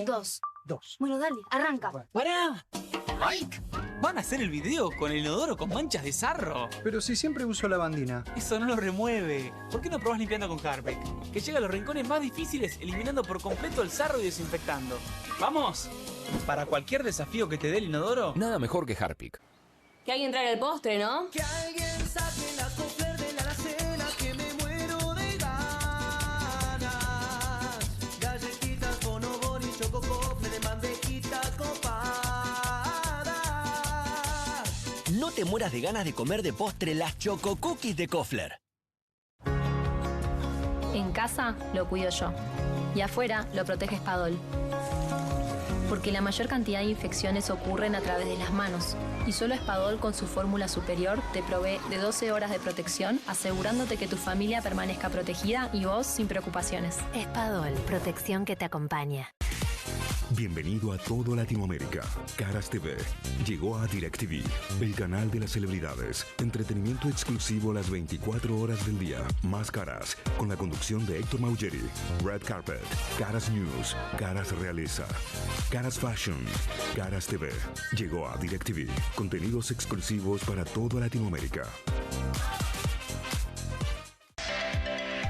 2. Bueno, dale, arranca. ¡Pará! ¡Mike! ¿Van a hacer el video con el inodoro con manchas de sarro? Pero si siempre uso lavandina. Eso no lo remueve. ¿Por qué no probás limpiando con Harpic? Que llega a los rincones más difíciles, eliminando por completo el sarro y desinfectando. ¡Vamos! Para cualquier desafío que te dé el inodoro, nada mejor que Harpic. Que alguien traiga el postre, ¿no? Que alguien saque la Kofler de la alacena, que me muero de ganas. Galletitas, bonobón y chococofre de mandejita copada. No te mueras de ganas de comer de postre las Choco Cookies de Kofler. En casa lo cuido yo. Y afuera lo protege Spadol. Porque la mayor cantidad de infecciones ocurren a través de las manos. Y solo Spadol con su fórmula superior te provee de 12 horas de protección, asegurándote que tu familia permanezca protegida y vos sin preocupaciones. Spadol, protección que te acompaña. Bienvenido a todo Latinoamérica. Caras TV llegó a DirecTV, el canal de las celebridades. Entretenimiento exclusivo las 24 horas del día. Más Caras, con la conducción de Héctor Maugeri. Red Carpet, Caras News, Caras Realeza, Caras Fashion, Caras TV. Llegó a DirecTV. Contenidos exclusivos para toda Latinoamérica.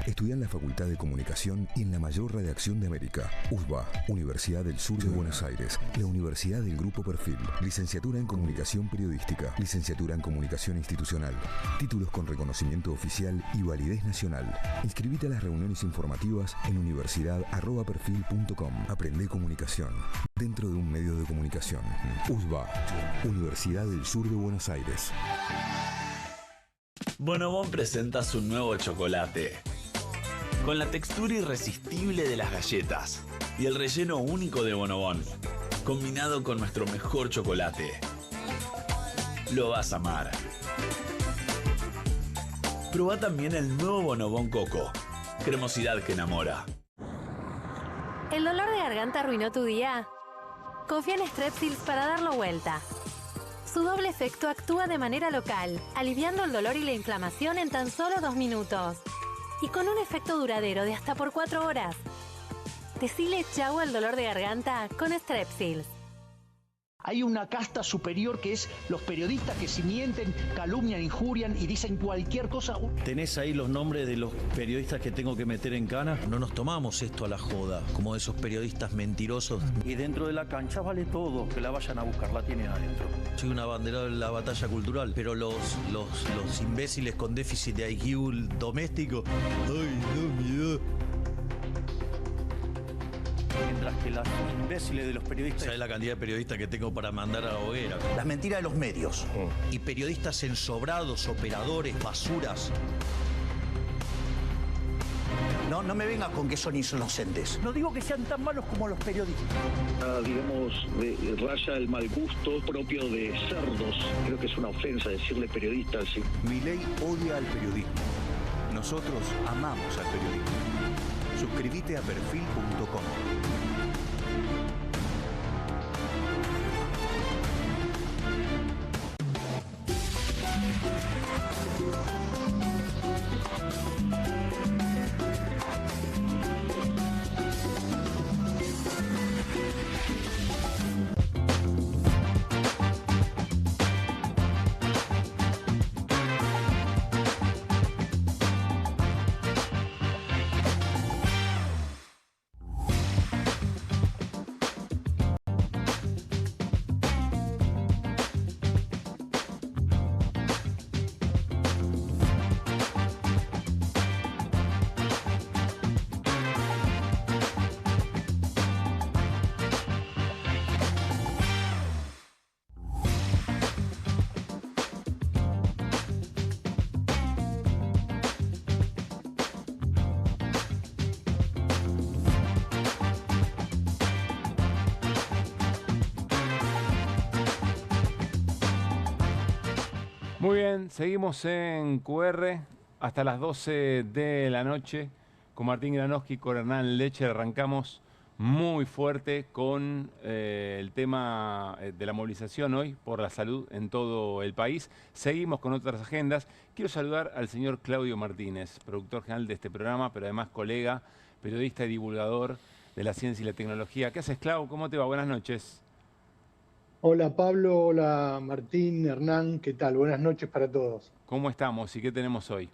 Estudia en la Facultad de Comunicación y en la mayor redacción de América. USBA, Universidad del Sur de Buenos Aires. La Universidad del Grupo Perfil. Licenciatura en Comunicación Periodística. Licenciatura en Comunicación Institucional. Títulos con reconocimiento oficial y validez nacional. Inscribite a las reuniones informativas en universidad@perfil.com. Aprende comunicación dentro de un medio de comunicación. USBA, Universidad del Sur de Buenos Aires. Bonobón presenta su nuevo chocolate. Con la textura irresistible de las galletas y el relleno único de Bonobón, combinado con nuestro mejor chocolate. Lo vas a amar. Probá también el nuevo Bonobón Coco. Cremosidad que enamora. ¿El dolor de garganta arruinó tu día? Confía en Strepsils para darlo vuelta. Su doble efecto actúa de manera local, aliviando el dolor y la inflamación en tan solo 2 minutos. Y con un efecto duradero de hasta por 4 horas. Decile chau al dolor de garganta con Strepsils. Hay una casta superior que es los periodistas que si mienten, calumnian, injurian y dicen cualquier cosa. ¿Tenés ahí los nombres de los periodistas que tengo que meter en cana? No nos tomamos esto a la joda, como esos periodistas mentirosos. Y dentro de la cancha vale todo, que la vayan a buscar, la tienen adentro. Soy una bandera de la batalla cultural, pero los imbéciles con déficit de IQ doméstico, ¡ay, no, miedo! Mientras que los imbéciles de los periodistas... ¿Sabes la cantidad de periodistas que tengo para mandar a la hoguera? Las mentiras de los medios. Y periodistas ensobrados, operadores, basuras. No me venga con que son inocentes. No digo que sean tan malos como los periodistas. Digamos, raya el mal gusto propio de cerdos. Creo que es una ofensa decirle periodista así. Milei odia al periodismo. Nosotros amamos al periodismo. Suscríbete a perfil.com. Muy bien, seguimos en QR hasta las 12 de la noche con Martín Granowski, con Hernán Leche. Arrancamos muy fuerte con el tema de la movilización hoy por la salud en todo el país. Seguimos con otras agendas. Quiero saludar al señor Claudio Martínez, productor general de este programa, pero además colega, periodista y divulgador de la ciencia y la tecnología. ¿Qué haces, Clau? ¿Cómo te va? Buenas noches. Hola Pablo, hola Martín, Hernán, ¿qué tal? Buenas noches para todos. ¿Cómo estamos y qué tenemos hoy?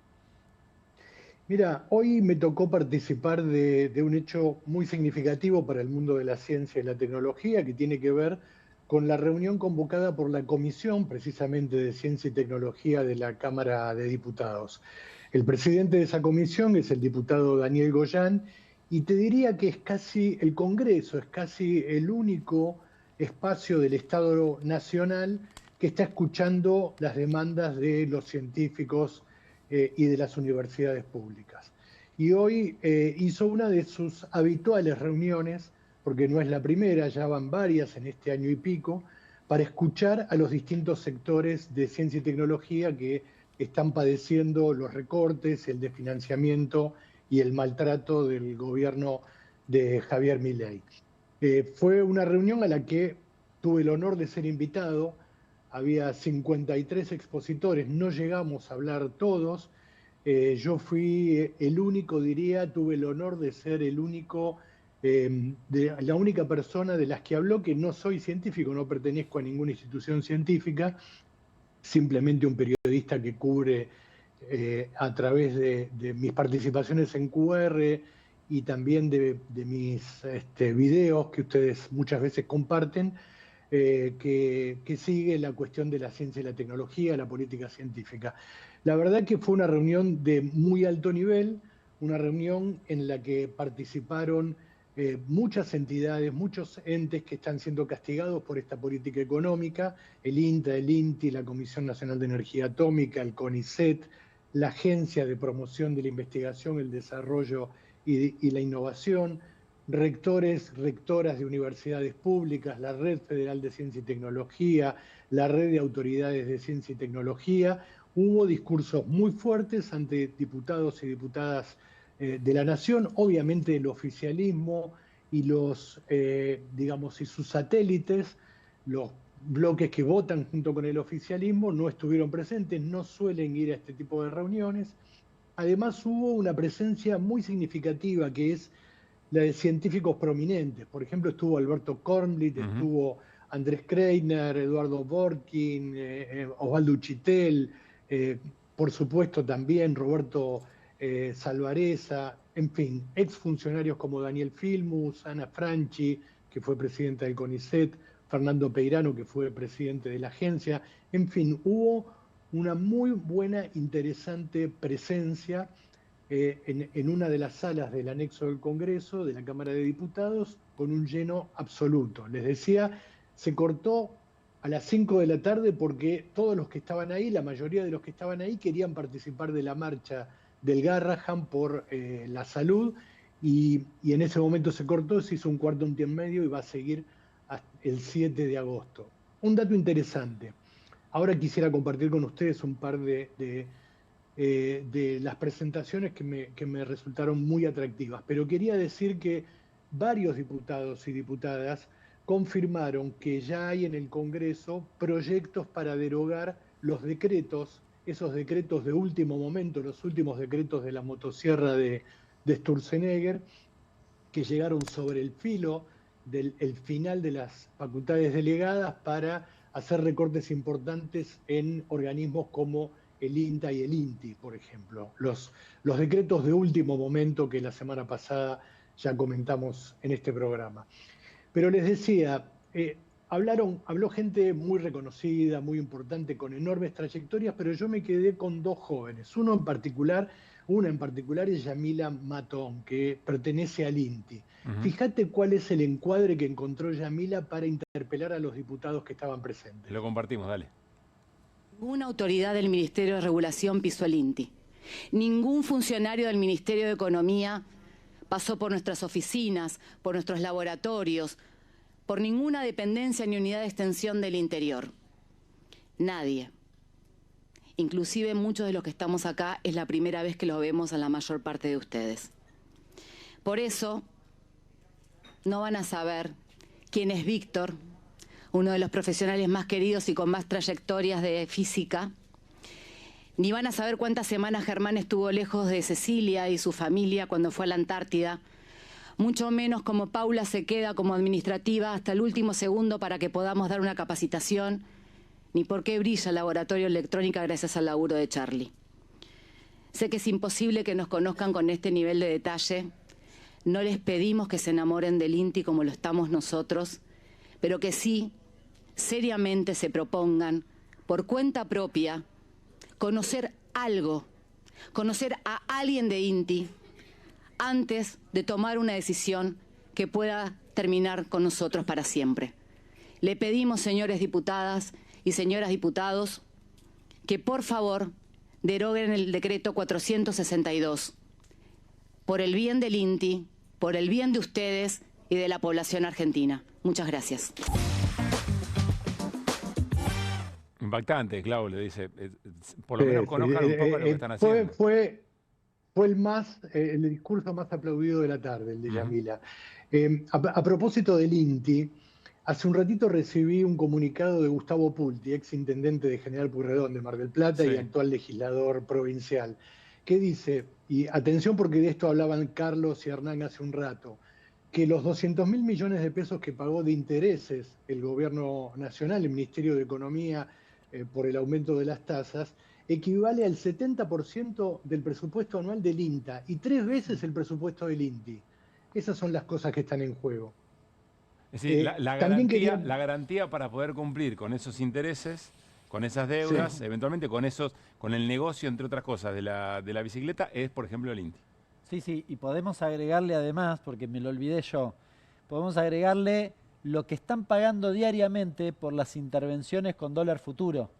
Mira, hoy me tocó participar de un hecho muy significativo para el mundo de la ciencia y la tecnología, que tiene que ver con la reunión convocada por la Comisión, precisamente de Ciencia y Tecnología de la Cámara de Diputados. El presidente de esa comisión es el diputado Daniel Goyán, y te diría que es casi el Congreso, es casi el único espacio del Estado Nacional que está escuchando las demandas de los científicos y de las universidades públicas. Y hoy hizo una de sus habituales reuniones, porque no es la primera, ya van varias en este año y pico, para escuchar a los distintos sectores de ciencia y tecnología que están padeciendo los recortes, el desfinanciamiento y el maltrato del gobierno de Javier Milei. Fue una reunión a la que tuve el honor de ser invitado. Había 53 expositores, no llegamos a hablar todos. Yo fui el único, diría, tuve el honor de ser el único, la única persona de las que habló, que no soy científico, no pertenezco a ninguna institución científica, simplemente un periodista que cubre a través de mis participaciones en QR y también de mis videos que ustedes muchas veces comparten, que sigue la cuestión de la ciencia y la tecnología, la política científica. La verdad que fue una reunión de muy alto nivel, una reunión en la que participaron muchas entidades, muchos entes que están siendo castigados por esta política económica, el INTA, el INTI, la Comisión Nacional de Energía Atómica, el CONICET, la Agencia de Promoción de la Investigación, el Desarrollo y la Innovación, rectores, rectoras de universidades públicas, la Red Federal de Ciencia y Tecnología, la Red de Autoridades de Ciencia y Tecnología. Hubo discursos muy fuertes ante diputados y diputadas de la Nación, obviamente el oficialismo y los, digamos, y sus satélites, los bloques que votan junto con el oficialismo, no estuvieron presentes, no suelen ir a este tipo de reuniones. Además hubo una presencia muy significativa que es la de científicos prominentes. Por ejemplo, estuvo Alberto Kornblit, estuvo Andrés Kreiner, Eduardo Borkin, Osvaldo Uchitel, por supuesto también Roberto Salvareza, en fin, exfuncionarios como Daniel Filmus, Ana Franchi, que fue presidenta del CONICET, Fernando Peirano, que fue presidente de la agencia. En fin, hubo una muy buena, interesante presencia en una de las salas del anexo del Congreso, de la Cámara de Diputados, con un lleno absoluto. Les decía, se cortó a las 5 de la tarde porque todos los que estaban ahí, la mayoría de los que estaban ahí, querían participar de la marcha del Garrahan por la salud, y en ese momento se cortó, se hizo un cuarto, un tiempo medio, y va a seguir hasta el 7 de agosto. Un dato interesante. Ahora quisiera compartir con ustedes un par de las presentaciones que me resultaron muy atractivas, pero quería decir que varios diputados y diputadas confirmaron que ya hay en el Congreso proyectos para derogar los decretos, esos decretos de último momento, los últimos decretos de la motosierra de Sturzenegger, que llegaron sobre el filo del final de las facultades delegadas para hacer recortes importantes en organismos como el INTA y el INTI, por ejemplo. Los decretos de último momento que la semana pasada ya comentamos en este programa. Pero les decía, habló gente muy reconocida, muy importante, con enormes trayectorias, pero yo me quedé con dos jóvenes. Una en particular es Yamila Matón, que pertenece al INTI. Fíjate cuál es el encuadre que encontró Yamila para interpelar a los diputados que estaban presentes. Lo compartimos, dale. Ninguna autoridad del Ministerio de Regulación pisó el INTI. Ningún funcionario del Ministerio de Economía pasó por nuestras oficinas, por nuestros laboratorios, por ninguna dependencia ni unidad de extensión del interior. Nadie. Inclusive muchos de los que estamos acá es la primera vez que los vemos a la mayor parte de ustedes. Por eso no van a saber quién es Víctor, uno de los profesionales más queridos y con más trayectorias de física, ni van a saber cuántas semanas Germán estuvo lejos de Cecilia y su familia cuando fue a la Antártida, mucho menos como Paula se queda como administrativa hasta el último segundo para que podamos dar una capacitación, ni por qué brilla el laboratorio electrónica gracias al laburo de Charlie. Sé que es imposible que nos conozcan con este nivel de detalle. No les pedimos que se enamoren del INTI como lo estamos nosotros, pero que sí, seriamente se propongan, por cuenta propia, conocer algo, conocer a alguien de INTI, antes de tomar una decisión que pueda terminar con nosotros para siempre. Le pedimos, señores diputadas y señoras diputados, que por favor deroguen el decreto 462, por el bien del INTI, por el bien de ustedes y de la población argentina. Muchas gracias. Impactante, Clau, le dice. Por lo menos conozcan un poco lo que están haciendo. Fue el discurso más aplaudido de la tarde, el de Yamila. A propósito del INTI, hace un ratito recibí un comunicado de Gustavo Pulti, ex intendente de General Pueyrredón de Mar del Plata y actual legislador provincial, que dice, y atención porque de esto hablaban Carlos y Hernán hace un rato, que los 200.000 millones de pesos que pagó de intereses el gobierno nacional, el Ministerio de Economía, por el aumento de las tasas, equivale al 70% del presupuesto anual del INTA y 3 veces el presupuesto del INTI. Esas son las cosas que están en juego. Es decir, la garantía para poder cumplir con esos intereses, con esas deudas, eventualmente con el negocio, entre otras cosas, de la bicicleta, es, por ejemplo, el INTI. Sí, y podemos agregarle además, porque me lo olvidé yo, podemos agregarle lo que están pagando diariamente por las intervenciones con dólar futuro.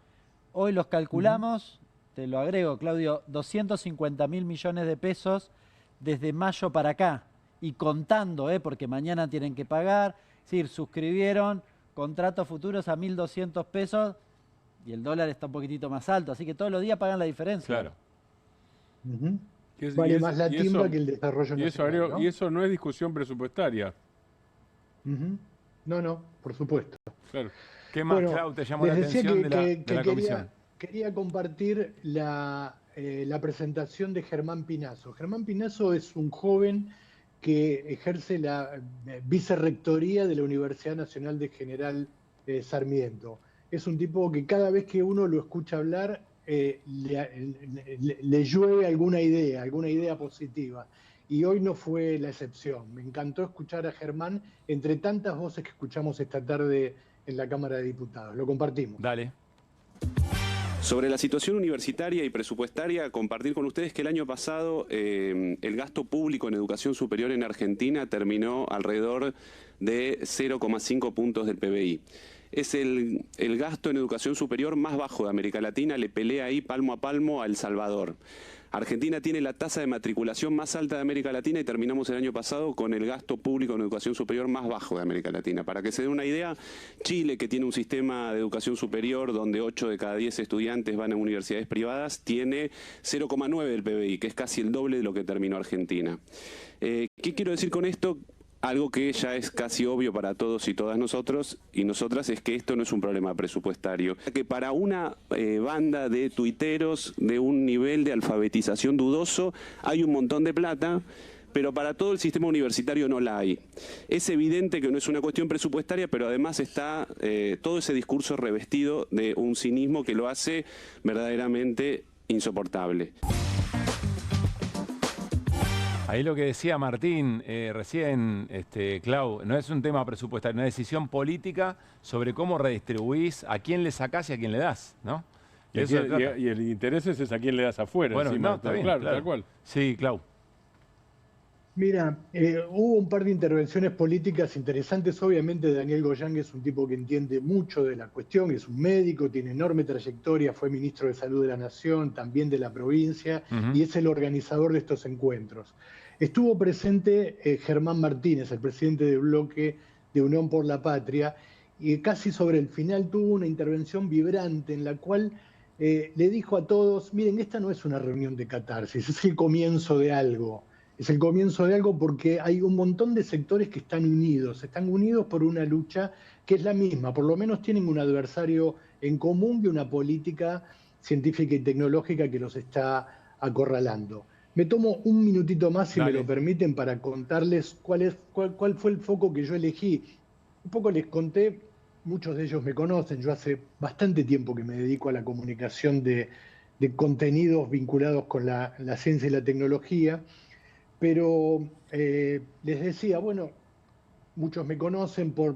Hoy los calculamos, te lo agrego, Claudio, 250.000 millones de pesos desde mayo para acá. Y contando, porque mañana tienen que pagar. Es decir, suscribieron contratos futuros a 1.200 pesos y el dólar está un poquitito más alto. Así que todos los días pagan la diferencia. Claro. Vale más la timba que el desarrollo nacional, ¿no? Y eso no es discusión presupuestaria. No, por supuesto. Claro. ¿Qué más, Clau, te llamó la atención de la comisión? Quería compartir la presentación de Germán Pinazo. Germán Pinazo es un joven que ejerce la vicerrectoría de la Universidad Nacional de General Sarmiento. Es un tipo que cada vez que uno lo escucha hablar, le llueve alguna idea positiva. Y hoy no fue la excepción. Me encantó escuchar a Germán entre tantas voces que escuchamos esta tarde en la Cámara de Diputados. Lo compartimos. Dale. Sobre la situación universitaria y presupuestaria, compartir con ustedes que el año pasado el gasto público en educación superior en Argentina terminó alrededor de 0,5 puntos del PBI. Es el gasto en educación superior más bajo de América Latina, le pelea ahí palmo a palmo a El Salvador. Argentina tiene la tasa de matriculación más alta de América Latina y terminamos el año pasado con el gasto público en educación superior más bajo de América Latina. Para que se den una idea, Chile, que tiene un sistema de educación superior donde 8 de cada 10 estudiantes van a universidades privadas, tiene 0,9 del PBI, que es casi el doble de lo que terminó Argentina. ¿Qué quiero decir con esto? Algo que ya es casi obvio para todos y todas nosotros y nosotras es que esto no es un problema presupuestario. Que para una banda de tuiteros de un nivel de alfabetización dudoso hay un montón de plata, pero para todo el sistema universitario no la hay. Es evidente que no es una cuestión presupuestaria, pero además está todo ese discurso revestido de un cinismo que lo hace verdaderamente insoportable. Ahí lo que decía Martín recién, Clau, no es un tema presupuestario, una decisión política sobre cómo redistribuís, a quién le sacás y a quién le das, ¿no? Y el interés es a quién le das afuera. Bueno, encima, no, está bien, claro, tal cual. Sí, Clau. Mira, hubo un par de intervenciones políticas interesantes. Obviamente Daniel Goyán es un tipo que entiende mucho de la cuestión, es un médico, tiene enorme trayectoria, fue ministro de Salud de la Nación, también de la provincia, y es el organizador de estos encuentros. Estuvo presente Germán Martínez, el presidente del bloque de Unión por la Patria, y casi sobre el final tuvo una intervención vibrante en la cual le dijo a todos, miren, esta no es una reunión de catarsis, es el comienzo de algo. Es el comienzo de algo porque hay un montón de sectores que están unidos por una lucha que es la misma, por lo menos tienen un adversario en común y una política científica y tecnológica que los está acorralando. Me tomo un minutito más, si Dale. me lo permiten, para contarles cuál fue el foco que yo elegí. Un poco les conté, muchos de ellos me conocen, yo hace bastante tiempo que me dedico a la comunicación de contenidos vinculados con la ciencia y la tecnología, pero les decía, bueno, muchos me conocen por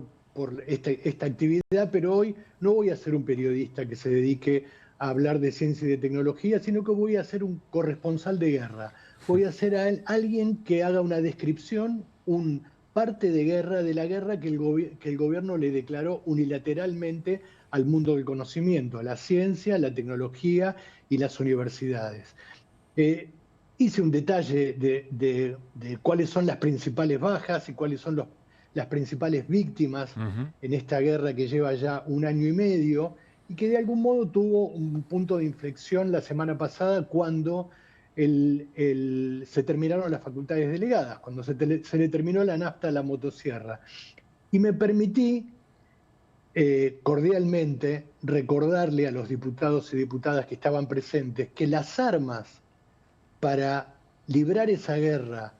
esta actividad, pero hoy no voy a ser un periodista que se dedique a hablar de ciencia y de tecnología, sino que voy a ser un corresponsal de guerra. Voy a ser alguien que haga una descripción, un parte de guerra, de la guerra que el gobierno le declaró unilateralmente al mundo del conocimiento, a la ciencia, la tecnología y las universidades. Hice un detalle de cuáles son las principales bajas y cuáles son las principales víctimas en esta guerra que lleva ya 1 año y medio, y que de algún modo tuvo un punto de inflexión la semana pasada cuando se terminaron las facultades delegadas, cuando se le terminó la nafta a la motosierra. Y me permití cordialmente recordarle a los diputados y diputadas que estaban presentes que las armas para librar esa guerra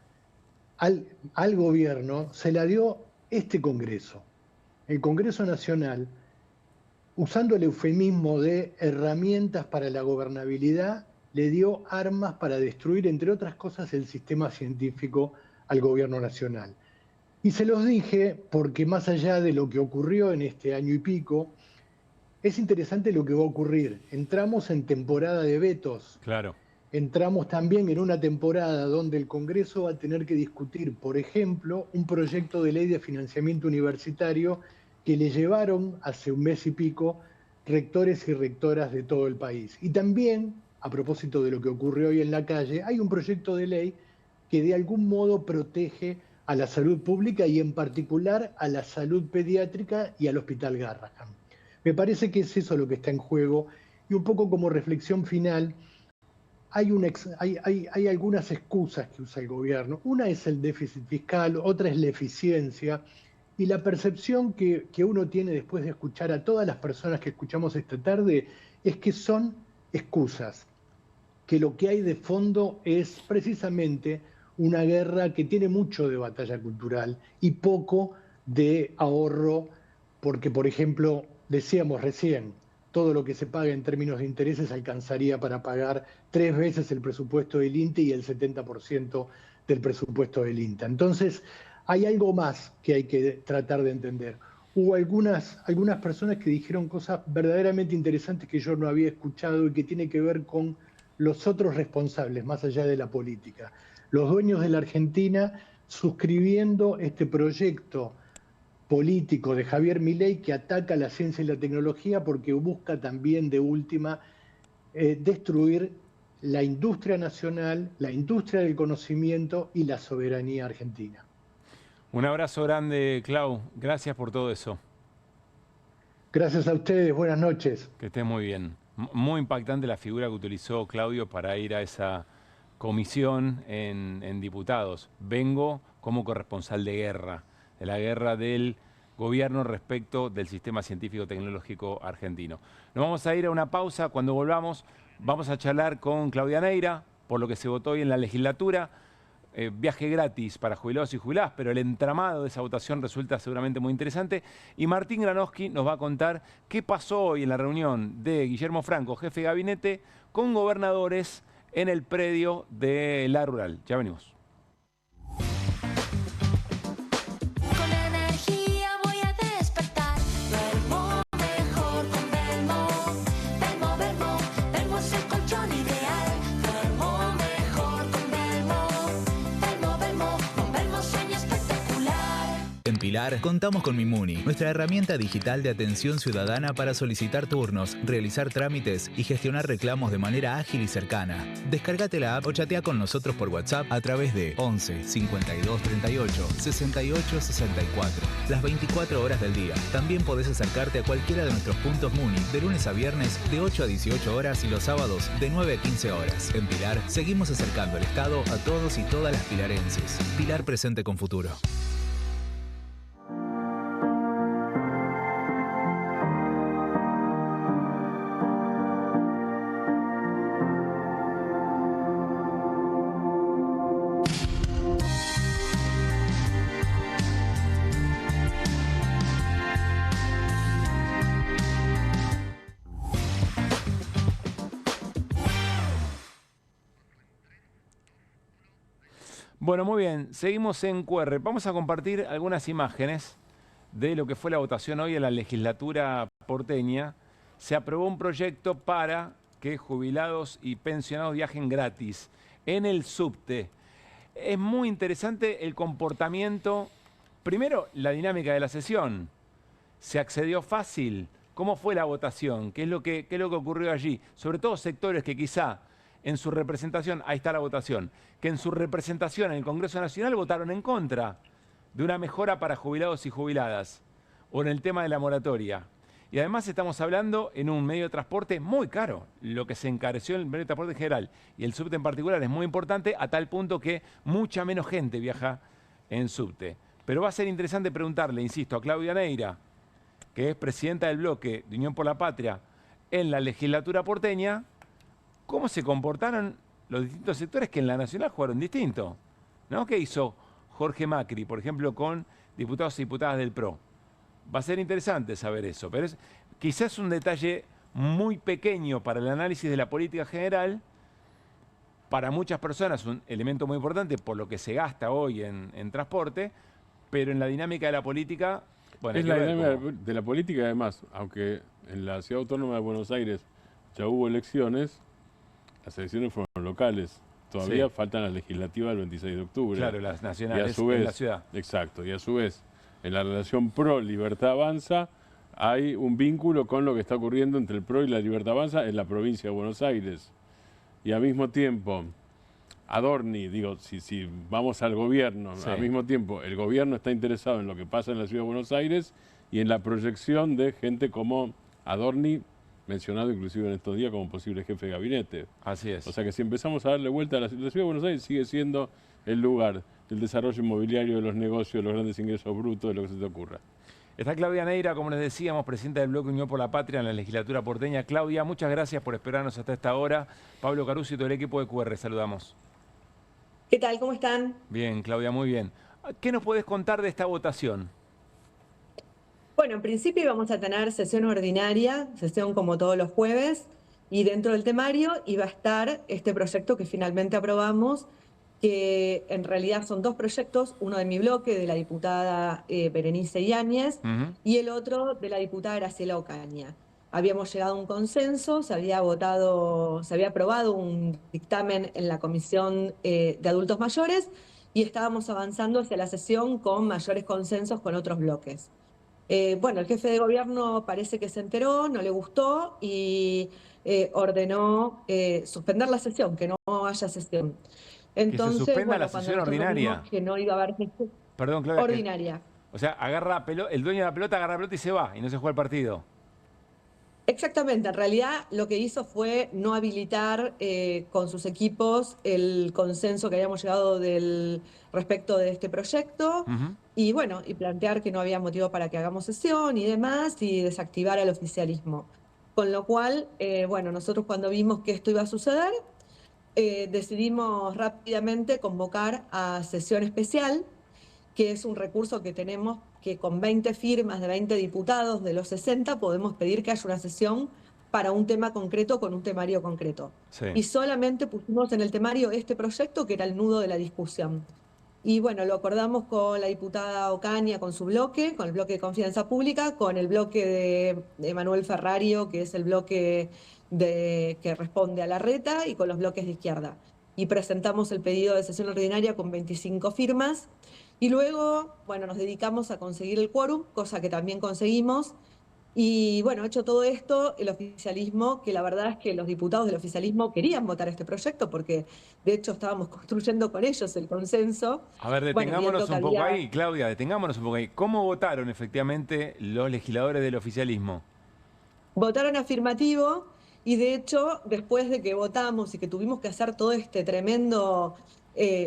al gobierno se la dio este Congreso. El Congreso Nacional, usando el eufemismo de herramientas para la gobernabilidad, le dio armas para destruir, entre otras cosas, el sistema científico al gobierno nacional. Y se los dije porque más allá de lo que ocurrió en este año y pico, es interesante lo que va a ocurrir. Entramos en temporada de vetos. Claro. Entramos también en una temporada donde el Congreso va a tener que discutir, por ejemplo, un proyecto de ley de financiamiento universitario que le llevaron hace 1 mes y pico rectores y rectoras de todo el país. Y también, a propósito de lo que ocurrió hoy en la calle, hay un proyecto de ley que de algún modo protege a la salud pública y en particular a la salud pediátrica y al Hospital Garrahan. Me parece que es eso lo que está en juego, y un poco como reflexión final, hay algunas excusas que usa el gobierno. Una es el déficit fiscal, otra es la eficiencia, y la percepción que uno tiene después de escuchar a todas las personas que escuchamos esta tarde es que son excusas, que lo que hay de fondo es precisamente una guerra que tiene mucho de batalla cultural y poco de ahorro, porque, por ejemplo, decíamos recién, todo lo que se paga en términos de intereses alcanzaría para pagar 3 veces el presupuesto del INTE y el 70% del presupuesto del INTA. Entonces, hay algo más que hay que tratar de entender. Hubo algunas personas que dijeron cosas verdaderamente interesantes que yo no había escuchado y que tiene que ver con los otros responsables, más allá de la política. Los dueños de la Argentina suscribiendo este proyecto político de Javier Milei que ataca la ciencia y la tecnología porque busca también de última destruir la industria nacional, la industria del conocimiento y la soberanía argentina. Un abrazo grande, Clau. Gracias por todo eso. Gracias a ustedes. Buenas noches. Que estés muy bien. Muy impactante la figura que utilizó Claudio para ir a esa comisión en diputados. Vengo como corresponsal de guerra, de la guerra del gobierno respecto del sistema científico-tecnológico argentino. Nos vamos a ir a una pausa. Cuando volvamos vamos a charlar con Claudia Neira por lo que se votó hoy en la legislatura. Viaje gratis para jubilados y jubiladas, pero el entramado de esa votación resulta seguramente muy interesante. Y Martín Granowski nos va a contar qué pasó hoy en la reunión de Guillermo Franco, jefe de gabinete, con gobernadores en el predio de La Rural. Ya venimos. Con energía voy a despertar. Duermo mejor con Belmo. Belmo, Belmo, Belmo es el colchón ideal. Duermo mejor con Belmo. Belmo, Belmo, con Belmo sueño espectacular. En Pilar contamos con Mimuni, nuestra herramienta digital de atención ciudadana para solicitar turnos, realizar trámites y gestionar reclamos de manera ágil y cercana. Descárgate la app o chatea con nosotros por WhatsApp a través de 11 52 38 68 64. Las 24 horas del día. También podés acercarte a cualquiera de nuestros puntos Muni de lunes a viernes de 8 a 18 horas y los sábados de 9 a 15 horas. En Pilar seguimos acercando el Estado a todos y todas las pilarenses. Pilar presente con futuro. Bueno, muy bien, seguimos en QR. Vamos a compartir algunas imágenes de lo que fue la votación hoy en la legislatura porteña. Se aprobó un proyecto para que jubilados y pensionados viajen gratis en el subte. Es muy interesante el comportamiento. Primero, la dinámica de la sesión. ¿Se accedió fácil? ¿Cómo fue la votación? ¿Qué es lo que ocurrió allí? Sobre todo sectores que quizá en su representación, ahí está la votación, que en su representación en el Congreso Nacional votaron en contra de una mejora para jubilados y jubiladas o en el tema de la moratoria. Y además estamos hablando en un medio de transporte muy caro, lo que se encareció en el medio de transporte en general y el subte en particular es muy importante a tal punto que mucha menos gente viaja en subte. Pero va a ser interesante preguntarle, insisto, a Claudia Neira, que es presidenta del bloque de Unión por la Patria en la legislatura porteña, cómo se comportaron los distintos sectores que en la nacional jugaron distinto, ¿no? ¿Qué hizo Jorge Macri, por ejemplo, con diputados y diputadas del PRO? Va a ser interesante saber eso, pero es quizás un detalle muy pequeño para el análisis de la política general. Para muchas personas un elemento muy importante por lo que se gasta hoy en transporte, pero en la dinámica de la política... Bueno, es la dinámica de la política, además, aunque en la Ciudad Autónoma de Buenos Aires ya hubo elecciones, las elecciones fueron locales. Todavía faltan las legislativas del 26 de octubre. Claro, las nacionales y a su vez, en la ciudad. Exacto, y a su vez, en la relación PRO-Libertad Avanza, hay un vínculo con lo que está ocurriendo entre el PRO y la Libertad Avanza en la provincia de Buenos Aires. Y al mismo tiempo, Adorni, digo, si vamos al gobierno, al mismo tiempo, el gobierno está interesado en lo que pasa en la ciudad de Buenos Aires y en la proyección de gente como Adorni, mencionado inclusive en estos días como posible jefe de gabinete. Así es. O sea que si empezamos a darle vuelta a la ciudad de Buenos Aires, sigue siendo el lugar del desarrollo inmobiliario, de los negocios, de los grandes ingresos brutos, de lo que se te ocurra. Está Claudia Neira, como les decíamos, presidenta del bloque Unión por la Patria en la legislatura porteña. Claudia, muchas gracias por esperarnos hasta esta hora. Pablo Caruso y todo el equipo de QR, saludamos. ¿Qué tal? ¿Cómo están? Bien, Claudia, muy bien. ¿Qué nos podés contar de esta votación? Bueno, en principio íbamos a tener sesión ordinaria, sesión como todos los jueves, y dentro del temario iba a estar este proyecto que finalmente aprobamos, que en realidad son dos proyectos, uno de mi bloque, de la diputada Berenice Yáñez, y el otro de la diputada Graciela Ocaña. Habíamos llegado a un consenso, se había aprobado un dictamen en la Comisión de Adultos Mayores y estábamos avanzando hacia la sesión con mayores consensos con otros bloques. Bueno, el jefe de gobierno parece que se enteró, no le gustó y ordenó suspender la sesión, que no haya sesión. Entonces, que se suspenda la sesión ordinaria. Que no iba a haber sesión ordinaria. O sea, el dueño de la pelota agarra la pelota y se va, y no se juega el partido. Exactamente, en realidad lo que hizo fue no habilitar con sus equipos el consenso que habíamos llegado respecto de este proyecto y bueno, y plantear que no había motivo para que hagamos sesión y demás y desactivar al oficialismo. Con lo cual, bueno, nosotros cuando vimos que esto iba a suceder, decidimos rápidamente convocar a sesión especial, que es un recurso que tenemos que con 20 firmas de 20 diputados de los 60 podemos pedir que haya una sesión para un tema concreto con un temario concreto. Sí. Y solamente pusimos en el temario este proyecto que era el nudo de la discusión. Y bueno, lo acordamos con la diputada Ocaña, con su bloque, con el bloque de Confianza Pública, con el bloque de Manuel Ferrario, que es el bloque que responde a Larreta, y con los bloques de izquierda. Y presentamos el pedido de sesión ordinaria con 25 firmas. Y luego, bueno, nos dedicamos a conseguir el quórum, cosa que también conseguimos. Y bueno, hecho todo esto, el oficialismo, que la verdad es que los diputados del oficialismo querían votar este proyecto, porque de hecho estábamos construyendo con ellos el consenso. A ver, detengámonos un poco ahí, Claudia, detengámonos un poco ahí. ¿Cómo votaron efectivamente los legisladores del oficialismo? Votaron afirmativo y de hecho, después de que votamos y que tuvimos que hacer todo este tremendo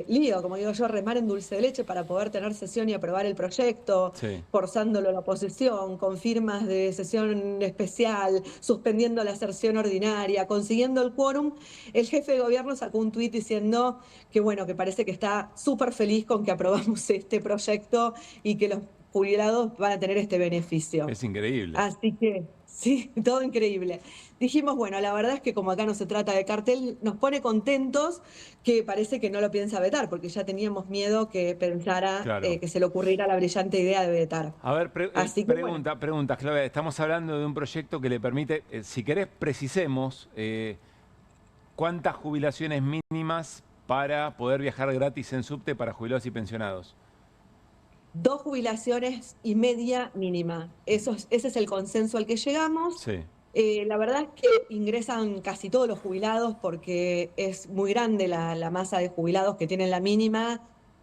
lío, como digo yo, remar en dulce de leche para poder tener sesión y aprobar el proyecto, forzándolo a la oposición, con firmas de sesión especial, suspendiendo la sesión ordinaria, consiguiendo el quórum, el jefe de gobierno sacó un tuit diciendo que bueno, que parece que está súper feliz con que aprobamos este proyecto y que los jubilados van a tener este beneficio. Es increíble. Así que Sí, todo increíble. Dijimos, bueno, la verdad es que como acá no se trata de cartel, nos pone contentos que parece que no lo piensa vetar, porque ya teníamos miedo que pensara Claro. que se le ocurriera la brillante idea de vetar. A ver, Así que, preguntas, Claudia. Estamos hablando de un proyecto que le permite, si querés, precisemos cuántas jubilaciones mínimas para poder viajar gratis en subte para jubilados y pensionados. 2 jubilaciones y media mínima. Ese es el consenso al que llegamos. Sí. La verdad es que ingresan casi todos los jubilados porque es muy grande la masa de jubilados que tienen la mínima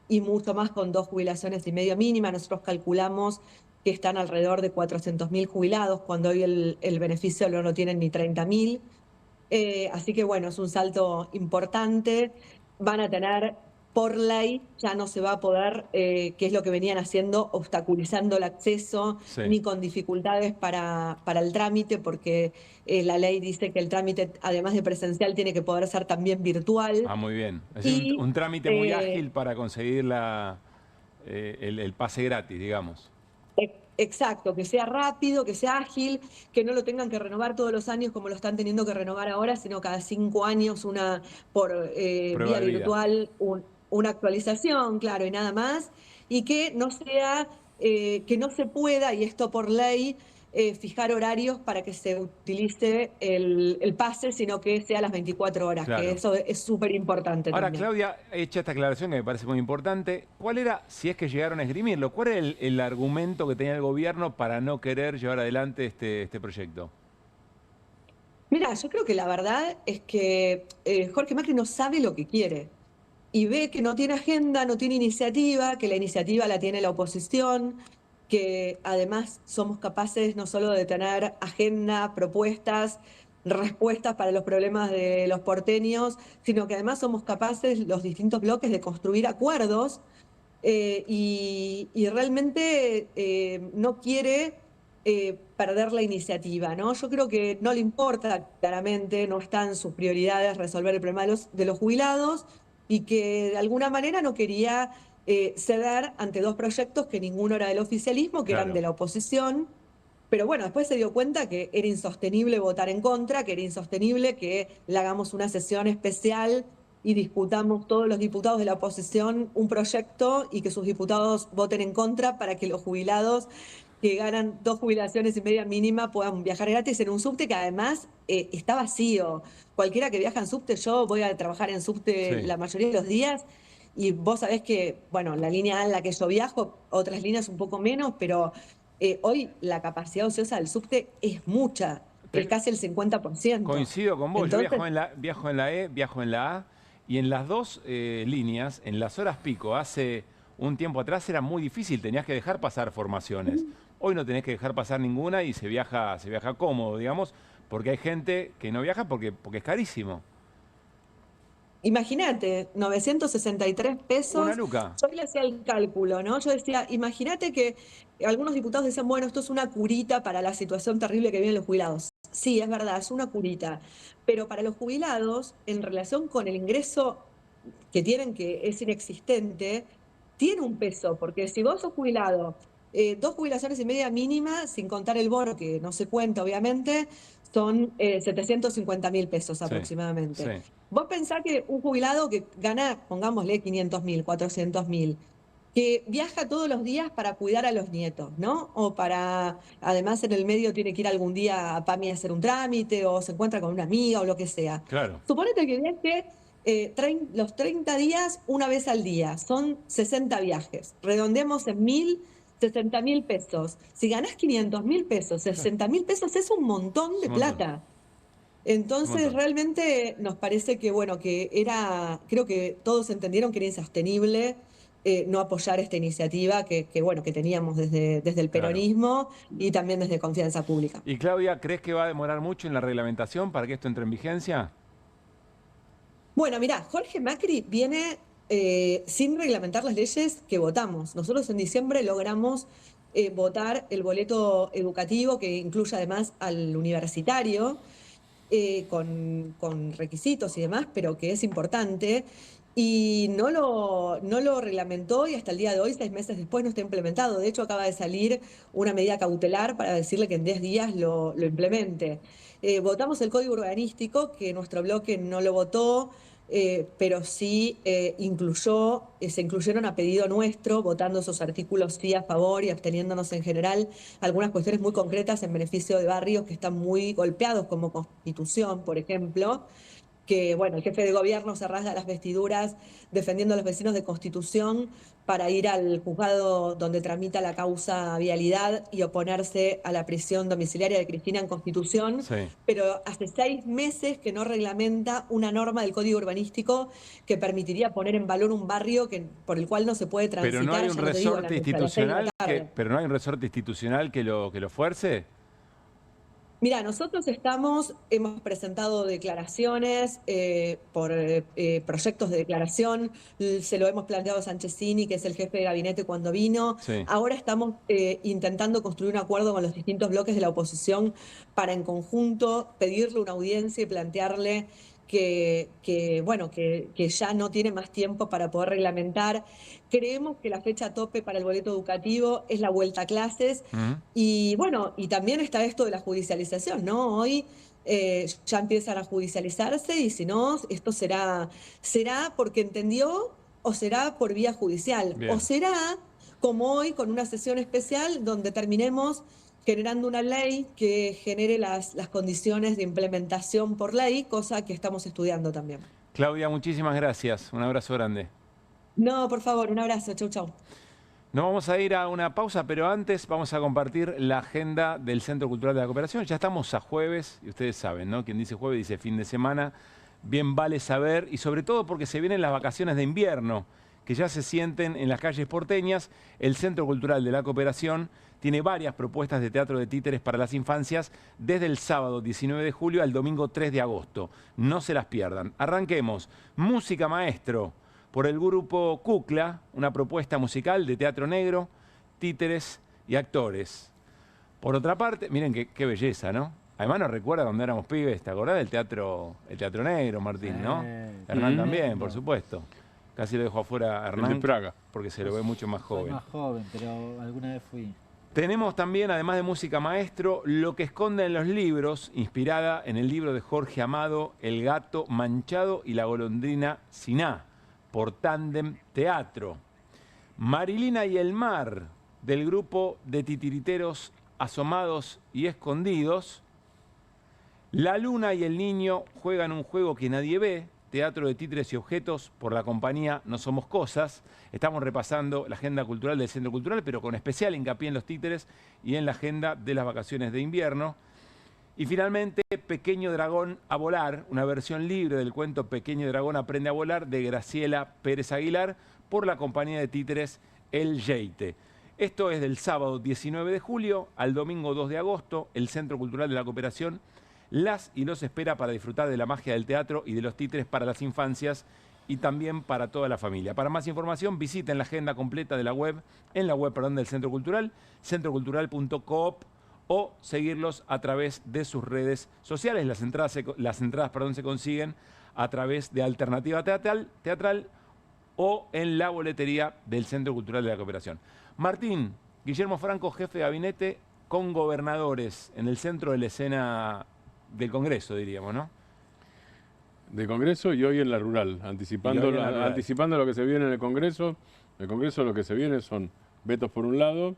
y mucho más con 2 jubilaciones y media mínima. Nosotros calculamos que están alrededor de 400.000 jubilados, cuando hoy el beneficio no lo tienen ni 30.000. Así que bueno, es un salto importante. Van a tener, por ley, ya no se va a poder, que es lo que venían haciendo, obstaculizando el acceso, Sí. ni con dificultades para el trámite, porque la ley dice que el trámite, además de presencial, tiene que poder ser también virtual. Ah, muy bien. Es Y, un trámite muy eh, ágil para conseguir el pase gratis, digamos. Exacto, que sea rápido, que sea ágil, que no lo tengan que renovar todos los años como lo están teniendo que renovar ahora, sino cada 5 años una por Prueba vía de vida. virtual, una actualización, claro, y nada más. Y que no sea, que no se pueda, y esto por ley, fijar horarios para que se utilice el pase, sino que sea a las 24 horas, Claro. que eso es súper importante Ahora, también. Claudia, hecha esta aclaración que me parece muy importante, ¿cuál era, si es que llegaron a esgrimirlo, cuál era el argumento que tenía el gobierno para no querer llevar adelante este proyecto? Mira, yo creo que la verdad es que Jorge Macri no sabe lo que quiere y ve que no tiene agenda, no tiene iniciativa, que la iniciativa la tiene la oposición, que además somos capaces no solo de tener agenda, propuestas, respuestas para los problemas de los porteños, sino que además somos capaces, los distintos bloques, de construir acuerdos y realmente no quiere perder la iniciativa, ¿no? Yo creo que no le importa, claramente, no está en sus prioridades resolver el problema de los jubilados y que de alguna manera no quería ceder ante 2 proyectos que ninguno era del oficialismo, que eran Claro. de la oposición. Pero bueno, después se dio cuenta que era insostenible votar en contra, que era insostenible que le hagamos una sesión especial y discutamos todos los diputados de la oposición un proyecto y que sus diputados voten en contra para que los jubilados que ganan 2 jubilaciones y media mínima puedan viajar gratis en un subte que además está vacío. Cualquiera que viaja en subte, yo voy a trabajar en subte Sí. la mayoría de los días y vos sabés que, bueno, la línea A en la que yo viajo, otras líneas un poco menos, pero hoy la capacidad ociosa del subte es mucha, es casi el 50%. Coincido con vos, Entonces, yo viajo en la E, viajo en la A, y en las 2 líneas, en las horas pico, hace un tiempo atrás era muy difícil, tenías que dejar pasar formaciones. Hoy no tenés que dejar pasar ninguna y se viaja cómodo, digamos, porque hay gente que no viaja porque es carísimo. imagínate, 963 pesos. Una luca. Yo le hacía el cálculo, ¿no? Yo decía, imagínate que algunos diputados decían, bueno, esto es una curita para la situación terrible que viven los jubilados. Sí, es verdad, es una curita. Pero para los jubilados, en relación con el ingreso que tienen, que es inexistente, tiene un peso, porque si vos sos jubilado, 2 jubilaciones y media mínima, sin contar el bono, que no se cuenta obviamente, son 750.000 pesos Sí, aproximadamente. sí. Vos pensás que un jubilado que gana, pongámosle 500.000, 400.000, que viaja todos los días para cuidar a los nietos, ¿no? O para, además en el medio tiene que ir algún día a PAMI a hacer un trámite, o se encuentra con una amiga o lo que sea. Claro. Suponete que viaje los 30 días una vez al día, son 60 viajes. Redondeemos en 60.000 pesos. Si ganás 500.000 pesos, 60.000 pesos es un montón de Es un montón. plata. Entonces, realmente nos parece que, bueno, creo que todos entendieron que era insostenible no apoyar esta iniciativa que teníamos desde el peronismo y también desde Confianza Pública. Y Claudia, ¿crees que va a demorar mucho en la reglamentación para que esto entre en vigencia? Bueno, mirá, Jorge Macri viene sin reglamentar las leyes que votamos. Nosotros en diciembre logramos votar el boleto educativo que incluye además al universitario, con requisitos y demás, pero que es importante. y no lo reglamentó y hasta el día de hoy, 6 meses después, no está implementado. De hecho, acaba de salir una medida cautelar para decirle que en 10 días lo implemente. Votamos el Código Urbanístico, que nuestro bloque no lo votó, pero sí se incluyeron a pedido nuestro, votando esos artículos sí a favor y absteniéndonos en general algunas cuestiones muy concretas en beneficio de barrios que están muy golpeados, como Constitución, por ejemplo, que bueno, el jefe de gobierno se rasga las vestiduras defendiendo a los vecinos de Constitución para ir al juzgado donde tramita la causa vialidad y oponerse a la prisión domiciliaria de Cristina en Constitución, pero hace 6 meses que no reglamenta una norma del Código Urbanístico que permitiría poner en valor un barrio por el cual no se puede transitar. Pero no hay un ya no te digo, resorte institucional que lo fuerce. Mira, nosotros hemos presentado declaraciones por proyectos de declaración, se lo hemos planteado a Sanchezini, que es el jefe de gabinete cuando vino. Sí. Ahora estamos intentando construir un acuerdo con los distintos bloques de la oposición para en conjunto pedirle una audiencia y plantearle que ya no tiene más tiempo para poder reglamentar. Creemos que la fecha tope para el boleto educativo es la vuelta a clases. Y bueno, y también está esto de la judicialización, ¿no? Hoy ya empiezan a judicializarse y si no, esto será porque entendió o será por vía judicial. Bien. O será como hoy con una sesión especial donde terminemos generando una ley que genere las condiciones de implementación por ley, cosa que estamos estudiando también. Claudia, muchísimas gracias. Un abrazo grande. No, por favor, un abrazo. Chau, chau. Nos vamos a ir a una pausa, pero antes vamos a compartir la agenda del Centro Cultural de la Cooperación. Ya estamos a jueves, y ustedes saben, ¿no? Quien dice jueves dice fin de semana. Bien vale saber, y sobre todo porque se vienen las vacaciones de invierno, que ya se sienten en las calles porteñas. El Centro Cultural de la Cooperación tiene varias propuestas de teatro de títeres para las infancias desde el sábado 19 de julio al domingo 3 de agosto. No se las pierdan. Arranquemos. Música Maestro, por el grupo Cucla, una propuesta musical de teatro negro, títeres y actores. Por otra parte, miren qué belleza, ¿no? Además nos recuerda cuando éramos pibes, ¿te acordás del teatro negro, Martín, no? Hernán también, por supuesto. Casi lo dejo afuera a Hernán, El de Praga, porque se lo ve mucho más joven. Soy más joven, pero alguna vez fui. Tenemos también, además de Música Maestro, Lo que esconden los libros, inspirada en el libro de Jorge Amado, El gato manchado y la golondrina Siná, por Tándem Teatro. Marilina y el mar, del grupo de titiriteros Asomados y Escondidos. La luna y el niño juegan un juego que nadie ve, teatro de títeres y objetos por la compañía No Somos Cosas. Estamos repasando la agenda cultural del Centro Cultural, pero con especial hincapié en los títeres y en la agenda de las vacaciones de invierno. Y finalmente, Pequeño Dragón a Volar, una versión libre del cuento Pequeño Dragón Aprende a Volar de Graciela Pérez Aguilar por la compañía de títeres El Yeite. Esto es del sábado 19 de julio al domingo 2 de agosto. El Centro Cultural de la Cooperación las y los espera para disfrutar de la magia del teatro y de los títeres para las infancias y también para toda la familia. Para más información, visiten la agenda completa de la web, del Centro Cultural, centrocultural.coop, o seguirlos a través de sus redes sociales. Las entradas se consiguen a través de Alternativa Teatral o en la boletería del Centro Cultural de la Cooperación. Martín, Guillermo Franco, jefe de gabinete, con gobernadores en el centro de la escena del Congreso, diríamos, ¿no? De Congreso y hoy en la rural, anticipando lo que se viene en el Congreso. En el Congreso lo que se viene son vetos por un lado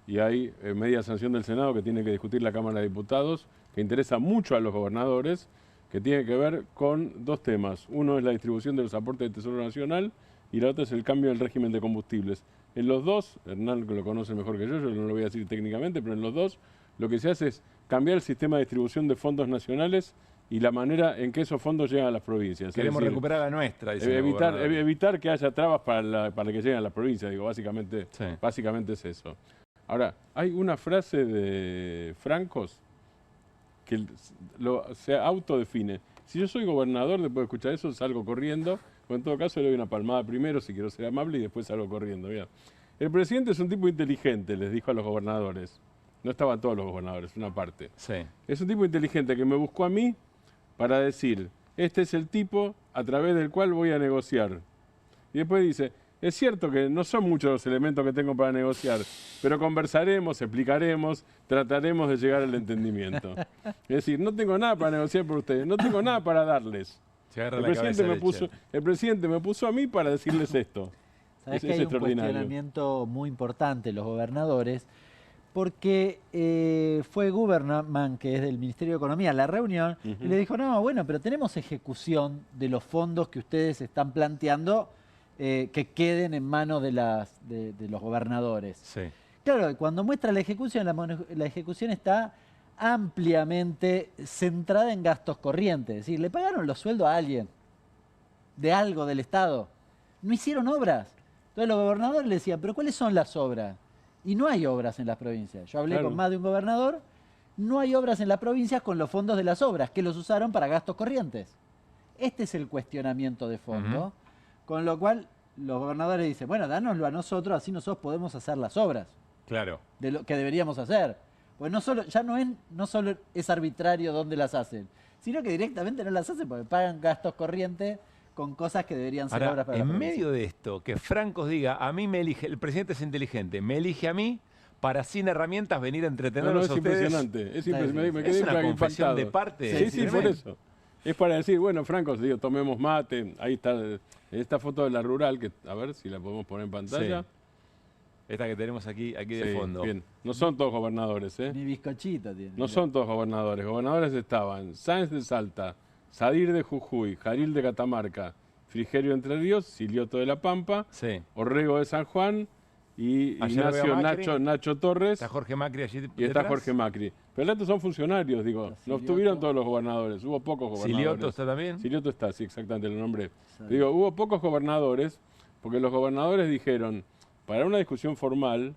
y hay media sanción del Senado que tiene que discutir la Cámara de Diputados, que interesa mucho a los gobernadores, que tiene que ver con dos temas. Uno es la distribución de los aportes del Tesoro Nacional y la otra es el cambio del régimen de combustibles. En los dos, Hernán lo conoce mejor que yo no lo voy a decir técnicamente, pero en los dos lo que se hace es cambiar el sistema de distribución de fondos nacionales y la manera en que esos fondos llegan a las provincias. Queremos recuperar la nuestra, dice evitar que haya trabas para que lleguen a las provincias, digo, básicamente es eso. Ahora, hay una frase de Francos que se autodefine. Si yo soy gobernador, después de escuchar eso, salgo corriendo, o en todo caso le doy una palmada primero si quiero ser amable y después salgo corriendo. Bien. El presidente es un tipo inteligente, les dijo a los gobernadores. No estaban todos los gobernadores, una parte. Sí. Es un tipo inteligente que me buscó a mí para decir, este es el tipo a través del cual voy a negociar Y después dice, es cierto que no son muchos los elementos que tengo para negociar, pero conversaremos, explicaremos, trataremos de llegar al entendimiento. Es decir, no tengo nada para negociar por ustedes, no tengo nada para darles. El presidente me puso a mí para decirles esto. Sabés que hay un cuestionamiento muy importante en los gobernadores, porque fue Guberman, que es del Ministerio de Economía, a la reunión, y le dijo, no, bueno, pero tenemos ejecución de los fondos que ustedes están planteando que queden en manos de los gobernadores. Sí. Claro, cuando muestra la ejecución está ampliamente centrada en gastos corrientes. Es decir, le pagaron los sueldos a alguien de algo del Estado. No hicieron obras. Entonces los gobernadores le decían, ¿pero cuáles son las obras? Y no hay obras en las provincias. Yo hablé con más de un gobernador, no hay obras en las provincias con los fondos de las obras, que los usaron para gastos corrientes. Este es el cuestionamiento de fondo, con lo cual los gobernadores dicen, bueno, dánoslo a nosotros, así nosotros podemos hacer las obras. Claro. De lo que deberíamos hacer. Pues no solo es arbitrario dónde las hacen, sino que directamente no las hacen porque pagan gastos corrientes con cosas que deberían ser obras para la provincia. En medio de esto, que Francos diga, a mí me elige, el presidente es inteligente, me elige a mí para sin herramientas venir a entretenerlos a ustedes. Impresionante, es impresionante. Me quedé es una confesión impactado. de parte. Sí, por eso. Es para decir, bueno, Francos, digo, tomemos mate. Ahí está esta foto de la rural, que a ver si la podemos poner en pantalla. Sí. Esta que tenemos aquí de fondo. Bien. No son todos gobernadores, ¿eh? Ni bizcochito tiene. No son todos gobernadores. Gobernadores estaban Sáenz de Salta, Sadir de Jujuy, Jaril de Catamarca, Frigerio Entre Ríos, Silioto de la Pampa, Orrego de San Juan y Ignacio Nacho Torres. Está Jorge Macri allí y está Jorge Macri. Pero el resto son funcionarios, digo. No estuvieron todos los gobernadores, hubo pocos gobernadores. ¿Silioto está también? Silioto está, sí, exactamente, lo nombré. Digo, hubo pocos gobernadores porque los gobernadores dijeron, para una discusión formal,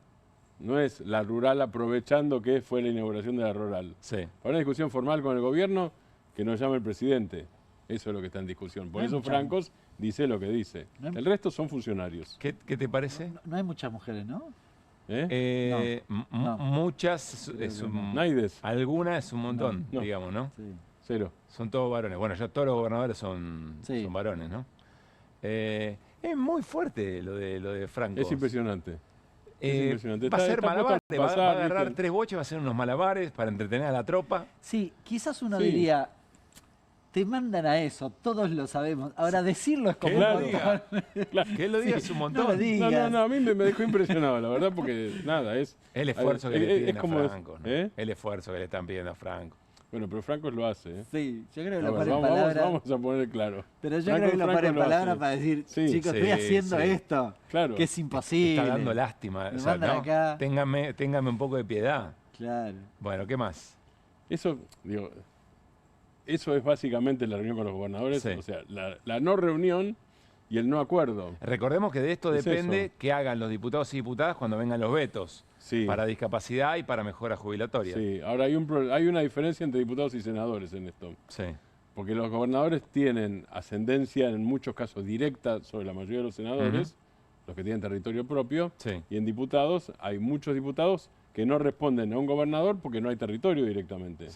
no es la rural aprovechando que fue la inauguración de la rural. Para una discusión formal con el gobierno, que nos llame el presidente. Eso es lo que está en discusión. Por eso Francos dice lo que dice. El resto son funcionarios. ¿Qué te parece? No hay muchas mujeres, ¿no? Muchas, algunas es un montón, No. digamos, ¿no? Sí. Cero. Son todos varones. Bueno, ya todos los gobernadores son varones, ¿no? Es muy fuerte lo de Francos. Es impresionante. Va a ser malabares, va a agarrar 3 boches, va a hacer unos malabares para entretener a la tropa. Sí, quizás uno diría, te mandan a eso, todos lo sabemos. Ahora decirlo es como un montón. Que él lo diga es un montón. No lo digas. No, a mí me dejó impresionado, la verdad, porque nada, es... El esfuerzo que le piden como a Franco, ¿no? El esfuerzo que le están pidiendo a Franco. Bueno, pero Francos lo hace, ¿eh? Sí, yo creo que lo pone en palabras. Vamos a poner claro. Pero yo creo que lo pone en palabras para decir, chicos, estoy haciendo esto, que es imposible. Está dando lástima. O sea, ¿no? Téngame un poco de piedad. Claro. Bueno, ¿qué más? Eso es básicamente la reunión con los gobernadores, o sea, la no reunión y el no acuerdo. Recordemos que de esto depende que hagan los diputados y diputadas cuando vengan los vetos para discapacidad y para mejora jubilatoria. Sí, ahora hay una diferencia entre diputados y senadores en esto. Sí. Porque los gobernadores tienen ascendencia en muchos casos directa sobre la mayoría de los senadores, los que tienen territorio propio, y en diputados hay muchos diputados que no responden a un gobernador porque no hay territorio directamente.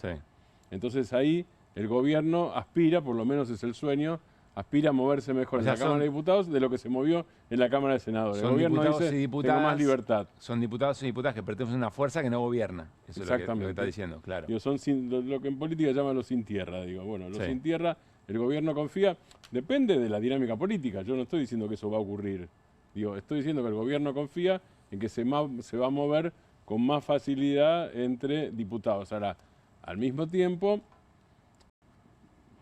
Entonces ahí el gobierno aspira, por lo menos es el sueño, aspira a moverse mejor en la Cámara de Diputados de lo que se movió en la Cámara de Senadores. El gobierno dice, tengo más libertad. Son diputados y diputadas que pertenecen a una fuerza que no gobierna. Eso es lo que está diciendo, claro. Digo, son lo que en política llaman los sin tierra. Digo, bueno, los sin tierra, el gobierno confía, depende de la dinámica política. Yo no estoy diciendo que eso va a ocurrir. Digo, estoy diciendo que el gobierno confía en que se va a mover con más facilidad entre diputados. Ahora, al mismo tiempo,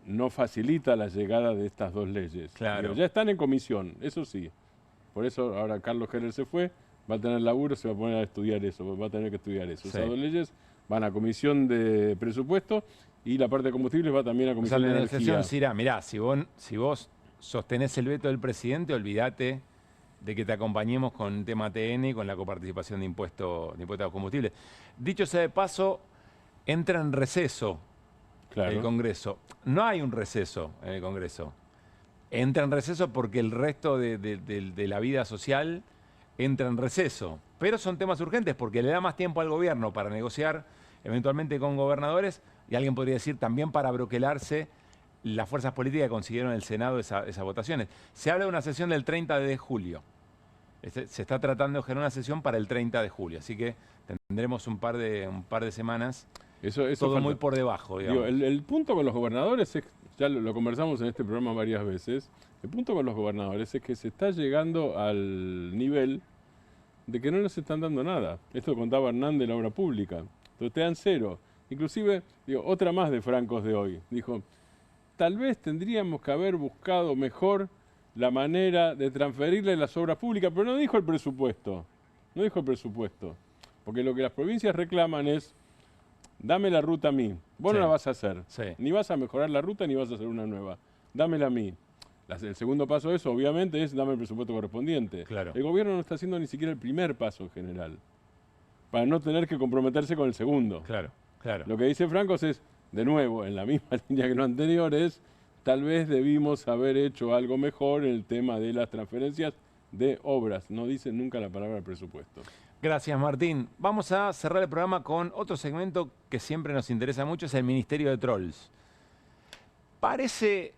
no facilita la llegada de estas dos leyes. Claro. Digo, ya están en comisión, eso sí. Por eso ahora Carlos Heller se fue, va a tener laburo, se va a poner a estudiar eso, va a tener que estudiar eso. Esas dos leyes van a comisión de presupuesto y la parte de combustibles va también a comisión de energía. Irá, mirá, si vos sostenés el veto del presidente, olvídate de que te acompañemos con el tema TN y con la coparticipación de impuestos a los combustibles. Dicho sea de paso, entra en receso el Congreso. No hay un receso en el Congreso. Entra en receso porque el resto de la vida social entra en receso. Pero son temas urgentes porque le da más tiempo al gobierno para negociar eventualmente con gobernadores y alguien podría decir también para broquelarse las fuerzas políticas que consiguieron en el Senado esas votaciones. Se habla de una sesión del 30 de julio. Se está tratando de generar una sesión para el 30 de julio, así que tendremos un par de semanas, eso todo falta. muy por debajo, digamos. Digo, el punto con los gobernadores, es, ya lo conversamos en este programa varias veces, el punto con los gobernadores es que se está llegando al nivel de que no les están dando nada. Esto contaba Hernán de la obra pública. Entonces te dan cero. Inclusive, digo, otra más de Francos de hoy. Dijo, tal vez tendríamos que haber buscado mejor la manera de transferirle las obras públicas, pero no dijo el presupuesto. No dijo el presupuesto. Porque lo que las provincias reclaman es, dame la ruta a mí. Vos no la vas a hacer. Ni vas a mejorar la ruta, ni vas a hacer una nueva. Dámela a mí. El segundo paso de eso, obviamente, es dame el presupuesto correspondiente. Claro. El gobierno no está haciendo ni siquiera el primer paso en general, para no tener que comprometerse con el segundo. Claro, claro. Lo que dice Francos es, de nuevo, en la misma línea que lo anterior, es tal vez debimos haber hecho algo mejor en el tema de las transferencias de obras. No dice nunca la palabra presupuesto. Gracias, Martín. Vamos a cerrar el programa con otro segmento que siempre nos interesa mucho, es el Ministerio de Trolls. Parece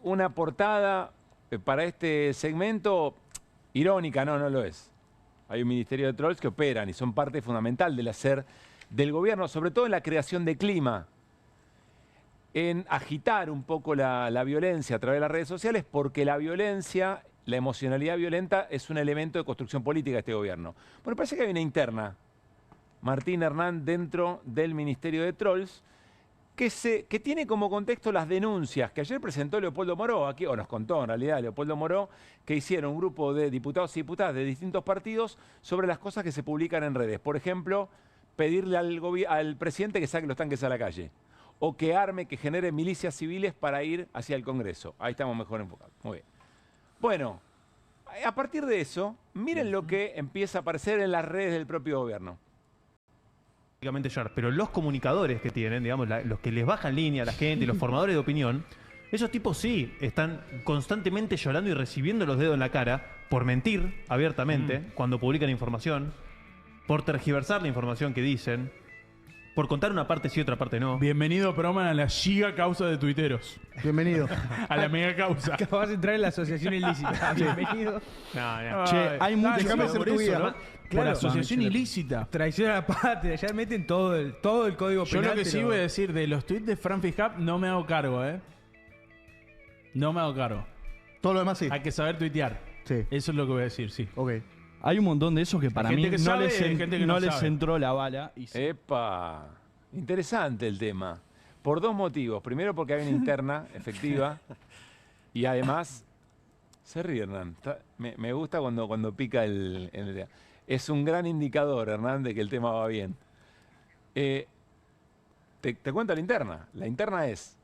una portada para este segmento irónica, no lo es. Hay un Ministerio de Trolls que operan y son parte fundamental del hacer del gobierno, sobre todo en la creación de clima, en agitar un poco la violencia a través de las redes sociales, porque la violencia, la emocionalidad violenta es un elemento de construcción política de este gobierno. Bueno, parece que hay una interna, Martín Hernán, dentro del Ministerio de Trolls, que tiene como contexto las denuncias que ayer presentó Leopoldo Moró, aquí, o nos contó en realidad Leopoldo Moró, que hicieron un grupo de diputados y diputadas de distintos partidos sobre las cosas que se publican en redes. Por ejemplo, pedirle al presidente que saque los tanques a la calle, o que arme, que genere milicias civiles para ir hacia el Congreso. Ahí estamos mejor enfocados. Muy bien. Bueno, a partir de eso, miren lo que empieza a aparecer en las redes del propio gobierno. Pero los comunicadores que tienen, digamos, los que les bajan línea a la gente, los formadores de opinión, esos tipos sí están constantemente llorando y recibiendo los dedos en la cara por mentir abiertamente cuando publican información, por tergiversar la información que dicen, por contar una parte sí y otra parte no. Bienvenido, Proman, a la giga causa de tuiteros. Bienvenido. A la mega causa. Acabas de entrar en la asociación ilícita. Bienvenido. No. Che, hay mucho déjame hacer por tu eso, vida, ¿no? ¿no? Por Claro, asociación ilícita. Traición a la patria. Ya meten todo el código Yo penal. lo que sí voy a decir de los tweets de Fran Fijap, no me hago cargo, ¿eh? No me hago cargo. Todo lo demás sí. Hay que saber tuitear. Sí. Eso es lo que voy a decir, sí. Ok. Hay un montón de esos que para Hay mí gente que no sabe, les, hay gente que no les sabe. entró la bala. Y ¡Epa! Interesante el tema. Por dos motivos. Primero, porque hay una interna efectiva. Y además, se ríe, Hernán. Me gusta cuando pica el tema. Es un gran indicador, Hernán, de que el tema va bien. Te cuento la interna. La interna es,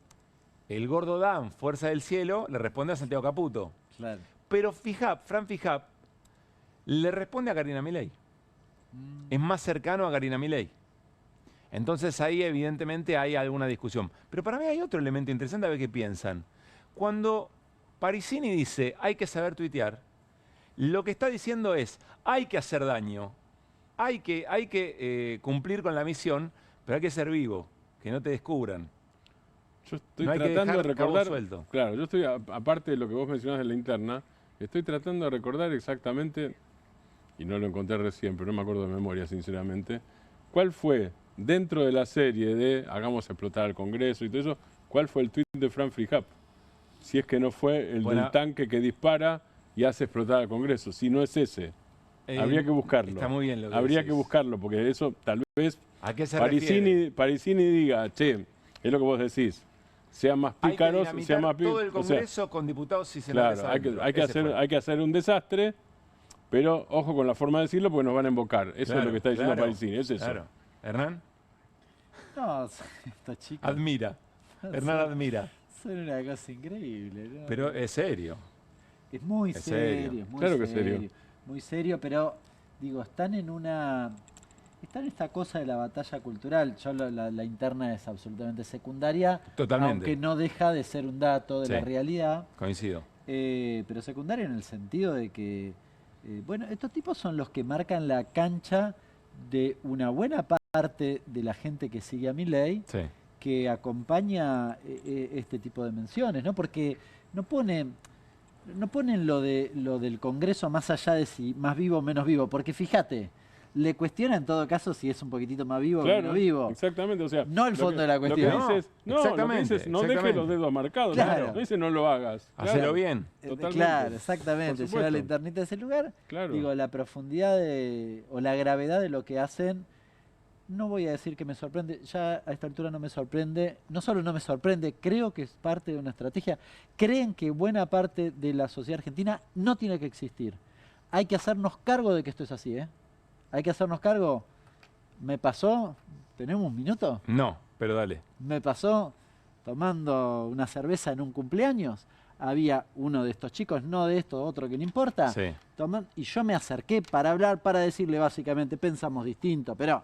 el gordo Dan, Fuerza del Cielo, le responde a Santiago Caputo. Claro. Pero Fran Fijap le responde a Karina Milei. Es más cercano a Karina Milei. Entonces ahí evidentemente hay alguna discusión. Pero para mí hay otro elemento interesante, a ver qué piensan. Cuando Parissini dice hay que saber tuitear, lo que está diciendo es hay que hacer daño, hay que cumplir con la misión, pero hay que ser vivo, que no te descubran. Yo estoy No hay que tratando de dejar cabo recordar, suelto. claro, yo estoy, aparte de lo que vos mencionás de la interna, estoy tratando de recordar exactamente, y no lo encontré recién, pero no me acuerdo de memoria, sinceramente, cuál fue, dentro de la serie de Hagamos explotar al Congreso y todo eso, cuál fue el tuit de Fran Fijap. Si es que no fue el del tanque que dispara y hace explotar al Congreso. Si no es ese, habría que buscarlo. Está muy bien lo que Habría decís. que buscarlo, porque eso tal vez ¿A qué se refiere? Parissini diga, che, es lo que vos decís, sean más pícaros, hay que sean más todo el o sea, Congreso con diputados y senadores. claro, adentro. hay que hacer un desastre, pero ojo con la forma de decirlo porque nos van a invocar. Eso es lo que está diciendo Parissini, es eso. Claro. ¿Hernán? No, estos chicos. Admira. Hernán admira. Son una cosa increíble, ¿no? Pero es serio. Es muy Es serio, serio. es muy Claro que serio. es serio. Muy serio, pero digo, están en esta cosa de la batalla cultural. Yo la interna es absolutamente secundaria. Totalmente. Aunque no deja de ser un dato de la realidad. Coincido. Pero secundaria en el sentido de que, bueno, estos tipos son los que marcan la cancha de una buena parte de la gente que sigue a Milei. Sí. que acompaña este tipo de menciones, ¿no? Porque no ponen lo del Congreso más allá de si más vivo o menos vivo, porque fíjate, le cuestiona en todo caso si es un poquitito más vivo o menos vivo. Exactamente, o sea, no el fondo de la cuestión. Lo que dices, no dejes los dedos marcados, claro. No dices no lo hagas. Hacelo bien. Totalmente. Claro, exactamente. Lleva la internet a ese lugar. Claro. Digo, la profundidad o la gravedad de lo que hacen, no voy a decir que me sorprende, ya a esta altura no me sorprende, no solo no me sorprende, creo que es parte de una estrategia. Creen que buena parte de la sociedad argentina no tiene que existir. Hay que hacernos cargo de que esto es así, ¿eh? Hay que hacernos cargo. Me pasó, ¿tenemos un minuto? No, pero dale. Me pasó tomando una cerveza en un cumpleaños. Había uno de estos chicos, no de esto, otro que no importa. Sí. Y yo me acerqué para hablar, para decirle básicamente, pensamos distinto, pero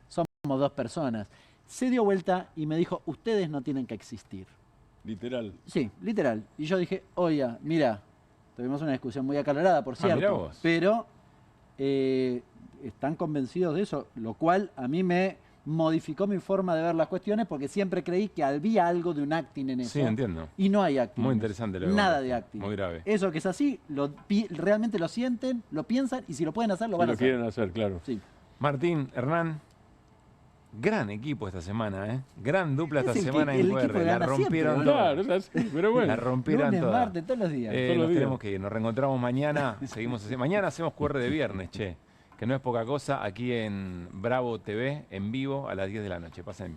somos dos personas. Se dio vuelta y me dijo, ustedes no tienen que existir. Literal. Sí, literal. Y yo dije, oye, mira, tuvimos una discusión muy acalorada, por mirá cierto, vos. pero están convencidos de eso, lo cual a mí me modificó mi forma de ver las cuestiones porque siempre creí que había algo de un acting en eso. Sí, entiendo. Y no hay acting. Muy interesante lo que Nada contaste. de acting. Muy grave. Eso que es así, realmente lo sienten, lo piensan y si lo pueden hacer, lo van a Lo hacer. quieren hacer, claro. Sí. Martín, Hernán, gran equipo esta semana, ¿eh? Gran dupla esta Es el semana que- en el equipo QR. que La gana rompieron siempre, toda. Claro, es así, pero bueno. La rompieron Lunes, toda. martes, todos los días. Todos los Nos días. tenemos que ir. Nos reencontramos mañana. Seguimos así. Mañana hacemos QR de viernes, che. Que no es poca cosa. Aquí en Bravo TV, en vivo, a las 10 de la noche. Pasen.